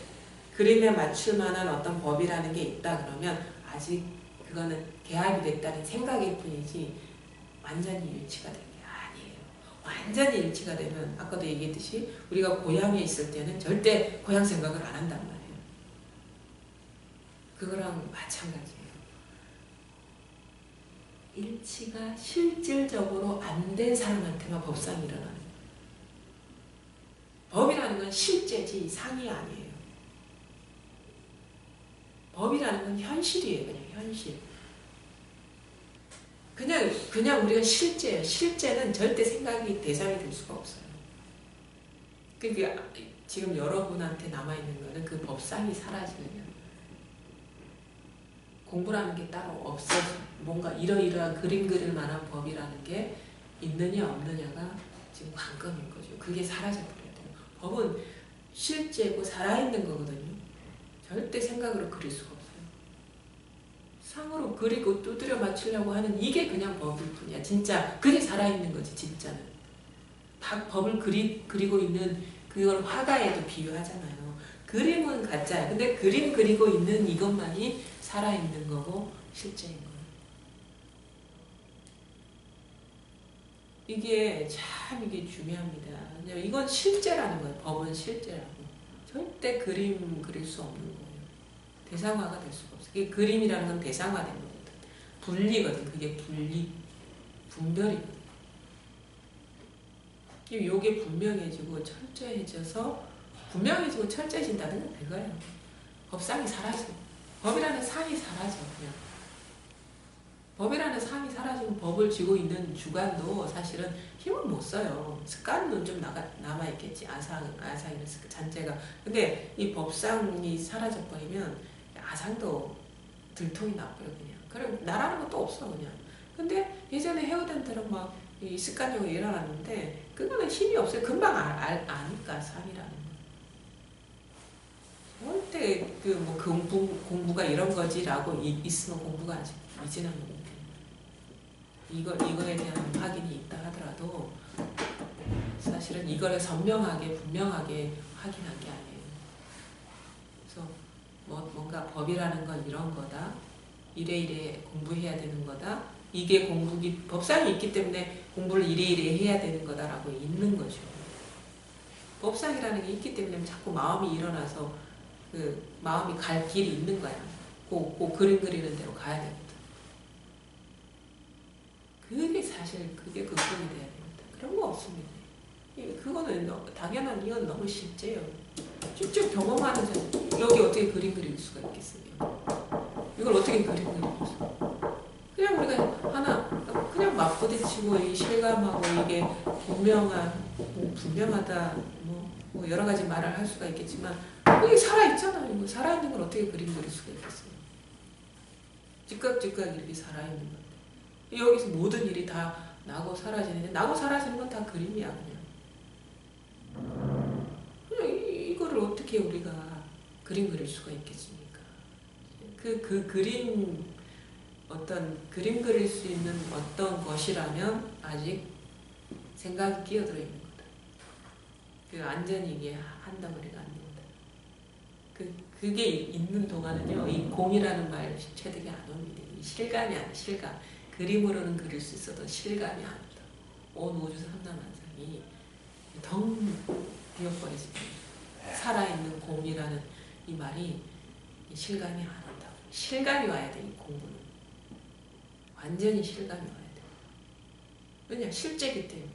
Speaker 1: 그림에 맞출 만한 어떤 법이라는 게 있다 그러면 아직 그거는 개합이 됐다는 생각일 뿐이지 완전히 일치가 된 게 아니에요. 완전히 일치가 되면 아까도 얘기했듯이 우리가 고향에 있을 때는 절대 고향 생각을 안 한단 말이에요. 그거랑 마찬가지예요. 일치가 실질적으로 안 된 사람한테만 법상이 일어나는 거예요. 법이라는 건 실제지 상이 아니에요. 법이라는 건 현실이에요. 그냥 현실. 그냥 우리가 실제예요. 실제는 절대 생각이 대상이 될 수가 없어요. 그러니까 지금 여러분한테 남아있는 거는 그 법상이 사라지는 공부라는 게 따로 없어서 뭔가 이러이러한 그림 그릴 만한 법이라는 게 있느냐 없느냐가 지금 관건인 거죠. 그게 사라져버려야 돼요. 법은 실제고 살아있는 거거든요. 절대 생각으로 그릴 수가 없어요. 상으로 그리고 두드려 맞추려고 하는 이게 그냥 법일 뿐이야. 진짜 그게 살아있는 거지 진짜는. 다 법을 그리고 있는 그걸 화가에도 비유하잖아요. 그림은 가짜야. 근데 그림 그리고 있는 이것만이 살아있는 거고 실제인 거예요. 이게 중요합니다. 이건 실제라는 거예요. 법은 실제라고. 절대 그림 그릴 수 없는 거예요. 대상화가 될 수가 없어요. 이게 그림이라는 건 대상화된 거거든. 분리거든. 그게 분별이거든. 이게 분명해지고 철저해져서 분명해지고 철저해진다는 건 그거예요. 법상이 사라져. 법이라는 상이 사라져. 그냥. 법이라는 상이 사라지면 법을 쥐고 있는 주관도 사실은 힘을 못 써요. 습관은 좀 남아있겠지. 아상이나 잔재가. 근데 이 법상이 사라져버리면 아상도 들통이 나버려 그냥. 그럼 나라는 것도 없어 그냥. 근데 예전에 해오던 대로 막 이 습관적으로 일어났는데 그거는 힘이 없어요. 금방 아니까 상이라는 거. 절대 공부가 이런 거지라고 있으면 공부가 아직 이지는 않는 이거에 대한 확인이 있다 하더라도 사실은 이거를 선명하게 분명하게 확인한 게 아니에요. 그래서 뭔가 법이라는 건 이런 거다. 이래 공부해야 되는 거다. 이게 법상이 있기 때문에 공부를 이래 해야 되는 거다라고 있는 거죠. 법상이라는 게 있기 때문에 자꾸 마음이 일어나서 그 마음이 갈 길이 있는 거야. 그림 그리는 대로 가야 되거든. 그게 극복이 돼야 됩니다. 그런 거 없습니다. 그거는 당연한 이건 너무 실제예요. 직접 경험하는 사람 여기 어떻게 그림 그릴 수가 있겠어요? 이걸 어떻게 그림 그릴 수 있어요? 그냥 우리가 그냥 맞부딪히고 이 실감하고 이게 분명하다 뭐 여러 가지 말을 할 수가 있겠지만 이게 살아있잖아요. 살아있는 걸 어떻게 그림 그릴 수가 있겠어요? 즉각 이렇게 살아있는 건데 여기서 모든 일이 다 나고 사라지는데 나고 사라지는 건 다 그림이야 그냥 이거를 어떻게 우리가 그림 그릴 수가 있겠습니까? 그 그림 어떤 그림 그릴 수 있는 어떤 것이라면 아직 생각이 끼어들어 있는 거다. 완전히 이게 한 덩어리가 안 된다. 그게 있는 동안은요, 이 공이라는 말 체득이 안 옵니다. 이 실감이 안 돼, 실감. 그림으로는 그릴 수 있어도 실감이 안 온다. 온 우주 삼라만상이 덩 비어버리지. 살아있는 공이라는 이 말이 실감이 안 온다. 실감이 와야 돼, 이 공부는. 완전히 실감이 와야 돼. 왜냐, 실제기 때문에.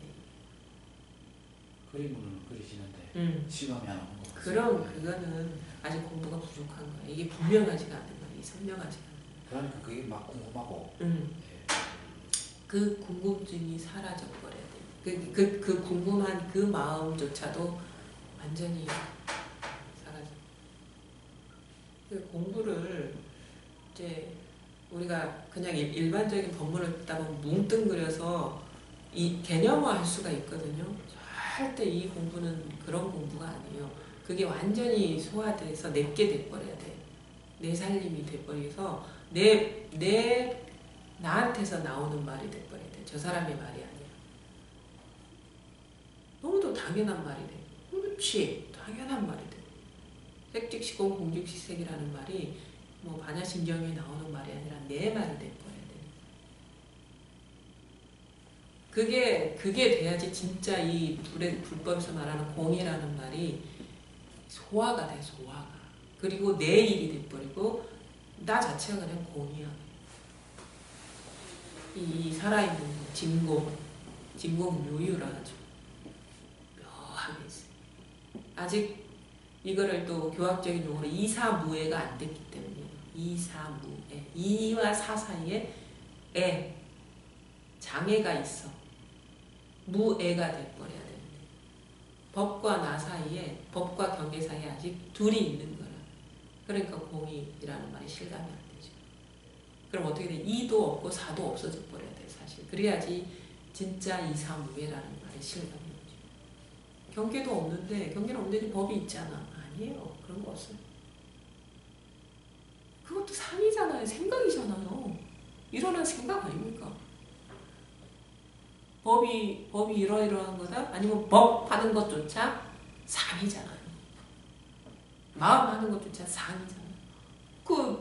Speaker 2: 그림으로는 그리시는데 실감이 안 오는 거.
Speaker 1: 그럼 그거는 아직 공부가 부족한 거야. 이게 분명하지가 않은 거야. 선명하지가 않은 거야.
Speaker 2: 그러니까 그게 막 궁금하고.
Speaker 1: 그 궁금증이 사라져 버려야 돼. 그 궁금한 그 마음조차도 완전히 사라져. 그 공부를 이제 우리가 그냥 일반적인 법문을 듣다 보면 뭉뚱그려서 이 개념화할 수가 있거든요. 절대 이 공부는 그런 공부가 아니에요. 그게 완전히 소화돼서 내게 돼버려야 돼. 내 살림이 돼버려서 나한테서 나오는 말이 돼버려야 돼. 저 사람의 말이 아니야. 너무도 당연한 말이 돼. 그렇지. 당연한 말이 돼. 색즉시공 공즉시색이라는 말이 뭐 반야심경에 나오는 말이 아니라 내 말이 돼버려야 돼. 그게 돼야지 진짜 이 불법에서 말하는 공이라는 말이 소화가 돼, 소화가. 그리고 내 일이 돼버리고 나 자체가 그냥 공이야. 이 살아있는 진공 요유라 가지고 묘하게 있어요. 아직 이거를 또 교학적인 용어로 이사무해가 안 됐기 때문에 이사무해, 이와 사 사이에 장애가 있어. 무애가 돼버려야 되는데 법과 나 사이에, 법과 경계 사이에 아직 둘이 있는 거라. 그러니까 공이라는 말이 실감이 안 되죠. 그럼 어떻게 돼? 이도 없고 사도 없어져 버려야 돼, 사실. 그래야지 진짜 이사무해라는 말이 실감이 오죠. 경계도 없는데, 경계는 없는데 법이 있잖아. 아니에요. 그런 거 없어요. 그것도 상이잖아요. 생각이잖아요. 일어난 생각 아닙니까? 법이 이러이러한 거다? 아니면 법 하는 것조차 상이잖아요. 마음 하는 것조차 상이잖아요.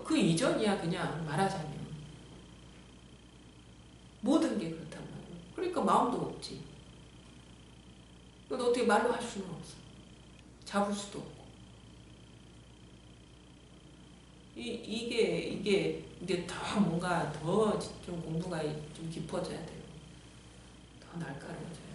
Speaker 1: 그 이전이야, 그냥 말하자면. 모든 게 그렇단 말이에요. 그러니까 마음도 없지. 그건 어떻게 말로 할 수는 없어. 잡을 수도 없고. 이게 더 뭔가 더 좀 공부가 좀 깊어져야 돼요. 더 날카로워져요.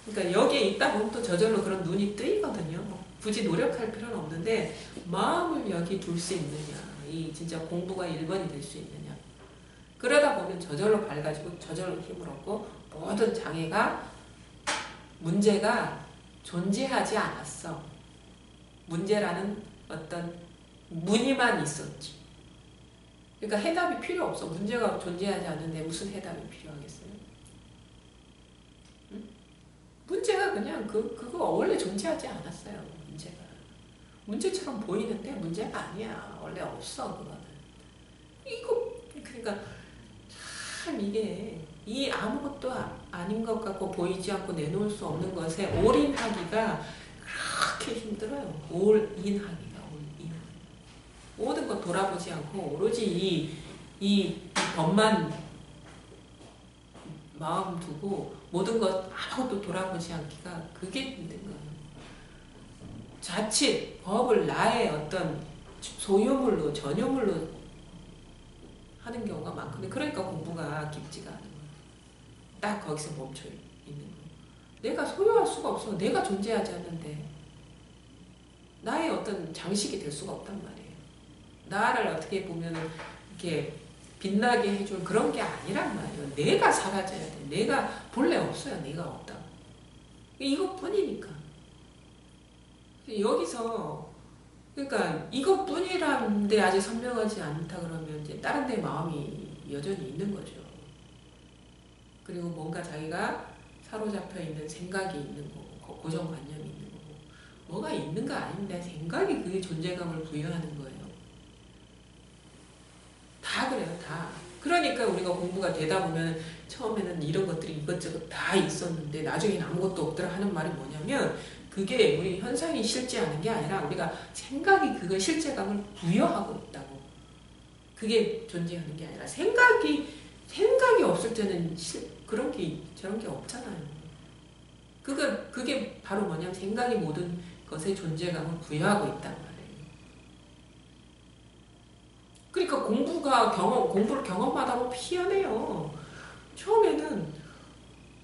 Speaker 1: 그러니까 여기에 있다 보면 또 저절로 그런 눈이 뜨이거든요. 굳이 노력할 필요는 없는데 마음을 여기 둘 수 있느냐, 이 진짜 공부가 1번이 될 수 있느냐. 그러다 보면 저절로 밝아지고 저절로 힘을 얻고 모든 장애가, 문제가 존재하지 않았어. 문제라는 어떤 무늬만 있었지. 그러니까 해답이 필요 없어. 문제가 존재하지 않는데 무슨 해답이 필요하겠어요? 응? 문제가 그냥 그거 원래 존재하지 않았어요. 문제가. 문제처럼 보이는데 문제가 아니야. 원래 없어, 그거는. 이거, 그러니까 참 이게 이 아무것도 아닌 것 같고 보이지 않고 내놓을 수 없는 것에 올인하기가 그렇게 힘들어요. 올인하기가. 모든 것 돌아보지 않고 오로지 이 법만 마음 두고 모든 것 아무것도 돌아보지 않기가 그게 힘든 거예요. 자칫 법을 나의 어떤 소유물로, 전유물로 하는 경우가 많거든요. 그러니까 공부가 깊지가 않은 거예요. 딱 거기서 멈춰 있는 거예요. 내가 소유할 수가 없어. 내가 존재하지 않는데 나의 어떤 장식이 될 수가 없단 말이에요. 나를 어떻게 보면 이렇게 빛나게 해줄 그런 게 아니란 말이에요. 내가 사라져야 돼. 내가 본래 없어요. 내가 없다고. 이것뿐이니까. 여기서 그러니까 이것뿐이라는데 아직 선명하지 않다 그러면 이제 다른 데 마음이 여전히 있는 거죠. 그리고 뭔가 자기가 사로잡혀 있는 생각이 있는 거고, 고정관념이 있는 거고, 뭐가 있는가 아닌데 생각이 그게 존재감을 부여하는 거예요. 다 그래요, 다. 그러니까 우리가 공부가 되다 보면 처음에는 이런 것들이 이것저것 다 있었는데 나중에는 아무것도 없더라 하는 말이 뭐냐면 그게 우리 현상이 실제하는 게 아니라 우리가 생각이 그거 실제감을 부여하고 있다고. 그게 존재하는 게 아니라 생각이 없을 때는 그런 게 저런 게 없잖아요. 그게 바로 뭐냐면 생각이 모든 것에 존재감을 부여하고 있단 말이에요. 그러니까 공부를 경험하다 보면 희한해요. 처음에는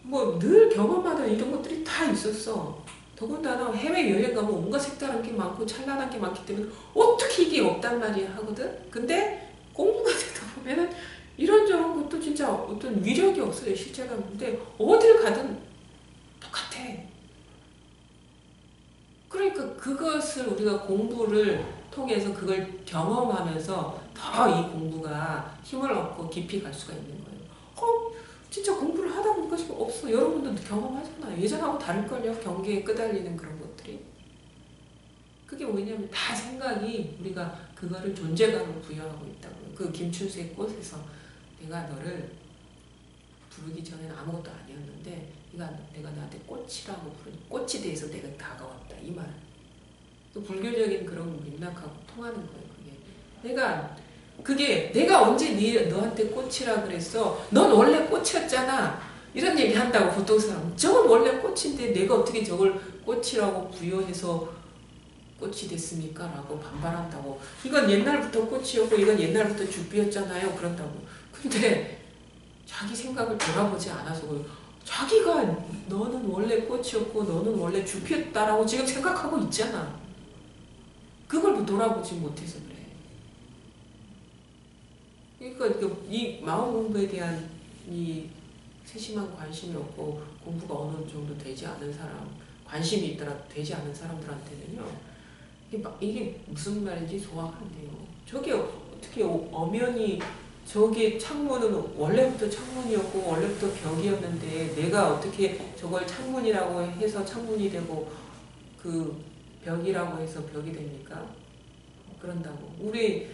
Speaker 1: 뭐 늘 경험하던 이런 것들이 다 있었어. 더군다나 해외여행 가면 온갖 색다른 게 많고 찬란한 게 많기 때문에 어떻게 이게 없단 말이야 하거든. 근데 공부가 되다 보면은 이런저런 것도 진짜 어떤 위력이 없어요. 실제가. 근데 어딜 가든 똑같아. 그러니까 그것을 우리가 공부를 통해서 그걸 경험하면서 더 이 공부가 힘을 얻고 깊이 갈 수가 있는 거예요. 진짜 공부를 하다 보니까 지금 없어. 여러분들도 경험하잖아요. 예전하고 다를걸요. 경계에 끄달리는 그런 것들이. 그게 뭐냐면 다 생각이 우리가 그거를 존재감을 부여하고 있다고요. 그 김춘수의 꽃에서 내가 너를 부르기 전에는 아무것도 아니었는데 내가 나한테 꽃이라고 부르니 꽃이 돼서 내가 다가왔다. 이 말. 또 불교적인 그런 맥락하고 통하는 거예요. 내가 언제 너한테 꽃이라 그랬어? 넌 원래 꽃이었잖아. 이런 얘기 한다고 보통 사람. 저건 원래 꽃인데 내가 어떻게 저걸 꽃이라고 부여해서 꽃이 됐습니까? 라고 반발한다고. 이건 옛날부터 꽃이었고 이건 옛날부터 죽비였잖아요. 그런다고. 근데 자기 생각을 돌아보지 않아서 자기가 너는 원래 꽃이었고 너는 원래 주피였다라고 지금 생각하고 있잖아. 그걸 돌아보지 못해서 그래. 그러니까 이 마음 공부에 대한 이 세심한 관심이 없고 공부가 어느 정도 되지 않은 사람, 관심이 있더라도 되지 않은 사람들한테는요, 이게 무슨 말인지 소화가 안 돼요. 저게 어떻게 엄연히 저게 창문은 원래부터 창문이었고 원래부터 벽이었는데 내가 어떻게 저걸 창문이라고 해서 창문이 되고 그 벽이라고 해서 벽이 됩니까? 그런다고. 우리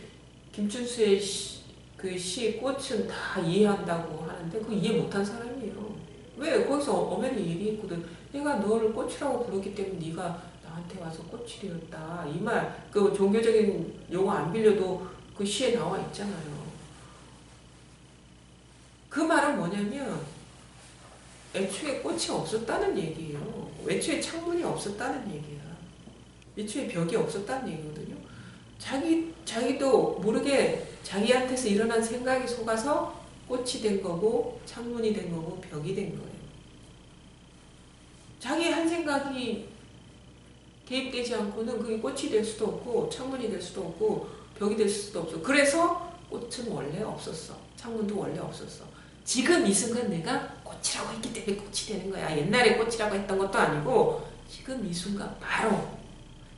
Speaker 1: 김춘수의 그 시 꽃은 다 이해한다고 하는데 그 이해 못한 사람이에요. 왜? 거기서 엄연히 얘기했거든. 내가 너를 꽃이라고 부르기 때문에 네가 나한테 와서 꽃이 되었다. 이 말, 그 종교적인 용어 안 빌려도 그 시에 나와 있잖아요. 그 말은 뭐냐면 애초에 꽃이 없었다는 얘기예요. 애초에 창문이 없었다는 얘기야. 애초에 벽이 없었다는 얘기거든요. 자기도 모르게 자기한테서 일어난 생각이 속아서 꽃이 된 거고 창문이 된 거고 벽이 된 거예요. 자기의 한 생각이 개입되지 않고는 그게 꽃이 될 수도 없고 창문이 될 수도 없고 벽이 될 수도 없어. 그래서 꽃은 원래 없었어. 창문도 원래 없었어. 지금 이 순간 내가 꽃이라고 했기 때문에 꽃이 되는 거야. 옛날에 꽃이라고 했던 것도 아니고 지금 이 순간 바로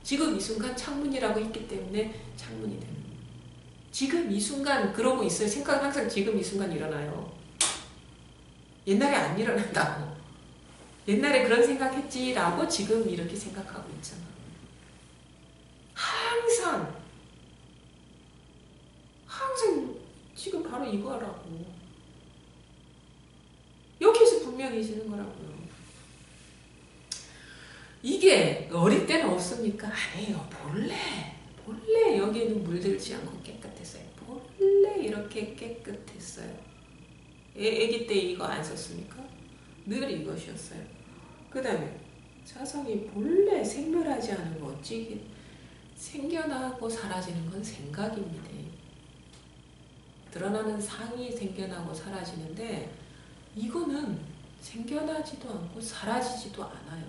Speaker 1: 지금 이 순간 창문이라고 했기 때문에 창문이 되는 거야. 지금 이 순간 그러고 있어요. 생각은 항상 지금 이 순간 일어나요. 옛날에 안 일어난다고. 옛날에 그런 생각했지라고 지금 이렇게 생각하고 있잖아. 항상 지금 바로 이거라고. 여기서 분명해지는 거라고요. 이게 어릴 때는 없습니까? 아니에요. 본래 여기에는 물들지 않고 깨끗했어요. 본래 이렇게 깨끗했어요. 애기 때 이거 안 썼습니까? 늘 이것이었어요. 그 다음에 자성이 본래 생멸하지 않은 거 어찌 생겨나고 사라지는 건 생각입니다. 드러나는 상이 생겨나고 사라지는데 이거는 생겨나지도 않고 사라지지도 않아요.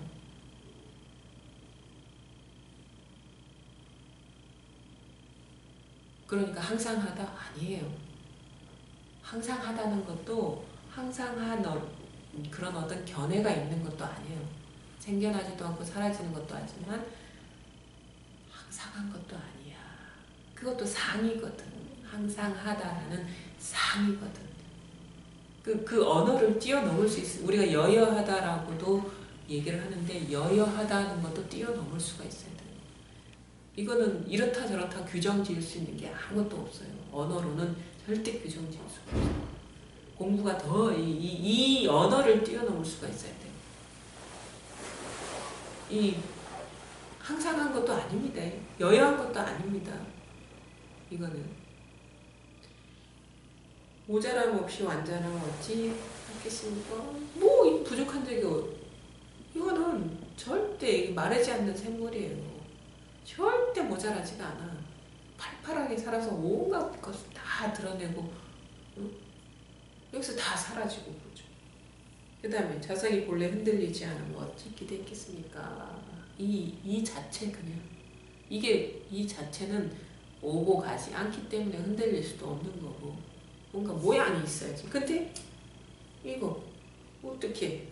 Speaker 1: 그러니까 항상 하다 아니에요. 항상 하다는 것도 항상 한 그런 어떤 견해가 있는 것도 아니에요. 생겨나지도 않고 사라지는 것도 아니지만 항상 한 것도 아니야. 그것도 상이거든. 항상 하다라는 상이거든. 그 언어를 뛰어넘을 수 있어요. 우리가 여여하다라고도 얘기를 하는데 여여하다는 것도 뛰어넘을 수가 있어야 돼요. 이거는 이렇다 저렇다 규정 지을 수 있는 게 아무것도 없어요. 언어로는 절대 규정 지을 수가 없어요. 공부가 더 이 언어를 뛰어넘을 수가 있어야 돼요. 이 항상 한 것도 아닙니다. 여여한 것도 아닙니다. 이거는 모자람 없이 완전함 어찌 하겠습니까? 뭐 부족한 적이 이거는 절대 마르지 않는 샘물이에요. 절대 모자라지가 않아. 팔팔하게 살아서 온갖 것을 다 드러내고 응? 여기서 다 사라지고 그러죠. 그 다음에 자성이 본래 흔들리지 않으면 어찌 기대했겠습니까? 이 자체 그냥 이 자체는 오고 가지 않기 때문에 흔들릴 수도 없는 거고 뭔가 모양이 있어야지. 근데 이거 어떻게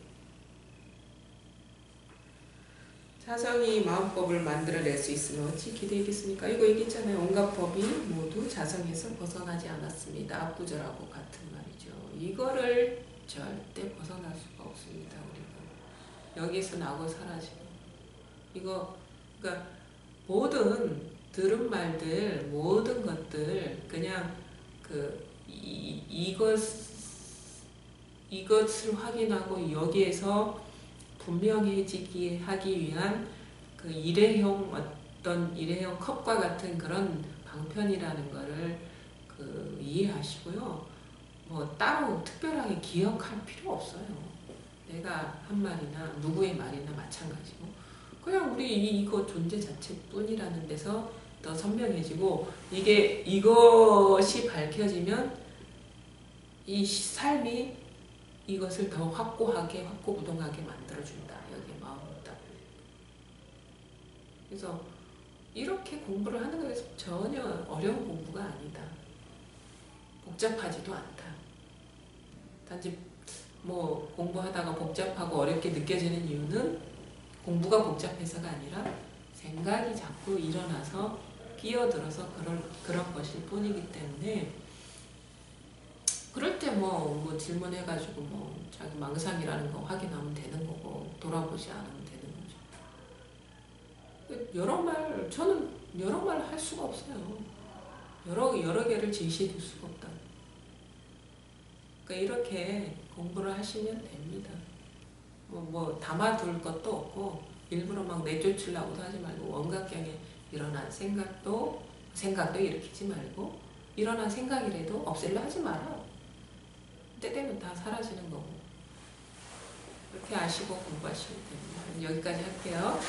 Speaker 1: 자성이 마음법을 만들어낼 수 있으면 어찌 기대했겠습니까? 이거 얘기했잖아요. 온갖 법이 모두 자성에서 벗어나지 않았습니다. 압구절하고 같은 말이죠. 이거를 절대 벗어날 수가 없습니다. 우리가 여기서 나고 사라지고 이거 그러니까 모든 들은 말들 모든 것들 그냥 이것을 확인하고 여기에서 분명해지게 하기 위한 그 일회용 컵과 같은 그런 방편이라는 거를 이해하시고요. 뭐 따로 특별하게 기억할 필요 없어요. 내가 한 말이나 누구의 말이나 마찬가지고 그냥 우리 이거 존재 자체뿐이라는 데서 더 선명해지고 이것이 밝혀지면 이 삶이 이것을 더 확고하게 확고부동하게 만들어준다. 여기에 마음이다. 그래서 이렇게 공부를 하는 것에서 전혀 어려운 공부가 아니다. 복잡하지도 않다. 단지 뭐 공부하다가 복잡하고 어렵게 느껴지는 이유는 공부가 복잡해서가 아니라 생각이 자꾸 일어나서 끼어들어서 그런 것일 뿐이기 때문에 그럴 때 뭐 질문해가지고 뭐 자기 망상이라는 거 확인하면 되는 거고 돌아보지 않으면 되는 거죠. 저는 여러 말 할 수가 없어요. 여러 개를 제시해 줄 수가 없다. 그러니까 이렇게 공부를 하시면 됩니다. 뭐 담아둘 것도 없고 일부러 막 내쫓으려고도 하지 말고 원각경에 일어난 생각도 일으키지 말고 일어난 생각이라도 없애려 하지 마라. 때 되면 다 사라지는 거고. 그렇게 아시고 공부하시면 됩니다. 여기까지 할게요.